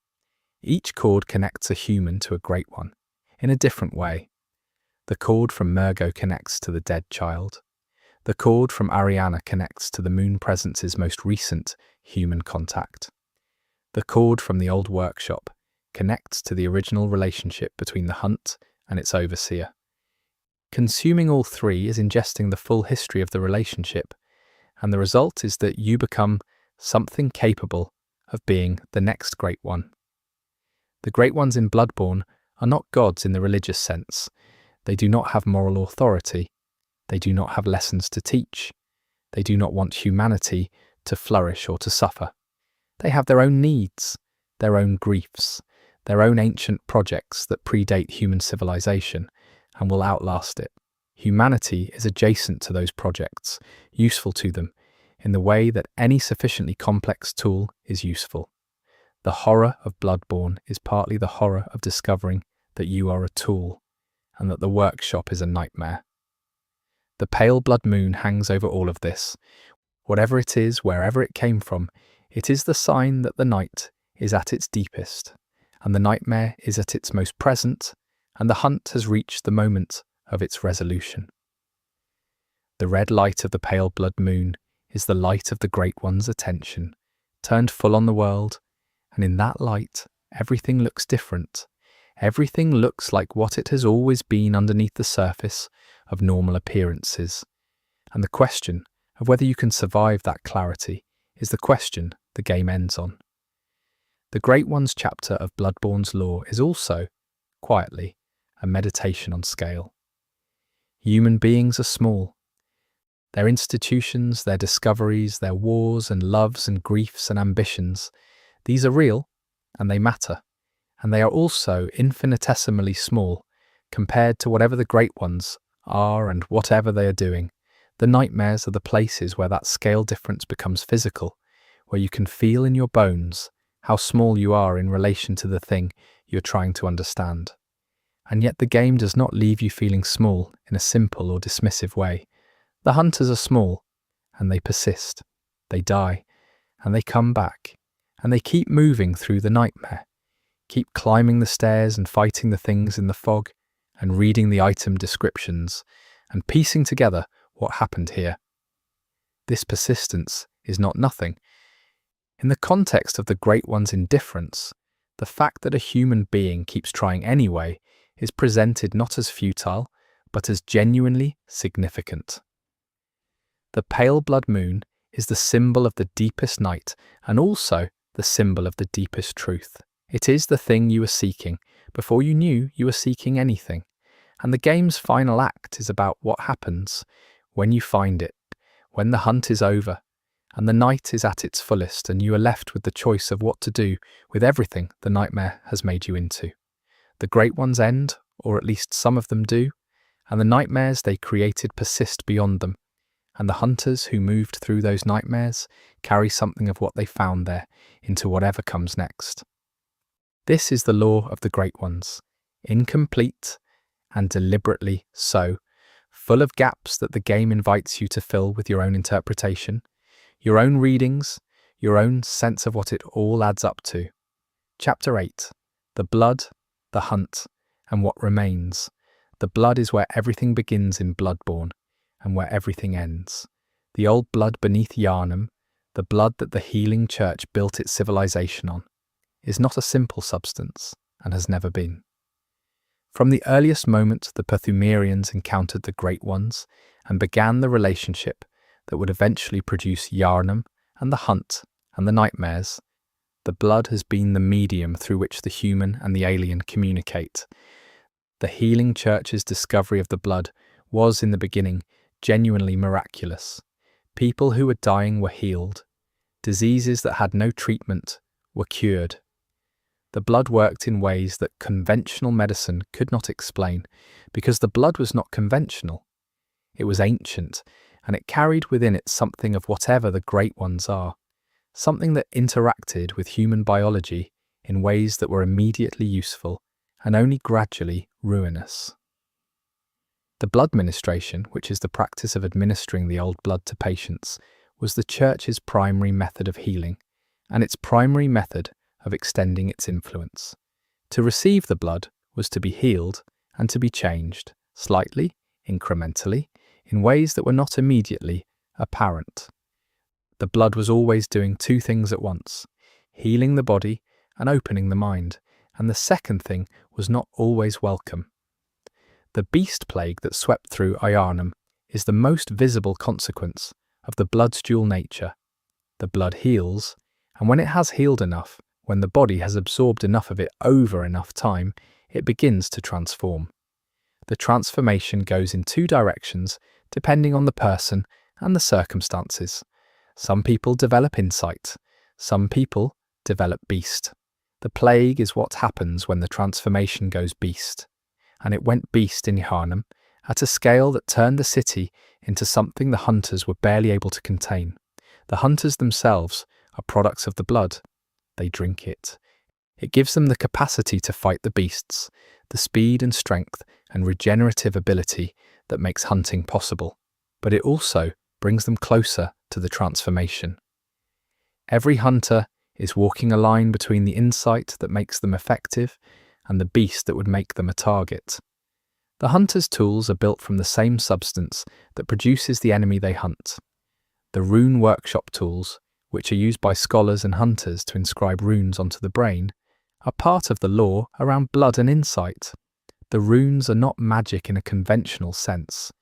Each cord connects a human to a Great One, in a different way. The cord from Murgo connects to the dead child. The cord from Ariana connects to the Moon Presence's most recent human contact. The cord from the old workshop connects to the original relationship between the hunt and its overseer. Consuming all 3 is ingesting the full history of the relationship, and the result is that you become something capable of being the next Great One. The Great Ones in Bloodborne are not gods in the religious sense. They do not have moral authority. They do not have lessons to teach. They do not want humanity to flourish or to suffer. They have their own needs, their own griefs, their own ancient projects that predate human civilization and will outlast it. Humanity is adjacent to those projects, useful to them, in the way that any sufficiently complex tool is useful. The horror of Bloodborne is partly the horror of discovering that you are a tool, and that the workshop is a nightmare. The pale blood moon hangs over all of this. Whatever it is, wherever it came from, it is the sign that the night is at its deepest, and the nightmare is at its most present, and the hunt has reached the moment of its resolution. The red light of the pale blood moon is the light of the Great One's attention, turned full on the world, and in that light, everything looks different. Everything looks like what it has always been underneath the surface of normal appearances. And the question of whether you can survive that clarity is the question the game ends on. The Great One's chapter of Bloodborne's lore is also, quietly, a meditation on scale. Human beings are small. Their institutions, their discoveries, their wars and loves and griefs and ambitions, these are real, and they matter. And they are also infinitesimally small compared to whatever the Great Ones are and whatever they are doing. The nightmares are the places where that scale difference becomes physical, where you can feel in your bones how small you are in relation to the thing you're trying to understand. And yet the game does not leave you feeling small in a simple or dismissive way. The hunters are small, and they persist. They die, and they come back, and they keep moving through the nightmare. Keep climbing the stairs and fighting the things in the fog, and reading the item descriptions, and piecing together what happened here. This persistence is not nothing. In the context of the Great One's indifference, the fact that a human being keeps trying anyway is presented not as futile, but as genuinely significant. The pale blood moon is the symbol of the deepest night and also the symbol of the deepest truth. It is the thing you were seeking before you knew you were seeking anything. And the game's final act is about what happens when you find it, when the hunt is over, and the night is at its fullest and you are left with the choice of what to do with everything the nightmare has made you into. The Great Ones end, or at least some of them do, and the nightmares they created persist beyond them, and the hunters who moved through those nightmares carry something of what they found there into whatever comes next. This is the lore of the Great Ones, incomplete and deliberately so, full of gaps that the game invites you to fill with your own interpretation, your own readings, your own sense of what it all adds up to. Chapter 8. The Blood, the Hunt, and what remains. The blood is where everything begins in Bloodborne, and where everything ends. The old blood beneath Yharnam, the blood that the healing church built its civilization on, is not a simple substance, and has never been. From the earliest moment the Perthumerians encountered the Great Ones, and began the relationship that would eventually produce Yharnam and the Hunt and the Nightmares, the blood has been the medium through which the human and the alien communicate. The healing church's discovery of the blood was, in the beginning, genuinely miraculous. People who were dying were healed. Diseases that had no treatment were cured. The blood worked in ways that conventional medicine could not explain, because the blood was not conventional. It was ancient, and it carried within it something of whatever the Great Ones are, something that interacted with human biology in ways that were immediately useful and only gradually ruinous. The blood ministration, which is the practice of administering the old blood to patients, was the Church's primary method of healing and its primary method of extending its influence. To receive the blood was to be healed and to be changed, slightly, incrementally, in ways that were not immediately apparent. The blood was always doing two things at once, healing the body and opening the mind, and the second thing was not always welcome. The beast plague that swept through Yharnam is the most visible consequence of the blood's dual nature. The blood heals, and when it has healed enough, when the body has absorbed enough of it over enough time, it begins to transform. The transformation goes in two directions depending on the person and the circumstances. Some people develop insight, some people develop beast. The plague is what happens when the transformation goes beast. And it went beast in Yharnam at a scale that turned the city into something the hunters were barely able to contain. The hunters themselves are products of the blood. They drink it. It gives them the capacity to fight the beasts, the speed and strength and regenerative ability that makes hunting possible. But it also brings them closer to the transformation. Every hunter is walking a line between the insight that makes them effective and the beast that would make them a target. The hunter's tools are built from the same substance that produces the enemy they hunt. The rune workshop tools, which are used by scholars and hunters to inscribe runes onto the brain, are part of the lore around blood and insight. The runes are not magic in a conventional sense.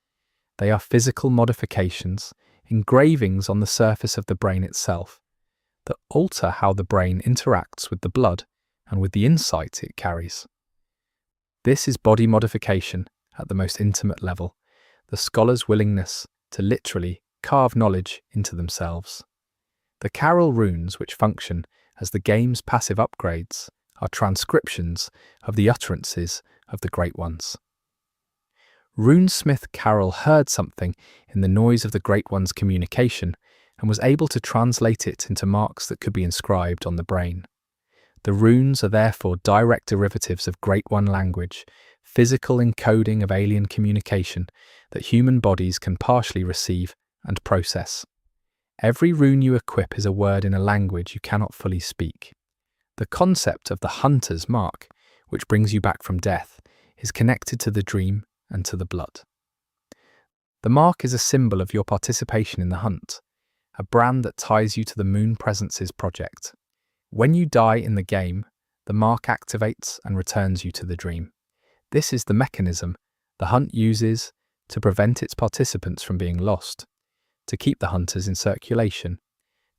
They are physical modifications, engravings on the surface of the brain itself, that alter how the brain interacts with the blood and with the insight it carries. This is body modification at the most intimate level, the scholar's willingness to literally carve knowledge into themselves. The Carol runes, which function as the game's passive upgrades, are transcriptions of the utterances of the Great Ones. Runesmith Carol heard something in the noise of the Great One's communication and was able to translate it into marks that could be inscribed on the brain. The runes are therefore direct derivatives of Great One language, physical encoding of alien communication that human bodies can partially receive and process. Every rune you equip is a word in a language you cannot fully speak. The concept of the hunter's mark, which brings you back from death, is connected to the dream and to the blood. The mark is a symbol of your participation in the hunt, a brand that ties you to the Moon Presence's project. When you die in the game, the mark activates and returns you to the dream. This is the mechanism the hunt uses to prevent its participants from being lost, to keep the hunters in circulation,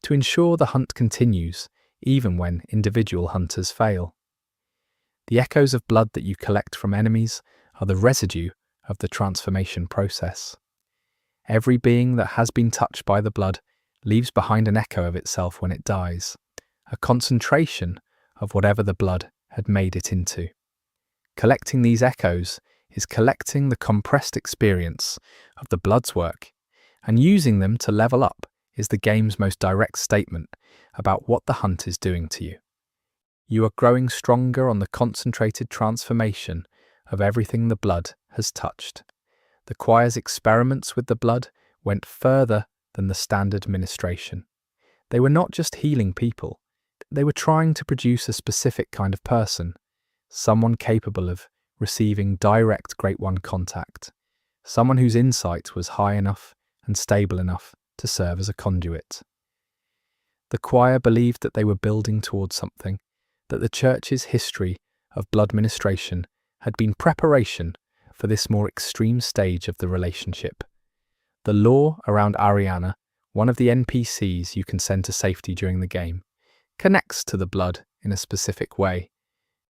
to ensure the hunt continues even when individual hunters fail. The echoes of blood that you collect from enemies are the residue of the transformation process. Every being that has been touched by the blood leaves behind an echo of itself when it dies, a concentration of whatever the blood had made it into. Collecting these echoes is collecting the compressed experience of the blood's work, and using them to level up is the game's most direct statement about what the hunt is doing to you. You are growing stronger on the concentrated transformation of everything the blood has touched. The choir's experiments with the blood went further than the standard ministration. They were not just healing people, they were trying to produce a specific kind of person, someone capable of receiving direct Great One contact, someone whose insight was high enough and stable enough to serve as a conduit. The choir believed that they were building towards something, that the Church's history of blood ministration had been preparation for this more extreme stage of the relationship. The lore around Ariana, one of the NPCs you can send to safety during the game, connects to the blood in a specific way.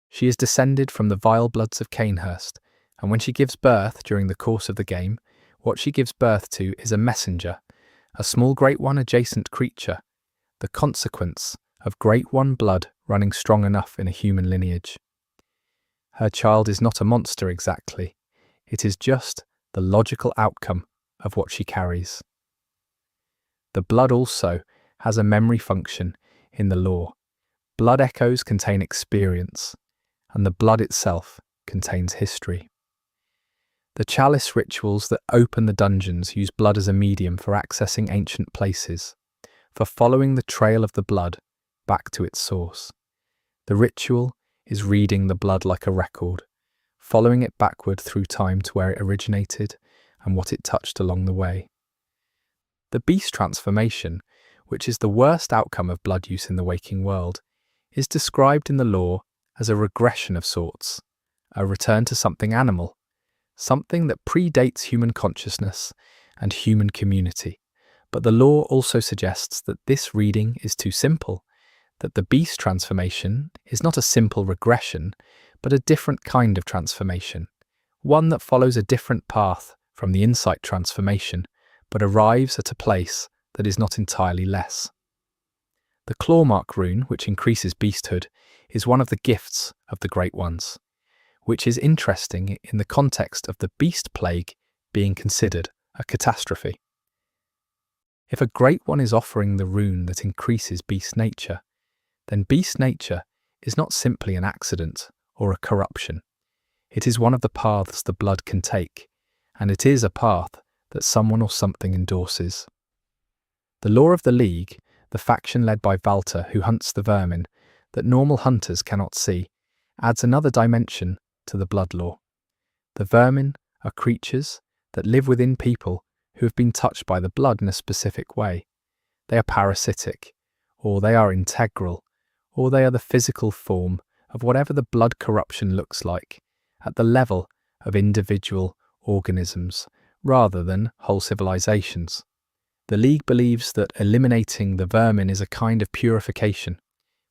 She is descended from the vile bloods of Cainhurst, and when she gives birth during the course of the game, what she gives birth to is a messenger, a small Great One adjacent creature, the consequence of Great One blood running strong enough in a human lineage. Her child is not a monster exactly, it is just the logical outcome of what she carries. The blood also has a memory function in the lore. Blood echoes contain experience, and the blood itself contains history. The chalice rituals that open the dungeons use blood as a medium for accessing ancient places, for following the trail of the blood back to its source. The ritual is reading the blood like a record, following it backward through time to where it originated and what it touched along the way. The beast transformation, which is the worst outcome of blood use in the waking world, is described in the lore as a regression of sorts, a return to something animal, something that predates human consciousness and human community. But the lore also suggests that this reading is too simple, that the beast transformation is not a simple regression, but a different kind of transformation, one that follows a different path from the insight transformation, but arrives at a place that is not entirely less. The clawmark rune, which increases beasthood, is one of the gifts of the Great Ones, which is interesting in the context of the beast plague being considered a catastrophe. If a Great One is offering the rune that increases beast nature, then beast nature is not simply an accident or a corruption. It is one of the paths the blood can take, and it is a path that someone or something endorses. The lore of the League, the faction led by Valter who hunts the vermin that normal hunters cannot see, adds another dimension to the blood lore. The vermin are creatures that live within people who have been touched by the blood in a specific way. They are parasitic, or they are integral, or they are the physical form of whatever the blood corruption looks like, at the level of individual organisms, rather than whole civilizations. The League believes that eliminating the vermin is a kind of purification.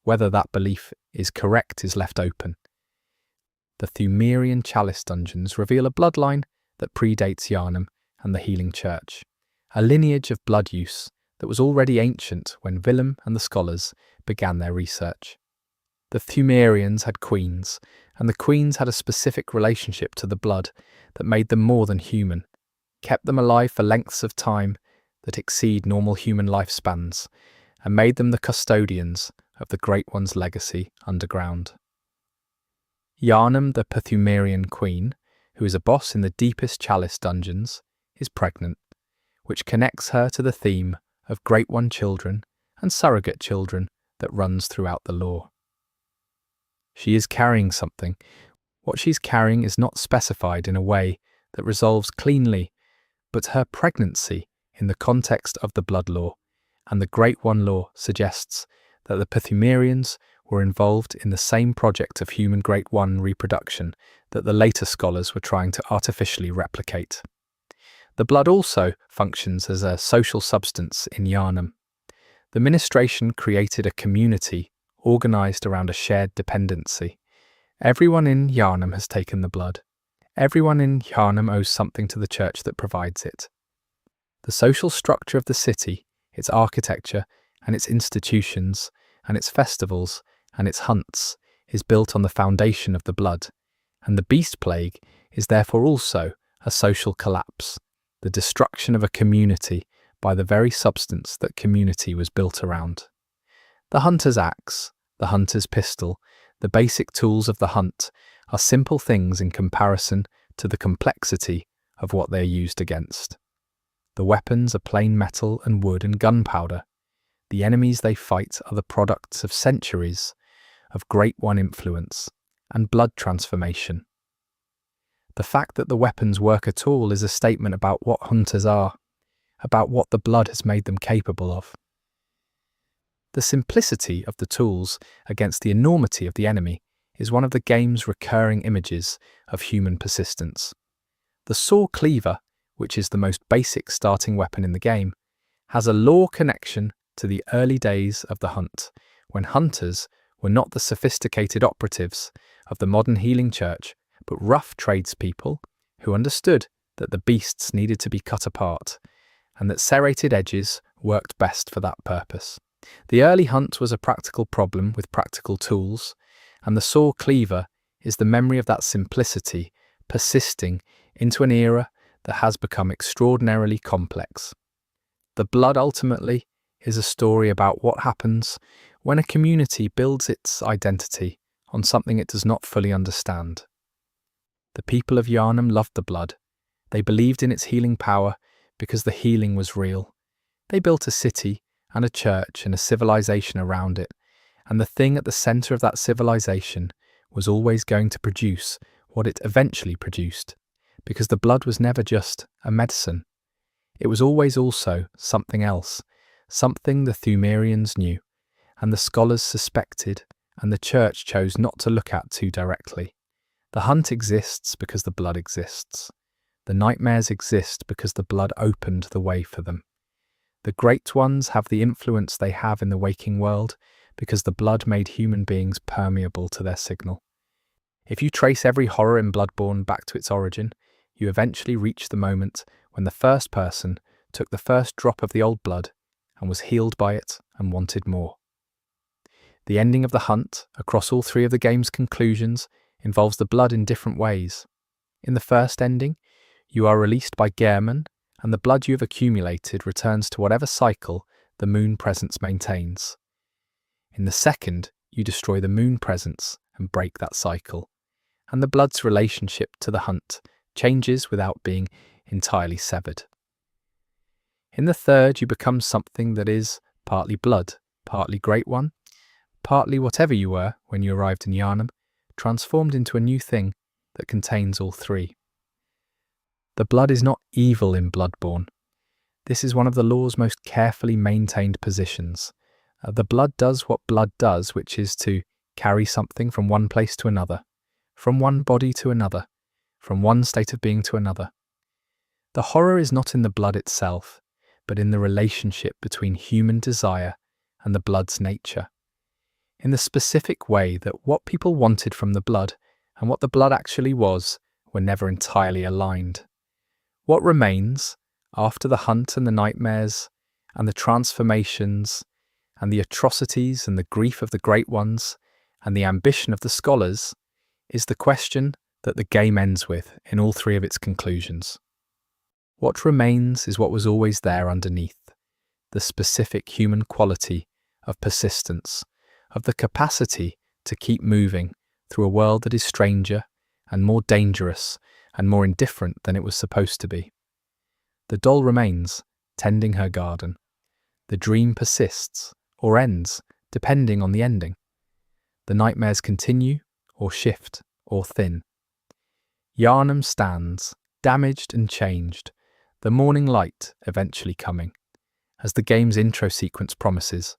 Whether that belief is correct is left open. The Thumerian Chalice dungeons reveal a bloodline that predates Yharnam and the Healing Church, a lineage of blood use that was already ancient when Willem and the scholars began their research. The Thumerians had queens, and the queens had a specific relationship to the blood that made them more than human, kept them alive for lengths of time that exceed normal human lifespans, and made them the custodians of the Great One's legacy underground. Yharnam, the Pthumerian queen, who is a boss in the deepest Chalice dungeons, is pregnant, which connects her to the theme of Great One children and surrogate children that runs throughout the lore. She is carrying something. What she's carrying is not specified in a way that resolves cleanly, but her pregnancy in the context of the blood lore and the Great One lore suggests that the Pthumerians were involved in the same project of human Great One reproduction that the later scholars were trying to artificially replicate. The blood also functions as a social substance in Yharnam. The ministration created a community organised around a shared dependency. Everyone in Yharnam has taken the blood. Everyone in Yharnam owes something to the church that provides it. The social structure of the city, its architecture and its institutions and its festivals and its hunts is built on the foundation of the blood, and the beast plague is therefore also a social collapse, the destruction of a community by the very substance that community was built around. The hunter's axe, the hunter's pistol, the basic tools of the hunt are simple things in comparison to the complexity of what they are used against. The weapons are plain metal and wood and gunpowder. The enemies they fight are the products of centuries of Great One influence and blood transformation. The fact that the weapons work at all is a statement about what hunters are, about what the blood has made them capable of. The simplicity of the tools against the enormity of the enemy is one of the game's recurring images of human persistence. The saw cleaver, which is the most basic starting weapon in the game, has a lore connection to the early days of the hunt, when hunters were not the sophisticated operatives of the modern healing church, but rough tradespeople who understood that the beasts needed to be cut apart, and that serrated edges worked best for that purpose. The early hunt was a practical problem with practical tools, and the saw cleaver is the memory of that simplicity persisting into an era that has become extraordinarily complex. The blood ultimately is a story about what happens when a community builds its identity on something it does not fully understand. The people of Yharnam loved the blood. They believed in its healing power because the healing was real. They built a city and a church and a civilization around it, and the thing at the center of that civilization was always going to produce what it eventually produced, because the blood was never just a medicine. It was always also something else, something the Thumerians knew, and the scholars suspected, and the church chose not to look at too directly. The hunt exists because the blood exists. The nightmares exist because the blood opened the way for them. The great ones have the influence they have in the waking world because the blood made human beings permeable to their signal. If you trace every horror in Bloodborne back to its origin, you eventually reach the moment when the first person took the first drop of the old blood and was healed by it and wanted more. The ending of the hunt, across all three of the game's conclusions, involves the blood in different ways. In the first ending, you are released by Yharnam, and the blood you have accumulated returns to whatever cycle the moon presence maintains. In the second, you destroy the moon presence and break that cycle, and the blood's relationship to the hunt changes without being entirely severed. In the third, you become something that is partly blood, partly Great One, partly whatever you were when you arrived in Yharnam, transformed into a new thing that contains all three. The blood is not evil in Bloodborne. This is one of the lore's most carefully maintained positions. The blood does what blood does, which is to carry something from one place to another, from one body to another, from one state of being to another. The horror is not in the blood itself, but in the relationship between human desire and the blood's nature. In the specific way that what people wanted from the blood and what the blood actually was were never entirely aligned. What remains, after the hunt and the nightmares, and the transformations, and the atrocities and the grief of the great ones, and the ambition of the scholars, is the question that the game ends with in all three of its conclusions. What remains is what was always there underneath, the specific human quality of persistence, of the capacity to keep moving through a world that is stranger and more dangerous and more indifferent than it was supposed to be. The doll remains, tending her garden. The dream persists, or ends, depending on the ending. The nightmares continue, or shift, or thin. Yharnam stands, damaged and changed, the morning light eventually coming, as the game's intro sequence promises,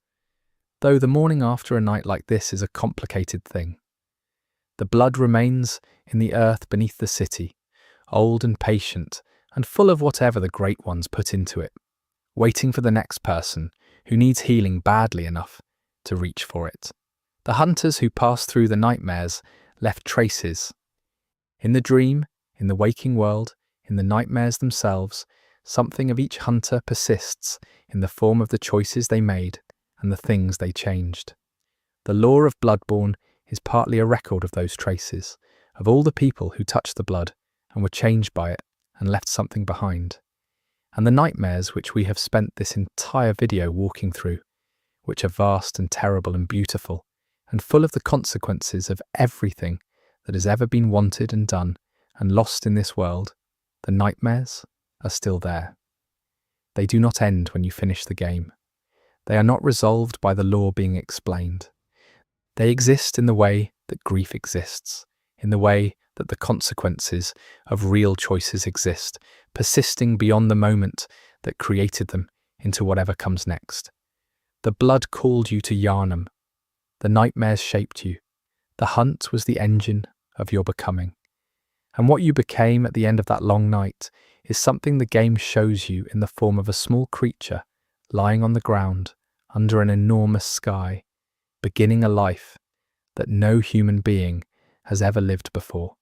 though the morning after a night like this is a complicated thing. The blood remains in the earth beneath the city, old and patient, and full of whatever the great ones put into it, waiting for the next person who needs healing badly enough to reach for it. The hunters who passed through the nightmares left traces. In the dream, in the waking world, in the nightmares themselves, something of each hunter persists in the form of the choices they made and the things they changed. The lore of Bloodborne is partly a record of those traces, of all the people who touched the blood and were changed by it and left something behind. And the nightmares which we have spent this entire video walking through, which are vast and terrible and beautiful, and full of the consequences of everything that has ever been wanted and done and lost in this world, the nightmares are still there. They do not end when you finish the game. They are not resolved by the lore being explained. They exist in the way that grief exists, in the way that the consequences of real choices exist, persisting beyond the moment that created them into whatever comes next. The blood called you to Yharnam. The nightmares shaped you. The hunt was the engine of your becoming. And what you became at the end of that long night is something the game shows you in the form of a small creature lying on the ground under an enormous sky, beginning a life that no human being has ever lived before.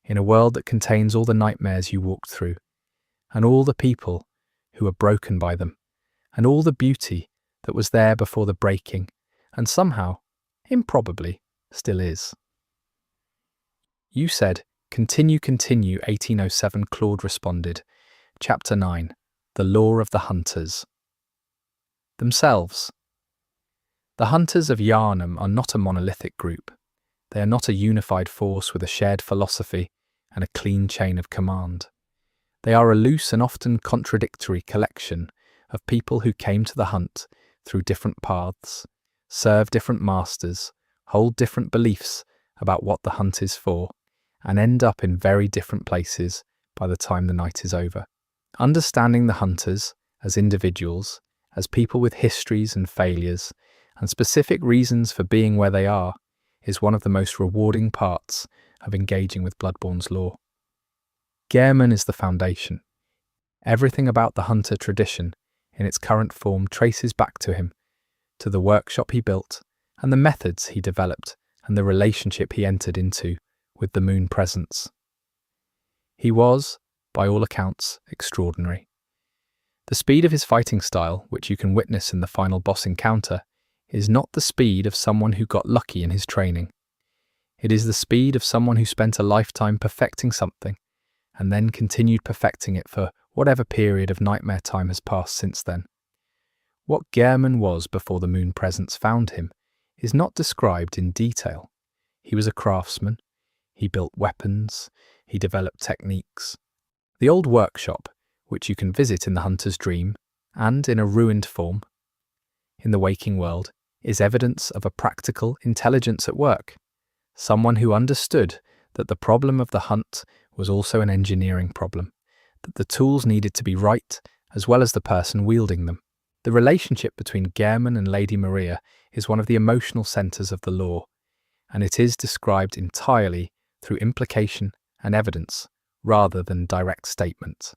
In a world that contains all the nightmares you walked through, and all the people who were broken by them, and all the beauty that was there before the breaking, and somehow, improbably, still is. You said, "Continue, continue," 1807 Claude responded. Chapter 9. The Lore of the Hunters. Themselves. The Hunters of Yharnam are not a monolithic group. They are not a unified force with a shared philosophy and a clean chain of command. They are a loose and often contradictory collection of people who came to the hunt through different paths, serve different masters, hold different beliefs about what the hunt is for, and end up in very different places by the time the night is over. Understanding the hunters as individuals, as people with histories and failures, and specific reasons for being where they are, is one of the most rewarding parts of engaging with Bloodborne's lore. Gehrman is the foundation. Everything about the hunter tradition, in its current form, traces back to him, to the workshop he built, and the methods he developed, and the relationship he entered into with the moon presence. He was, by all accounts, extraordinary. The speed of his fighting style, which you can witness in the final boss encounter, is not the speed of someone who got lucky in his training. It is the speed of someone who spent a lifetime perfecting something, and then continued perfecting it for whatever period of nightmare time has passed since then. What Gehrman was before the moon presence found him is not described in detail. He was a craftsman, he built weapons, he developed techniques. The old workshop, which you can visit in the hunter's dream, and in a ruined form, in the waking world, is evidence of a practical intelligence at work, someone who understood that the problem of the hunt was also an engineering problem, that the tools needed to be right as well as the person wielding them. The relationship between Gehrman and Lady Maria is one of the emotional centres of the lore, and it is described entirely through implication and evidence rather than direct statement.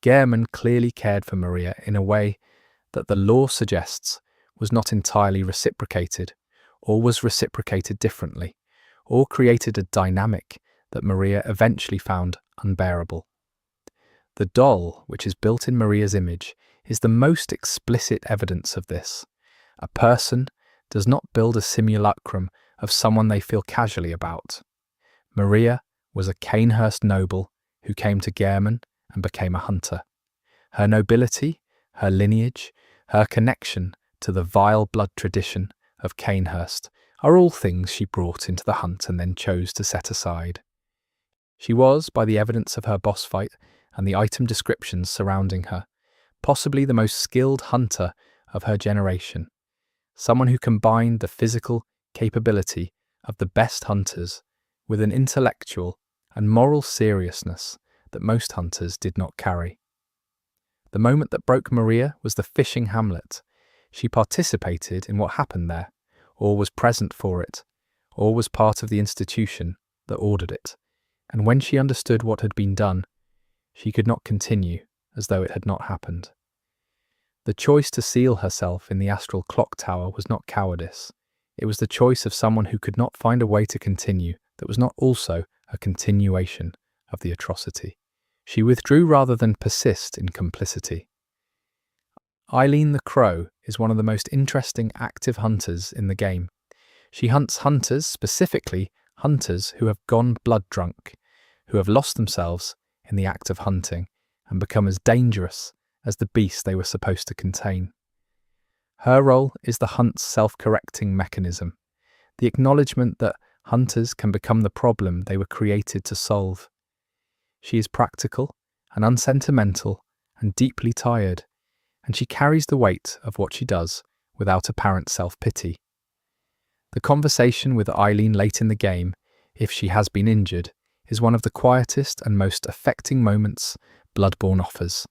Gehrman clearly cared for Maria in a way that the lore suggests was not entirely reciprocated, or was reciprocated differently, or created a dynamic that Maria eventually found unbearable. The doll, which is built in Maria's image, is the most explicit evidence of this. A person does not build a simulacrum of someone they feel casually about. Maria was a Cainhurst noble who came to Gehrman and became a hunter. Her nobility, her lineage, her connection to the vile blood tradition of Cainhurst are all things she brought into the hunt and then chose to set aside. She was, by the evidence of her boss fight and the item descriptions surrounding her, possibly the most skilled hunter of her generation, someone who combined the physical capability of the best hunters with an intellectual and moral seriousness that most hunters did not carry. The moment that broke Maria was the fishing hamlet. She participated in what happened there, or was present for it, or was part of the institution that ordered it, and when she understood what had been done, she could not continue as though it had not happened. The choice to seal herself in the astral clock tower was not cowardice. It was the choice of someone who could not find a way to continue that was not also a continuation of the atrocity. She withdrew rather than persist in complicity. Eileen the Crow is one of the most interesting active hunters in the game. She hunts hunters, specifically hunters who have gone blood drunk, who have lost themselves in the act of hunting and become as dangerous as the beast they were supposed to contain. Her role is the hunt's self-correcting mechanism, the acknowledgement that hunters can become the problem they were created to solve. She is practical and unsentimental and deeply tired, and she carries the weight of what she does without apparent self-pity. The conversation with Eileen late in the game, if she has been injured, is one of the quietest and most affecting moments Bloodborne offers.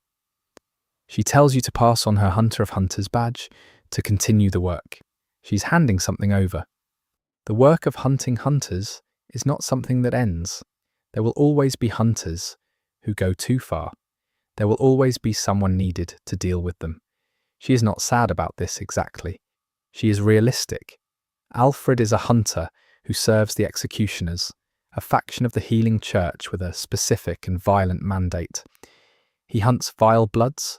She tells you to pass on her Hunter of Hunters badge to continue the work. She's handing something over. The work of hunting hunters is not something that ends. There will always be hunters who go too far. There will always be someone needed to deal with them. She is not sad about this exactly. She is realistic. Alfred is a hunter who serves the executioners, a faction of the healing church with a specific and violent mandate. He hunts vile bloods,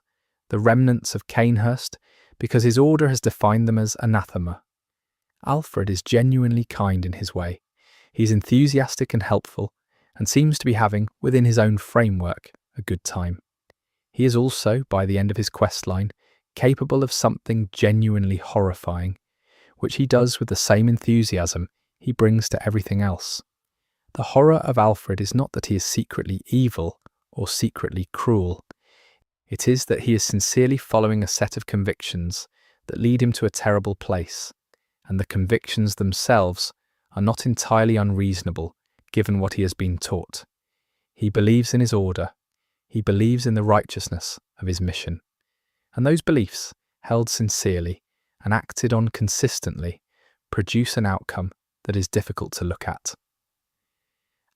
the remnants of Cainhurst, because his order has defined them as anathema. Alfred is genuinely kind in his way. He's enthusiastic and helpful, and seems to be having, within his own framework, a good time. He is also, by the end of his questline, capable of something genuinely horrifying which he does with the same enthusiasm he brings to everything else. The horror of Alfred is not that he is secretly evil or secretly cruel. It is that he is sincerely following a set of convictions that lead him to a terrible place, and the convictions themselves are not entirely unreasonable given what he has been taught. He believes in his order. He believes in the righteousness of his mission. And those beliefs, held sincerely and acted on consistently, produce an outcome that is difficult to look at.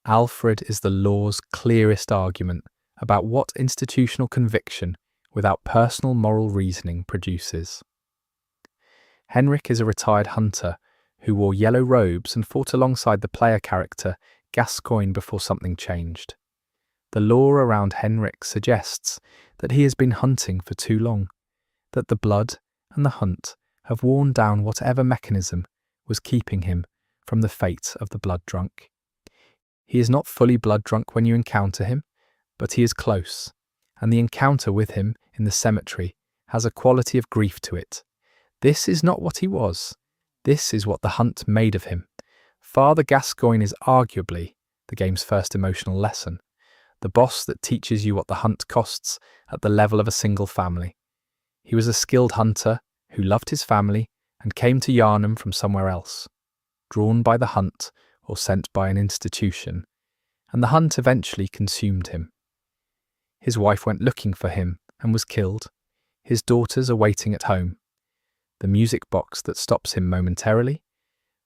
Alfred is the law's clearest argument about what institutional conviction without personal moral reasoning produces. Henrik is a retired hunter who wore yellow robes and fought alongside the player character Gascoigne before something changed. The lore around Henrik suggests that he has been hunting for too long, that the blood and the hunt have worn down whatever mechanism was keeping him from the fate of the blood drunk. He is not fully blood drunk when you encounter him, but he is close, and the encounter with him in the cemetery has a quality of grief to it. This is not what he was. This is what the hunt made of him. Father Gascoigne is arguably the game's first emotional lesson, the boss that teaches you what the hunt costs at the level of a single family. He was a skilled hunter who loved his family and came to Yharnam from somewhere else, drawn by the hunt or sent by an institution, and the hunt eventually consumed him. His wife went looking for him and was killed. His daughters are waiting at home. The music box that stops him momentarily,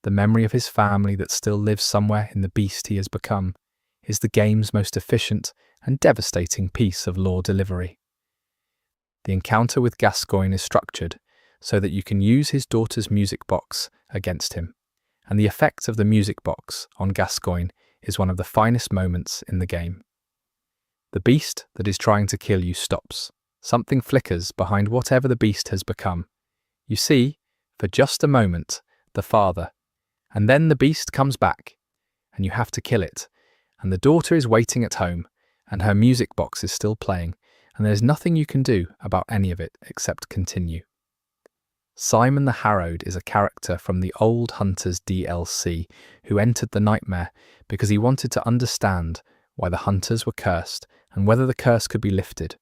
the memory of his family that still lives somewhere in the beast he has become, is the game's most efficient and devastating piece of lore delivery. The encounter with Gascoigne is structured so that you can use his daughter's music box against him, and the effect of the music box on Gascoigne is one of the finest moments in the game. The beast that is trying to kill you stops. Something flickers behind whatever the beast has become. You see, for just a moment, the father, and then the beast comes back, and you have to kill it, and the daughter is waiting at home, and her music box is still playing, and there's nothing you can do about any of it except continue. Simon the Harrowed is a character from the Old Hunters DLC who entered the nightmare because he wanted to understand why the hunters were cursed and whether the curse could be lifted.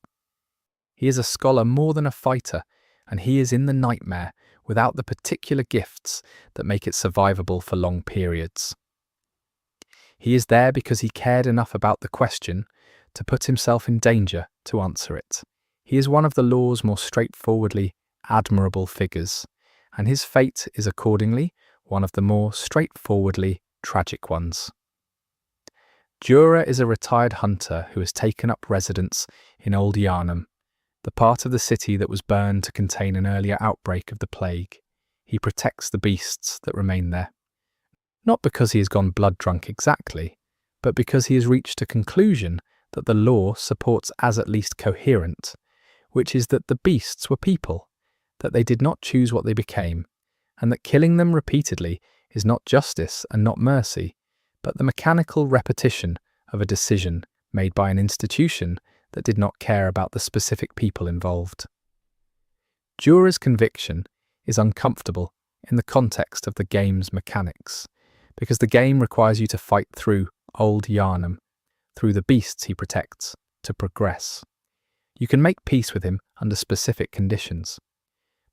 He is a scholar more than a fighter, and he is in the nightmare without the particular gifts that make it survivable for long periods. He is there because he cared enough about the question to put himself in danger to answer it. He is one of the lore's more straightforwardly admirable figures, and his fate is accordingly one of the more straightforwardly tragic ones. Jura is a retired hunter who has taken up residence in Old Yharnam, the part of the city that was burned to contain an earlier outbreak of the plague. He protects the beasts that remain there. Not because he has gone blood drunk exactly, but because he has reached a conclusion that the lore supports as at least coherent, which is that the beasts were people, that they did not choose what they became, and that killing them repeatedly is not justice and not mercy, but the mechanical repetition of a decision made by an institution that did not care about the specific people involved. Jura's conviction is uncomfortable in the context of the game's mechanics, because the game requires you to fight through Old Yharnam, through the beasts he protects, to progress. You can make peace with him under specific conditions,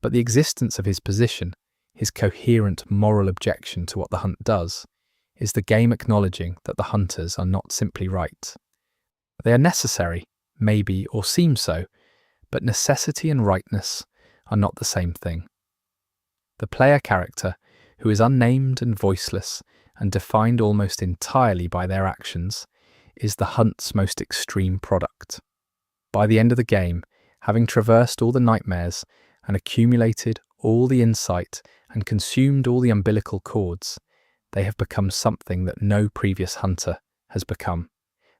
but the existence of his position, his coherent moral objection to what the hunt does, is the game acknowledging that the hunters are not simply right. They are necessary, maybe, or seem so, but necessity and rightness are not the same thing. The player character, who is unnamed and voiceless and defined almost entirely by their actions, is the hunt's most extreme product. By the end of the game, having traversed all the nightmares and accumulated all the insight and consumed all the umbilical cords, they have become something that no previous hunter has become,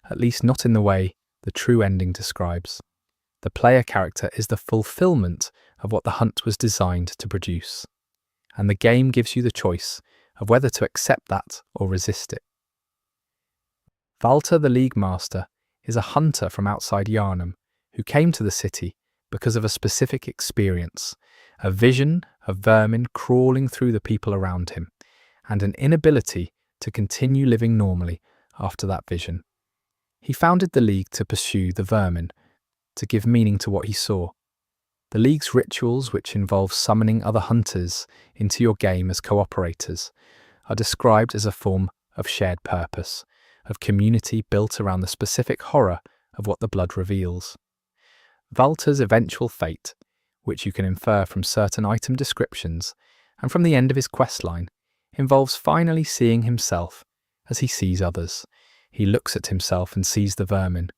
at least not in the way the true ending describes. The player character is the fulfillment of what the hunt was designed to produce, and the game gives you the choice of whether to accept that or resist it. Valter the League Master is a hunter from outside Yharnam who came to the city because of a specific experience, a vision of vermin crawling through the people around him, and an inability to continue living normally after that vision. He founded the League to pursue the vermin, to give meaning to what he saw. The League's rituals, which involve summoning other hunters into your game as cooperators, are described as a form of shared purpose, of community built around the specific horror of what the blood reveals. Valter's eventual fate, which you can infer from certain item descriptions and from the end of his questline, involves finally seeing himself as he sees others. He looks at himself and sees the vermin.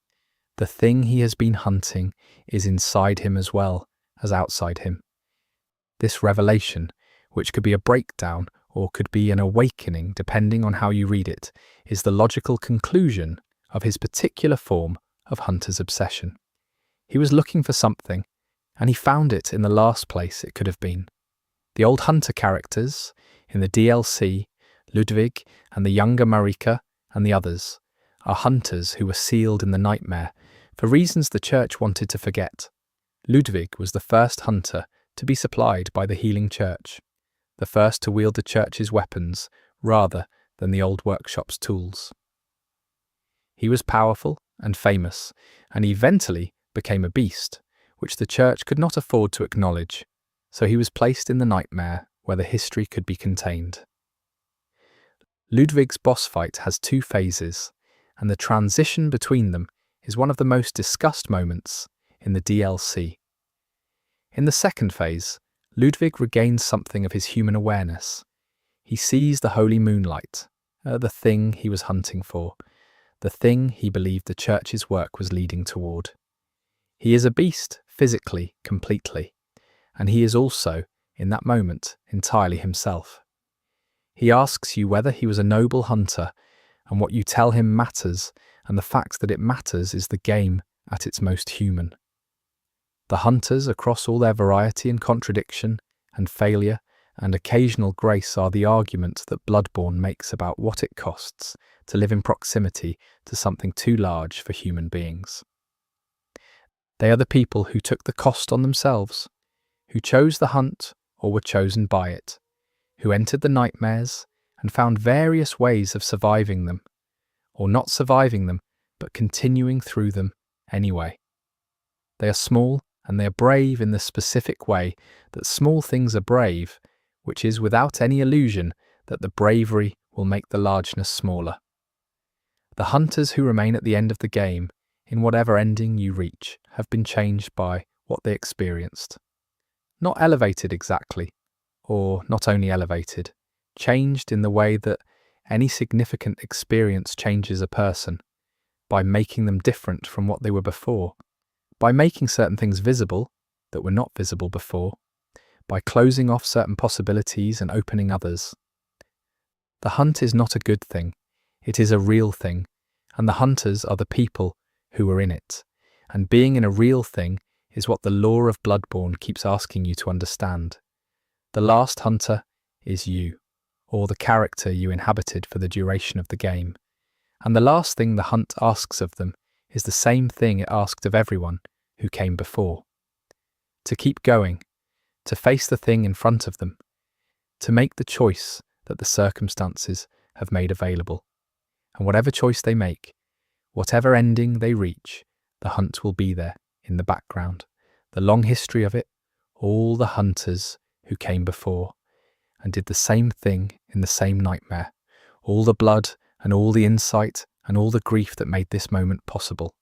The thing he has been hunting is inside him as well as outside him. This revelation, which could be a breakdown or could be an awakening depending on how you read it, is the logical conclusion of his particular form of hunter's obsession. He was looking for something, and he found it in the last place it could have been. The old hunter characters in the DLC, Ludwig and the younger Marika and the others, are hunters who were sealed in the nightmare for reasons the church wanted to forget. Ludwig was the first hunter to be supplied by the healing church, the first to wield the church's weapons rather than the old workshop's tools. He was powerful and famous, and eventually became a beast, which the church could not afford to acknowledge, so he was placed in the nightmare where the history could be contained. Ludwig's boss fight has two phases, and the transition between them is one of the most discussed moments in the DLC. In the second phase, Ludwig regains something of his human awareness. He sees the holy moonlight, the thing he was hunting for, the thing he believed the church's work was leading toward. He is a beast, physically, completely, and he is also, in that moment, entirely himself. He asks you whether he was a noble hunter, and what you tell him matters, and the fact that it matters is the game at its most human. The hunters, across all their variety and contradiction, and failure, and occasional grace, are the argument that Bloodborne makes about what it costs to live in proximity to something too large for human beings. They are the people who took the cost on themselves, who chose the hunt or were chosen by it, who entered the nightmares and found various ways of surviving them, or not surviving them, but continuing through them anyway. They are small and they are brave in the specific way that small things are brave, which is without any illusion that the bravery will make the largeness smaller. The hunters who remain at the end of the game, in whatever ending you reach, have been changed by what they experienced. Not elevated exactly, or not only elevated, changed in the way that any significant experience changes a person, by making them different from what they were before, by making certain things visible that were not visible before, by closing off certain possibilities and opening others. The hunt is not a good thing, it is a real thing, and the hunters are the people who are in it, and being in a real thing is what the lore of Bloodborne keeps asking you to understand. The last hunter is you, or the character you inhabited for the duration of the game, and the last thing the hunt asks of them is the same thing it asked of everyone who came before. To keep going, to face the thing in front of them, to make the choice that the circumstances have made available. And whatever choice they make, whatever ending they reach, the hunt will be there in the background, the long history of it, all the hunters who came before and did the same thing in the same nightmare, all the blood and all the insight and all the grief that made this moment possible.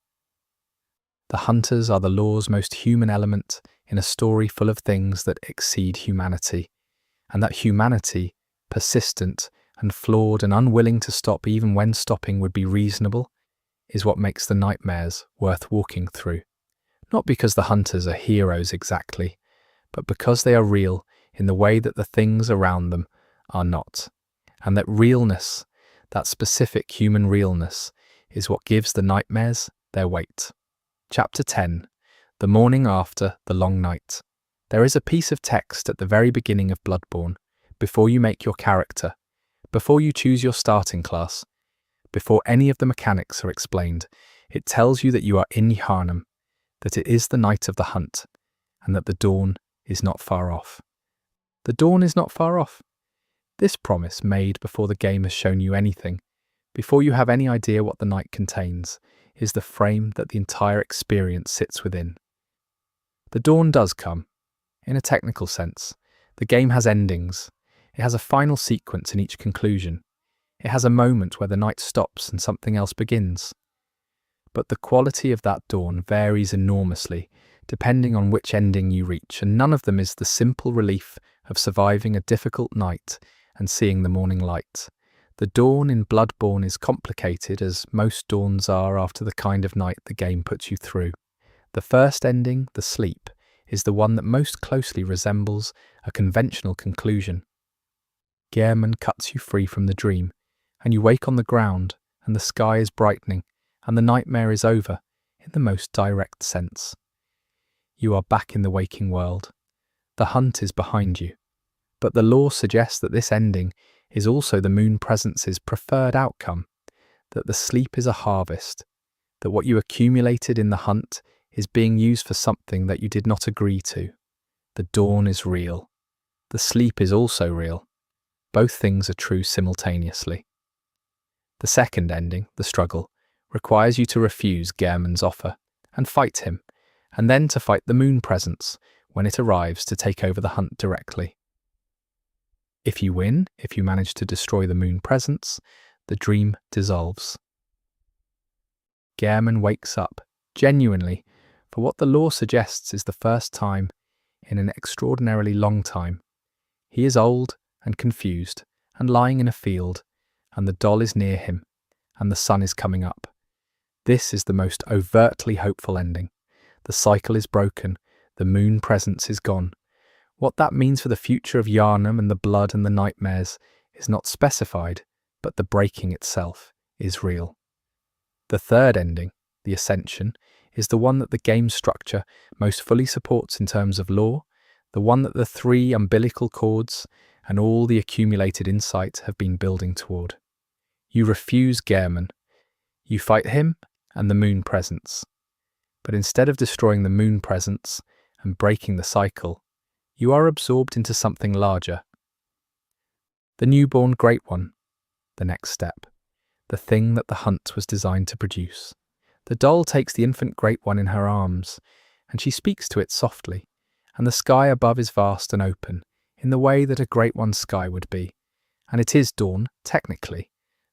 The hunters are the lore's most human element in a story full of things that exceed humanity, and that humanity, persistent and flawed and unwilling to stop even when stopping would be reasonable, is what makes the nightmares worth walking through. Not because the hunters are heroes exactly, but because they are real in the way that the things around them are not, and that realness, that specific human realness, is what gives the nightmares their weight. Chapter 10. The morning after the long night. There is a piece of text at the very beginning of Bloodborne, before you make your character, before you choose your starting class, before any of the mechanics are explained. It tells you that you are in Yharnam, that it is the night of the hunt, and that the dawn is not far off. The dawn is not far off. This promise made before the game has shown you anything, before you have any idea what the night contains, is the frame that the entire experience sits within. The dawn does come. In a technical sense, the game has endings. It has a final sequence in each conclusion. It has a moment where the night stops and something else begins. But the quality of that dawn varies enormously, depending on which ending you reach, and none of them is the simple relief of surviving a difficult night and seeing the morning light. The dawn in Bloodborne is complicated, as most dawns are after the kind of night the game puts you through. The first ending, the sleep, is the one that most closely resembles a conventional conclusion. Yharnam cuts you free from the dream, and you wake on the ground, and the sky is brightening, and the nightmare is over, in the most direct sense. You are back in the waking world. The hunt is behind you. But the lore suggests that this ending is also the moon presence's preferred outcome, that the sleep is a harvest, that what you accumulated in the hunt is being used for something that you did not agree to. The dawn is real. The sleep is also real. Both things are true simultaneously. The second ending, the struggle, requires you to refuse Yharnam's offer and fight him, and then to fight the moon presence when it arrives to take over the hunt directly. If you win, if you manage to destroy the moon presence, the dream dissolves. Yharnam wakes up, genuinely, for what the lore suggests is the first time in an extraordinarily long time. He is old and confused and lying in a field, and the doll is near him, and the sun is coming up. This is the most overtly hopeful ending. The cycle is broken, the moon presence is gone. What that means for the future of Yharnam and the blood and the nightmares is not specified, but the breaking itself is real. The third ending, the ascension, is the one that the game's structure most fully supports in terms of lore, the one that the three umbilical cords and all the accumulated insight have been building toward. You refuse Yharnam. You fight him and the moon presence. But instead of destroying the moon presence and breaking the cycle, you are absorbed into something larger. The newborn Great One, the next step, the thing that the hunt was designed to produce. The doll takes the infant Great One in her arms, and she speaks to it softly, and the sky above is vast and open, in the way that a Great One's sky would be. And it is dawn, technically,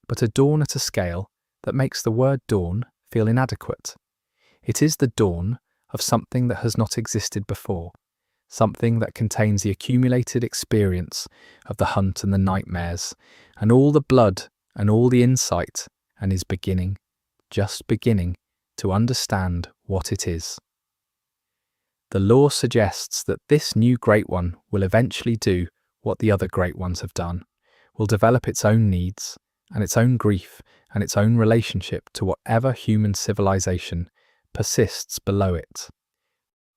but a dawn at a scale that makes the word dawn feel inadequate. It is the dawn of something that has not existed before, something that contains the accumulated experience of the hunt and the nightmares, and all the blood and all the insight, and is beginning, just beginning, to understand what it is. The lore suggests that this new Great One will eventually do what the other Great Ones have done, will develop its own needs, and its own grief, and its own relationship to whatever human civilization persists below it.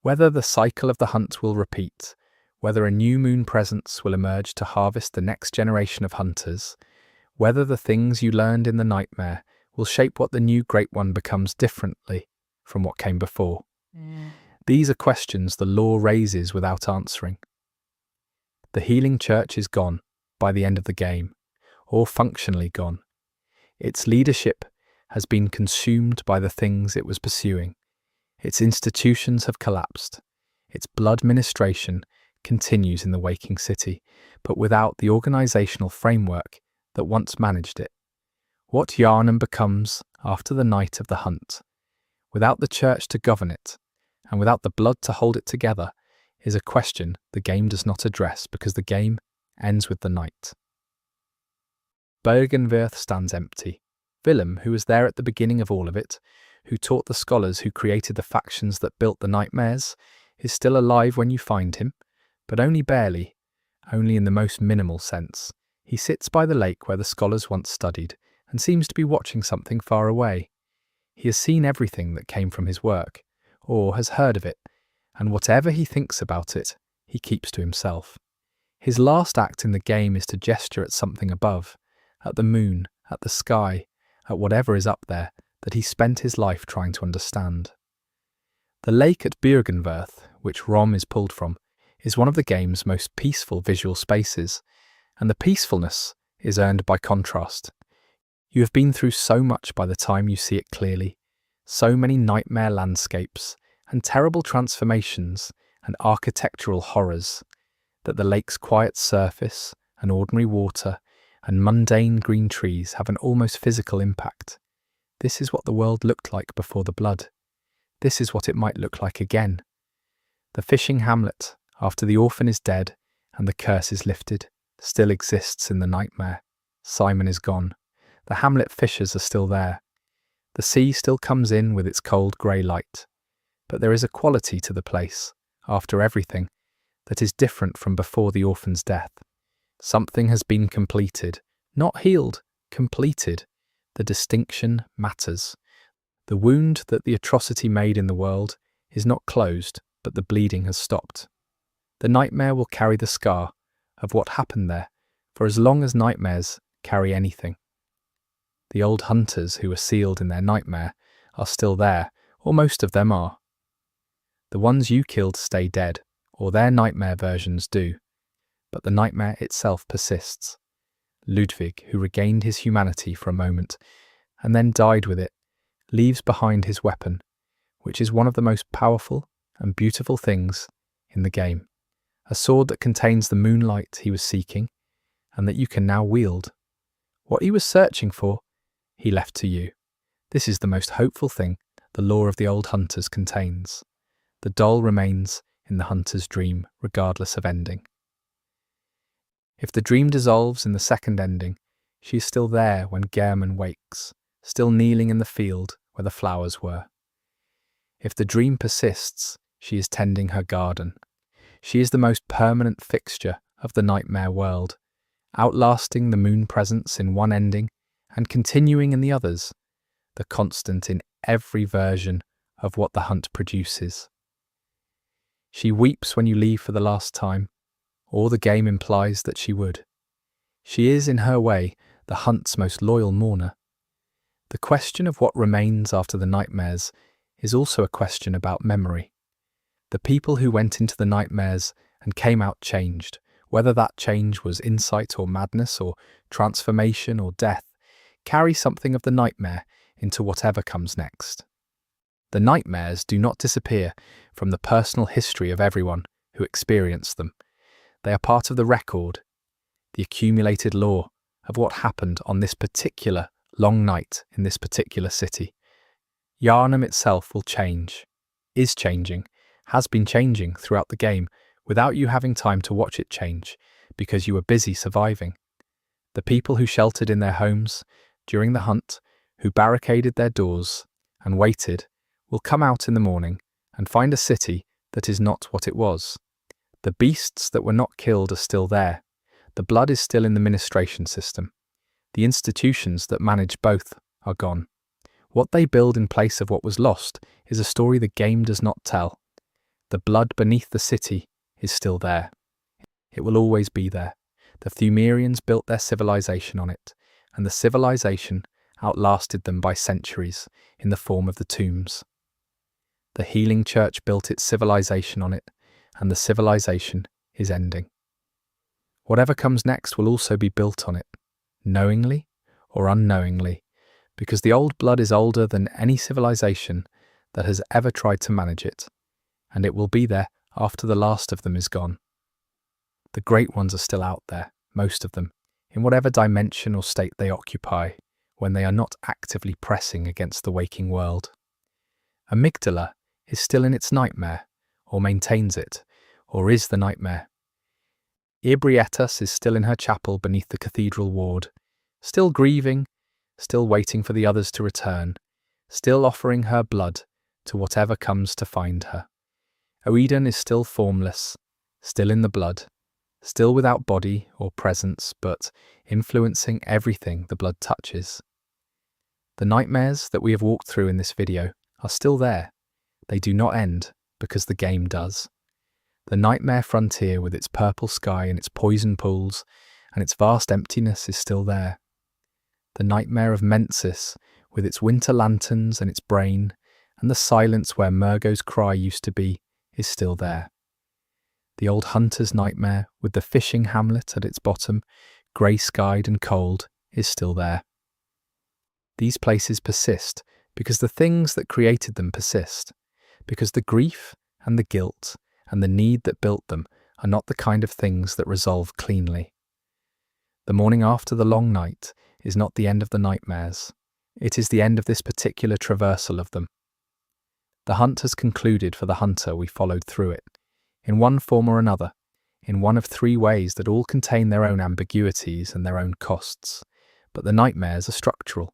Whether the cycle of the hunt will repeat, whether a new moon presence will emerge to harvest the next generation of hunters, whether the things you learned in the nightmare will shape what the new Great One becomes differently from what came before. These are questions the lore raises without answering. The healing church is gone by the end of the game, or functionally gone. Its leadership has been consumed by the things it was pursuing. Its institutions have collapsed. Its blood ministration continues in the waking city, but without the organizational framework that once managed it. What Yharnam becomes after the night of the hunt, without the church to govern it, and without the blood to hold it together, is a question the game does not address because the game ends with the night. Byrgenwerth stands empty. Willem, who was there at the beginning of all of it, who taught the scholars who created the factions that built the nightmares, is still alive when you find him, but only barely, only in the most minimal sense. He sits by the lake where the scholars once studied, and seems to be watching something far away. He has seen everything that came from his work, or has heard of it, and whatever he thinks about it, he keeps to himself. His last act in the game is to gesture at something above, at the moon, at the sky, at whatever is up there, that he spent his life trying to understand. The lake at Byrgenwerth, which Rom is pulled from, is one of the game's most peaceful visual spaces, and the peacefulness is earned by contrast. You have been through so much by the time you see it clearly, so many nightmare landscapes and terrible transformations and architectural horrors, that the lake's quiet surface and ordinary water and mundane green trees have an almost physical impact. This is what the world looked like before the blood. This is what it might look like again. The fishing hamlet, after the orphan is dead and the curse is lifted, still exists in the nightmare. Simon is gone. The hamlet fishers are still there. The sea still comes in with its cold grey light. But there is a quality to the place, after everything, that is different from before the orphan's death. Something has been completed, not healed, completed. The distinction matters. The wound that the atrocity made in the world is not closed, but the bleeding has stopped. The nightmare will carry the scar of what happened there, for as long as nightmares carry anything. The old hunters who were sealed in their nightmare are still there, or most of them are. The ones you killed stay dead, or their nightmare versions do, but the nightmare itself persists. Ludwig, who regained his humanity for a moment, and then died with it, leaves behind his weapon, which is one of the most powerful and beautiful things in the game. A sword that contains the moonlight he was seeking, and that you can now wield. What he was searching for, he left to you. This is the most hopeful thing the lore of the old hunters contains. The doll remains in the hunter's dream, regardless of ending. If the dream dissolves in the second ending, she is still there when Gehrman wakes, still kneeling in the field where the flowers were. If the dream persists, she is tending her garden. She is the most permanent fixture of the nightmare world, outlasting the moon presence in one ending and continuing in the others, the constant in every version of what the hunt produces. She weeps when you leave for the last time, or the game implies that she would. She is, in her way, the hunt's most loyal mourner. The question of what remains after the nightmares is also a question about memory. The people who went into the nightmares and came out changed, whether that change was insight or madness or transformation or death, carry something of the nightmare into whatever comes next. The nightmares do not disappear from the personal history of everyone who experienced them. They are part of the record, the accumulated lore of what happened on this particular long night in this particular city. Yharnam itself will change, is changing, has been changing throughout the game without you having time to watch it change because you were busy surviving. The people who sheltered in their homes during the hunt, who barricaded their doors and waited, will come out in the morning and find a city that is not what it was. The beasts that were not killed are still there. The blood is still in the ministration system. The institutions that manage both are gone. What they build in place of what was lost is a story the game does not tell. The blood beneath the city is still there. It will always be there. The Thumerians built their civilization on it, and the civilization outlasted them by centuries in the form of the tombs. The Healing Church built its civilization on it, and the civilization is ending. Whatever comes next will also be built on it, knowingly or unknowingly, because the old blood is older than any civilization that has ever tried to manage it, and it will be there after the last of them is gone. The great ones are still out there, most of them, in whatever dimension or state they occupy, when they are not actively pressing against the waking world. Amygdala is still in its nightmare, or maintains it, or is the nightmare. Ibrietas is still in her chapel beneath the cathedral ward, still grieving, still waiting for the others to return, still offering her blood to whatever comes to find her. Oedon is still formless, still in the blood, still without body or presence, but influencing everything the blood touches. The nightmares that we have walked through in this video are still there. They do not end, because the game does. The nightmare frontier with its purple sky and its poison pools and its vast emptiness is still there. The Nightmare of Mensis, with its winter lanterns and its brain, and the silence where Murgo's cry used to be, is still there. The old hunter's nightmare, with the fishing hamlet at its bottom, grey-skied and cold, is still there. These places persist because the things that created them persist, because the grief and the guilt and the need that built them are not the kind of things that resolve cleanly. The morning after the long night is not the end of the nightmares. It is the end of this particular traversal of them. The hunt has concluded for the hunter we followed through it, in one form or another, in one of three ways that all contain their own ambiguities and their own costs. But the nightmares are structural.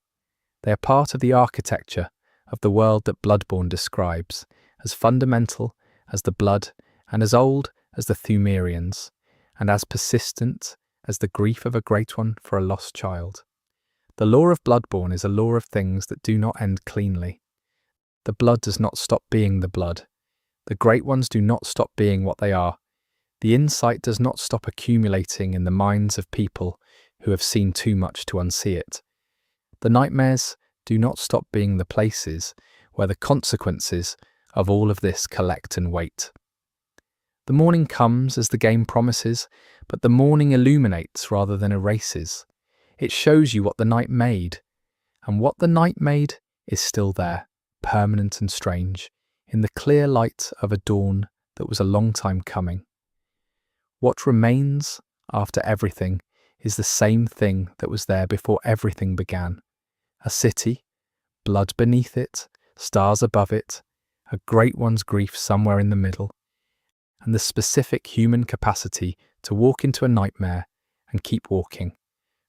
They are part of the architecture of the world that Bloodborne describes, as fundamental as the blood and as old as the Thumerians, and as persistent as the grief of a great one for a lost child. The lore of Bloodborne is a lore of things that do not end cleanly. The blood does not stop being the blood. The great ones do not stop being what they are. The insight does not stop accumulating in the minds of people who have seen too much to unsee it. The nightmares do not stop being the places where the consequences of all of this collect and wait. The morning comes as the game promises, but the morning illuminates rather than erases. It shows you what the night made, and what the night made is still there, permanent and strange, in the clear light of a dawn that was a long time coming. What remains after everything is the same thing that was there before everything began. A city, blood beneath it, stars above it, a great one's grief somewhere in the middle, and the specific human capacity to walk into a nightmare and keep walking,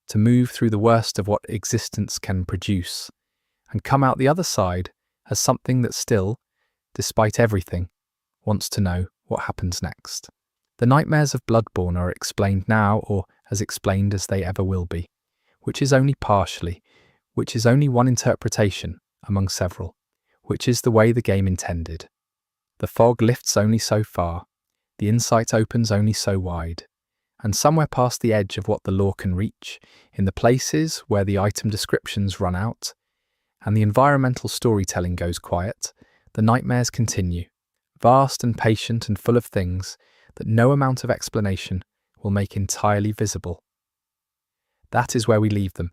to move through the worst of what existence can produce, and come out the other side as something that still, despite everything, wants to know what happens next. The nightmares of Bloodborne are explained now, or as explained as they ever will be, which is only partially, which is only one interpretation among several, which is the way the game intended. The fog lifts only so far, the insight opens only so wide, and somewhere past the edge of what the lore can reach, in the places where the item descriptions run out, and the environmental storytelling goes quiet, the nightmares continue, vast and patient and full of things that no amount of explanation will make entirely visible. That is where we leave them.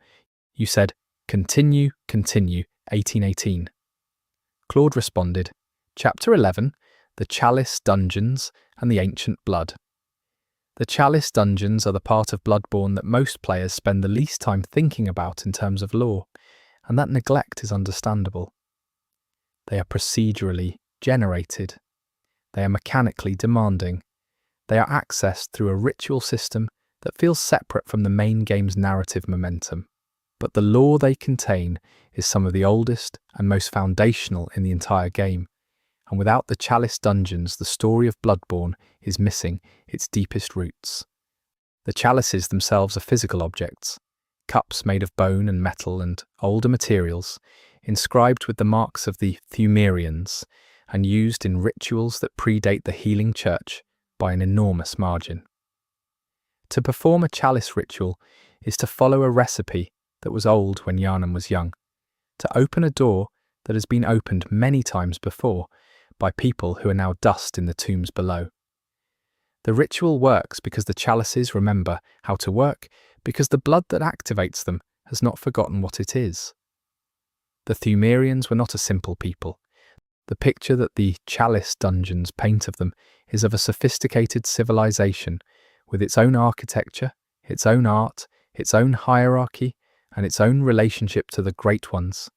You said, "Continue, continue, 1818. Claude responded, Chapter 11, The Chalice Dungeons and the Ancient Blood. The Chalice Dungeons are the part of Bloodborne that most players spend the least time thinking about in terms of lore, and that neglect is understandable. They are procedurally generated. They are mechanically demanding. They are accessed through a ritual system that feels separate from the main game's narrative momentum. But the lore they contain is some of the oldest and most foundational in the entire game, and without the Chalice Dungeons, the story of Bloodborne is missing its deepest roots. The chalices themselves are physical objects, cups made of bone and metal and older materials, inscribed with the marks of the Thumerians, and used in rituals that predate the healing church by an enormous margin. To perform a chalice ritual is to follow a recipe that was old when Yharnam was young, to open a door that has been opened many times before by people who are now dust in the tombs below. The ritual works because the chalices remember how to work, because the blood that activates them has not forgotten what it is. The Thumerians were not a simple people. The picture that the Chalice Dungeons paint of them is of a sophisticated civilization with its own architecture, its own art, its own hierarchy, and its own relationship to the Great Ones,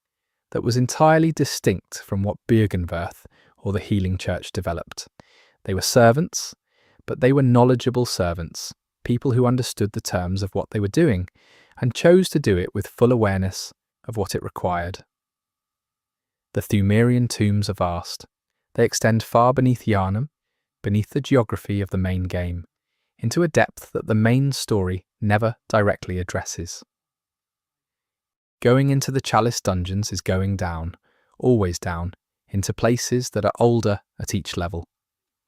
that was entirely distinct from what Byrgenwerth or the Healing Church developed. They were servants, but they were knowledgeable servants, people who understood the terms of what they were doing and chose to do it with full awareness of what it required. The Thumerian tombs are vast. They extend far beneath Yharnam, beneath the geography of the main game, into a depth that the main story never directly addresses. Going into the Chalice Dungeons is going down, always down, into places that are older at each level,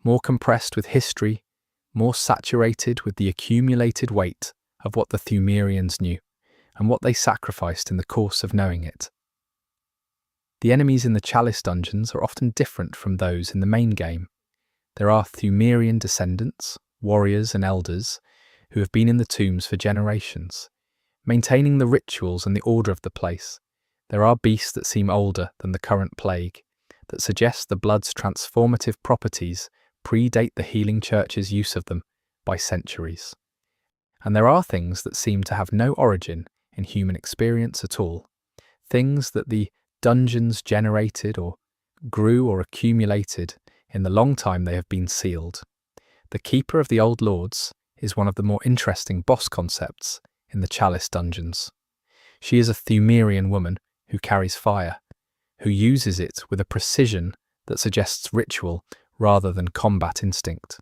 more compressed with history, more saturated with the accumulated weight of what the Thumerians knew and what they sacrificed in the course of knowing it. The enemies in the Chalice Dungeons are often different from those in the main game. There are Pthumerian descendants, warriors and elders, who have been in the tombs for generations, maintaining the rituals and the order of the place. There are beasts that seem older than the current plague, that suggest the blood's transformative properties predate the healing church's use of them by centuries. And there are things that seem to have no origin in human experience at all, things that the dungeons generated or grew or accumulated in the long time they have been sealed. The Keeper of the Old Lords is one of the more interesting boss concepts in the Chalice dungeons. She is a Pthumerian woman who carries fire, who uses it with a precision that suggests ritual rather than combat instinct,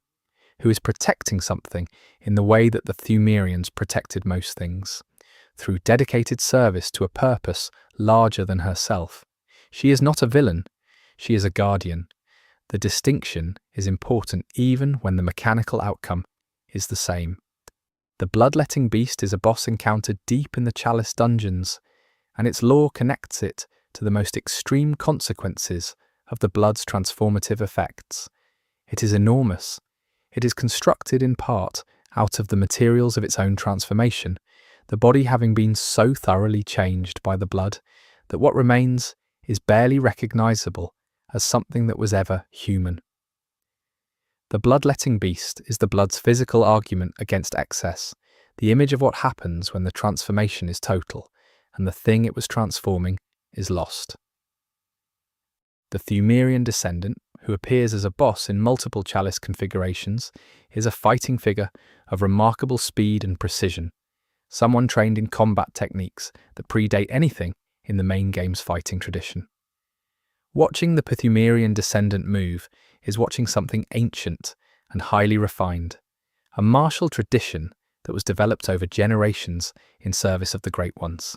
who is protecting something in the way that the Pthumerians protected most things, through dedicated service to a purpose larger than herself. She is not a villain, she is a guardian. The distinction is important even when the mechanical outcome is the same. The bloodletting beast is a boss encountered deep in the Chalice dungeons, and its lore connects it to the most extreme consequences of the blood's transformative effects. It is enormous. It is constructed in part out of the materials of its own transformation, the body having been so thoroughly changed by the blood that what remains is barely recognizable as something that was ever human. The bloodletting beast is the blood's physical argument against excess, the image of what happens when the transformation is total, and the thing it was transforming is lost. The Pthumerian descendant, who appears as a boss in multiple Chalice configurations, is a fighting figure of remarkable speed and precision, someone trained in combat techniques that predate anything in the main game's fighting tradition. Watching the Pthumerian descendant move is watching something ancient and highly refined, a martial tradition that was developed over generations in service of the Great Ones.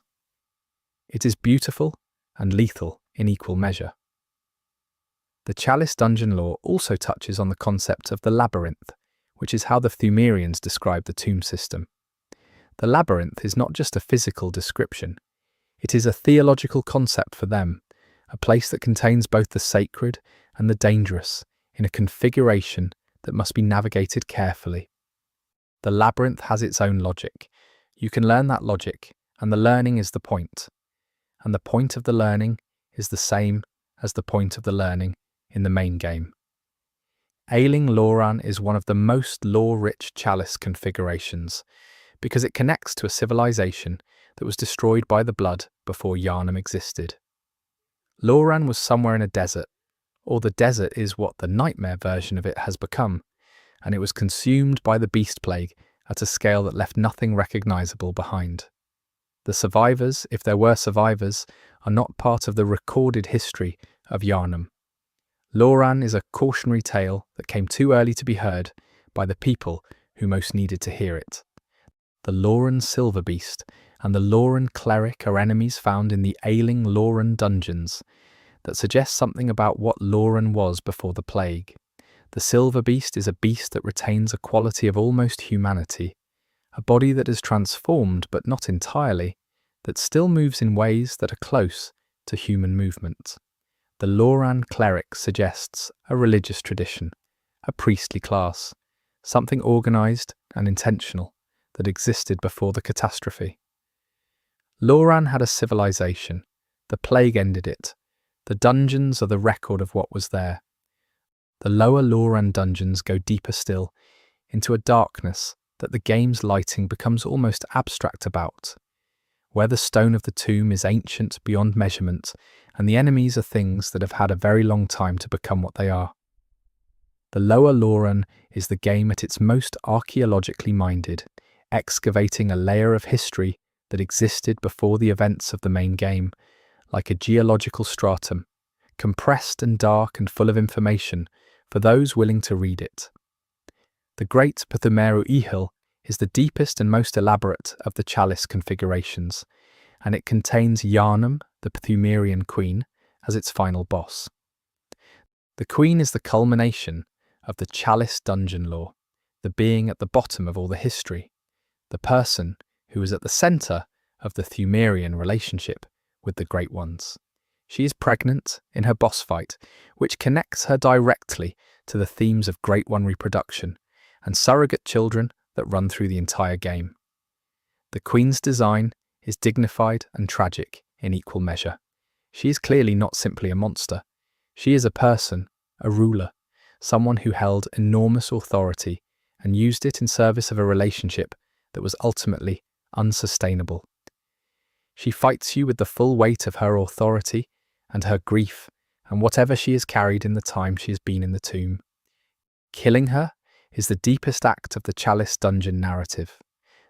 It is beautiful and lethal in equal measure. The Chalice dungeon lore also touches on the concept of the labyrinth, which is how the Pthumerians describe the tomb system. The labyrinth is not just a physical description, it is a theological concept for them, a place that contains both the sacred and the dangerous in a configuration that must be navigated carefully. The labyrinth has its own logic. You can learn that logic, and the learning is the point. And the point of the learning is the same as the point of the learning in the main game. Ailing Loran is one of the most lore-rich Chalice configurations, because it connects to a civilization that was destroyed by the blood before Yharnam existed. Loran was somewhere in a desert, or the desert is what the nightmare version of it has become, and it was consumed by the beast plague at a scale that left nothing recognizable behind. The survivors, if there were survivors, are not part of the recorded history of Yharnam. Loran is a cautionary tale that came too early to be heard by the people who most needed to hear it. The Loran Silver Beast and the Loran Cleric are enemies found in the ailing Loran dungeons that suggest something about what Loran was before the plague. The Silver Beast is a beast that retains a quality of almost humanity, a body that is transformed but not entirely, that still moves in ways that are close to human movement. The Loran Cleric suggests a religious tradition, a priestly class, something organised and intentional that existed before the catastrophe. Loran had a civilization. The plague ended it. The dungeons are the record of what was there. The lower Loran dungeons go deeper still, into a darkness that the game's lighting becomes almost abstract about, where the stone of the tomb is ancient beyond measurement, and the enemies are things that have had a very long time to become what they are. The lower Loran is the game at its most archaeologically minded, excavating a layer of history that existed before the events of the main game, like a geological stratum, compressed and dark and full of information for those willing to read it. The Great Pthumeru Ihil is the deepest and most elaborate of the Chalice configurations, and it contains Yharnam, the Pthumerian queen, as its final boss. The queen is the culmination of the Chalice dungeon lore, the being at the bottom of all the history, the person who is at the centre of the Pthumerian relationship with the Great Ones. She is pregnant in her boss fight, which connects her directly to the themes of Great One reproduction and surrogate children that run through the entire game. The Queen's design is dignified and tragic in equal measure. She is clearly not simply a monster. She is a person, a ruler, someone who held enormous authority and used it in service of a relationship that was ultimately unsustainable. She fights you with the full weight of her authority and her grief and whatever she has carried in the time she has been in the tomb. Killing her is the deepest act of the Chalice Dungeon narrative,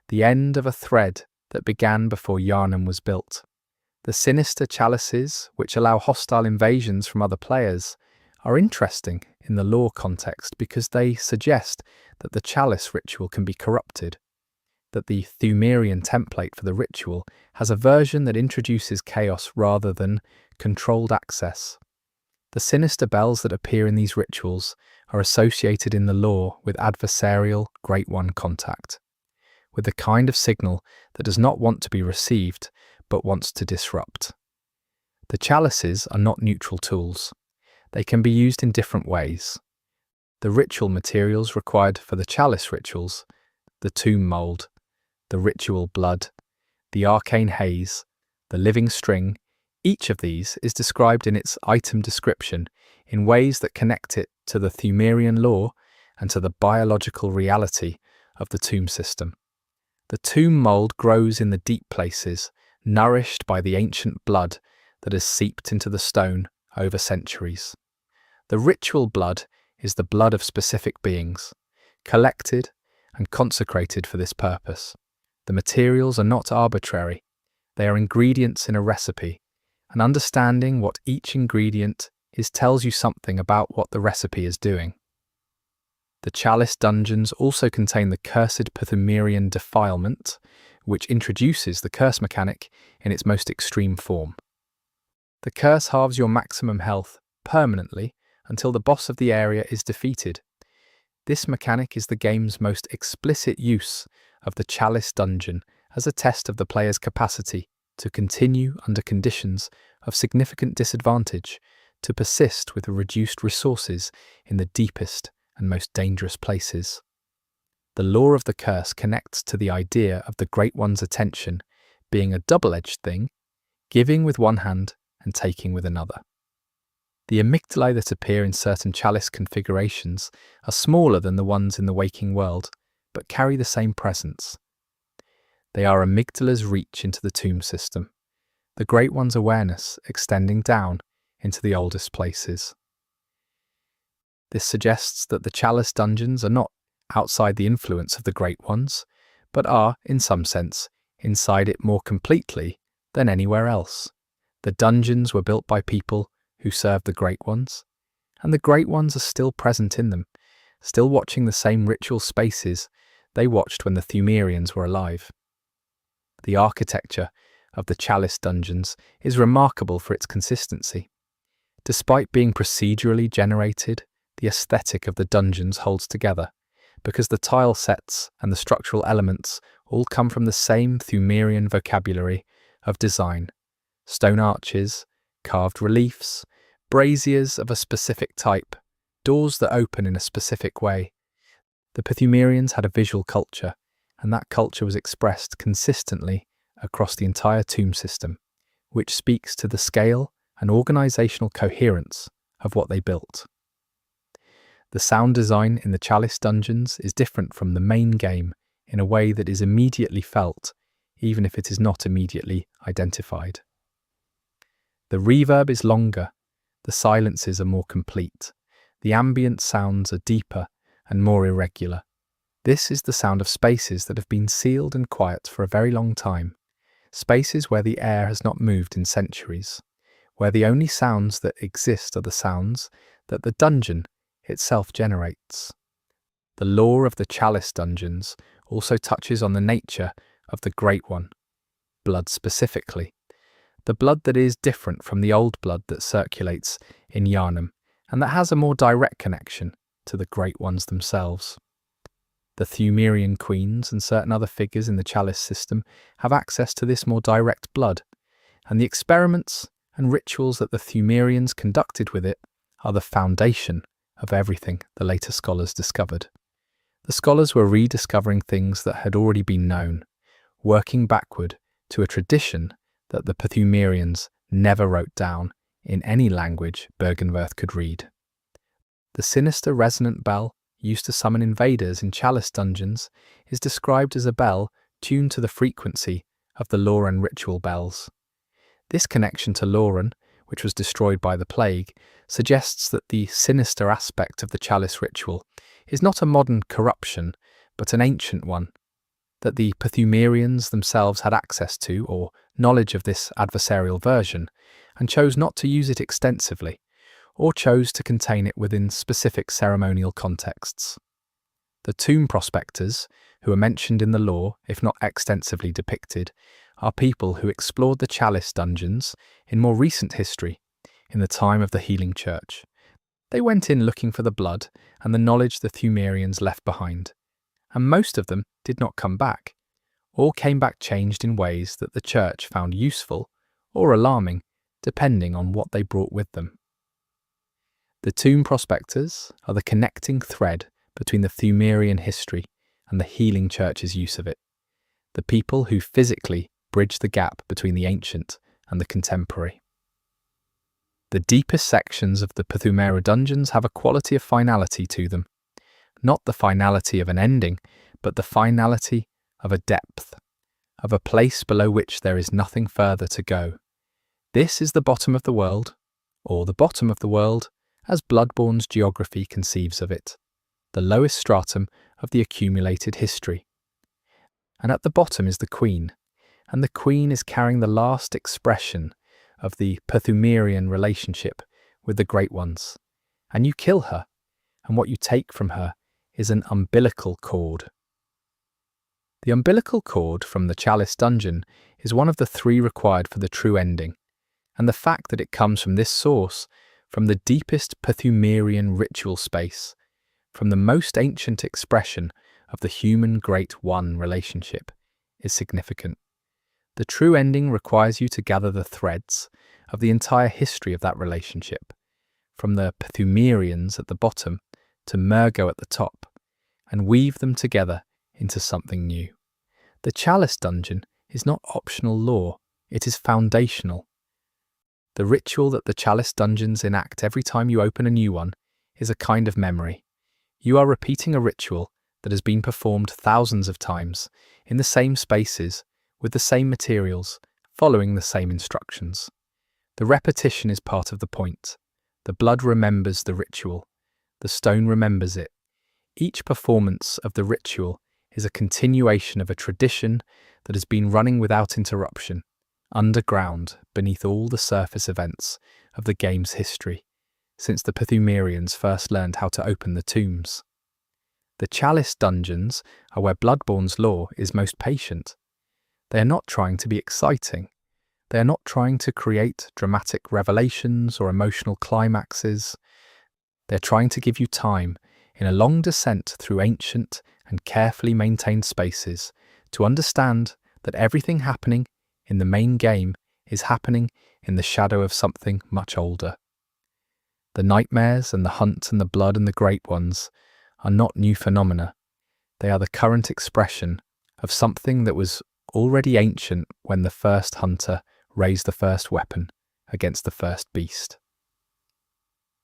the end of a thread that began before Yharnam was built. The sinister chalices, which allow hostile invasions from other players, are interesting in the lore context because they suggest that the chalice ritual can be corrupted, that the Thumerian template for the ritual has a version that introduces chaos rather than controlled access. The sinister bells that appear in these rituals are associated in the lore with adversarial Great One contact, with the kind of signal that does not want to be received but wants to disrupt. The chalices are not neutral tools. They can be used in different ways. The ritual materials required for the chalice rituals, the tomb mold, the ritual blood, the arcane haze, the living string, each of these is described in its item description in ways that connect it to the Thumerian lore and to the biological reality of the tomb system. The tomb mold grows in the deep places, nourished by the ancient blood that has seeped into the stone over centuries. The ritual blood is the blood of specific beings, collected and consecrated for this purpose. The materials are not arbitrary. They are ingredients in a recipe, and understanding what each ingredient is tells you something about what the recipe is doing. The Chalice dungeons also contain the cursed Pthumerian defilement, which introduces the curse mechanic in its most extreme form. The curse halves your maximum health permanently until the boss of the area is defeated. This mechanic is the game's most explicit use of the Chalice dungeon as a test of the player's capacity to continue under conditions of significant disadvantage, to persist with reduced resources in the deepest and most dangerous places. The lore of the curse connects to the idea of the Great One's attention being a double-edged thing, giving with one hand and taking with another. The amygdalae that appear in certain chalice configurations are smaller than the ones in the waking world, but carry the same presence. They are amygdala's reach into the tomb system, the Great One's awareness extending down into the oldest places. This suggests that the Chalice dungeons are not outside the influence of the Great Ones, but are, in some sense, inside it more completely than anywhere else. The dungeons were built by people who served the Great Ones, and the Great Ones are still present in them, still watching the same ritual spaces they watched when the Thumerians were alive. The architecture of the Chalice dungeons is remarkable for its consistency. Despite being procedurally generated, the aesthetic of the dungeons holds together, because the tile sets and the structural elements all come from the same Thumerian vocabulary of design: stone arches, carved reliefs, braziers of a specific type, doors that open in a specific way. The Pthumerians had a visual culture, and that culture was expressed consistently across the entire tomb system, which speaks to the scale and organizational coherence of what they built. The sound design in the Chalice dungeons is different from the main game in a way that is immediately felt, even if it is not immediately identified. The reverb is longer, the silences are more complete, the ambient sounds are deeper and more irregular. This is the sound of spaces that have been sealed and quiet for a very long time, spaces where the air has not moved in centuries, where the only sounds that exist are the sounds that the dungeon itself generates. The lore of the Chalice dungeons also touches on the nature of the Great One, blood specifically, the blood that is different from the old blood that circulates in Yharnam and that has a more direct connection to the Great Ones themselves. The Thumerian queens and certain other figures in the Chalice system have access to this more direct blood, and the experiments and rituals that the Thumerians conducted with it are the foundation of everything the later scholars discovered. The scholars were rediscovering things that had already been known, working backward to a tradition that the Pthumerians never wrote down in any language Byrgenwerth could read. The sinister resonant bell used to summon invaders in chalice dungeons is described as a bell tuned to the frequency of the Lauren ritual bells. This connection to Lauren, which was destroyed by the plague, suggests that the sinister aspect of the chalice ritual is not a modern corruption, but an ancient one, that the Pthumerians themselves had access to or knowledge of this adversarial version, and chose not to use it extensively, or chose to contain it within specific ceremonial contexts. The tomb prospectors, who are mentioned in the lore, if not extensively depicted, are people who explored the chalice dungeons in more recent history, in the time of the Healing Church. They went in looking for the blood and the knowledge the Pthumerians left behind, and most of them did not come back, or came back changed in ways that the Church found useful or alarming, depending on what they brought with them. The tomb prospectors are the connecting thread between the Pthumerian history and the Healing Church's use of it, the people who physically bridge the gap between the ancient and the contemporary. The deepest sections of the Pthumera dungeons have a quality of finality to them, not the finality of an ending, but the finality of a depth, of a place below which there is nothing further to go. This is the bottom of the world, or the bottom of the world, as Bloodborne's geography conceives of it, the lowest stratum of the accumulated history. And at the bottom is the Queen, and the Queen is carrying the last expression of the Pthumerian relationship with the Great Ones. And you kill her, and what you take from her is an umbilical cord. The umbilical cord from the Chalice dungeon is one of the three required for the true ending, and the fact that it comes from this source, from the deepest Pthumerian ritual space, from the most ancient expression of the human Great One relationship, is significant. The true ending requires you to gather the threads of the entire history of that relationship, from the Pthumerians at the bottom to Murgo at the top, and weave them together into something new. The Chalice dungeon is not optional lore, it is foundational. The ritual that the Chalice dungeons enact every time you open a new one is a kind of memory. You are repeating a ritual that has been performed thousands of times, in the same spaces, with the same materials, following the same instructions. The repetition is part of the point. The blood remembers the ritual. The stone remembers it. Each performance of the ritual is a continuation of a tradition that has been running without interruption, underground beneath all the surface events of the game's history, since the Pthumerians first learned how to open the tombs. The Chalice dungeons are where Bloodborne's lore is most patient. They are not trying to be exciting. They are not trying to create dramatic revelations or emotional climaxes. They are trying to give you time in a long descent through ancient and carefully maintained spaces to understand that everything happening in the main game is happening in the shadow of something much older. The nightmares and the hunt and the blood and the Great Ones are not new phenomena. They are the current expression of something that was already ancient when the first hunter raised the first weapon against the first beast.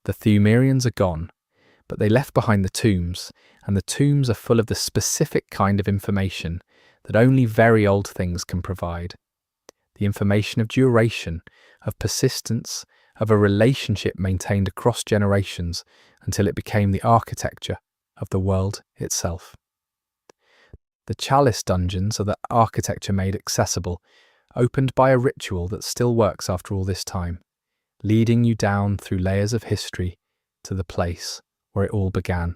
The Pthumerians are gone, but they left behind the tombs, and the tombs are full of the specific kind of information that only very old things can provide. The information of duration, of persistence, of a relationship maintained across generations until it became the architecture of the world itself. The Chalice dungeons are the architecture made accessible, opened by a ritual that still works after all this time, leading you down through layers of history to the place where it all began.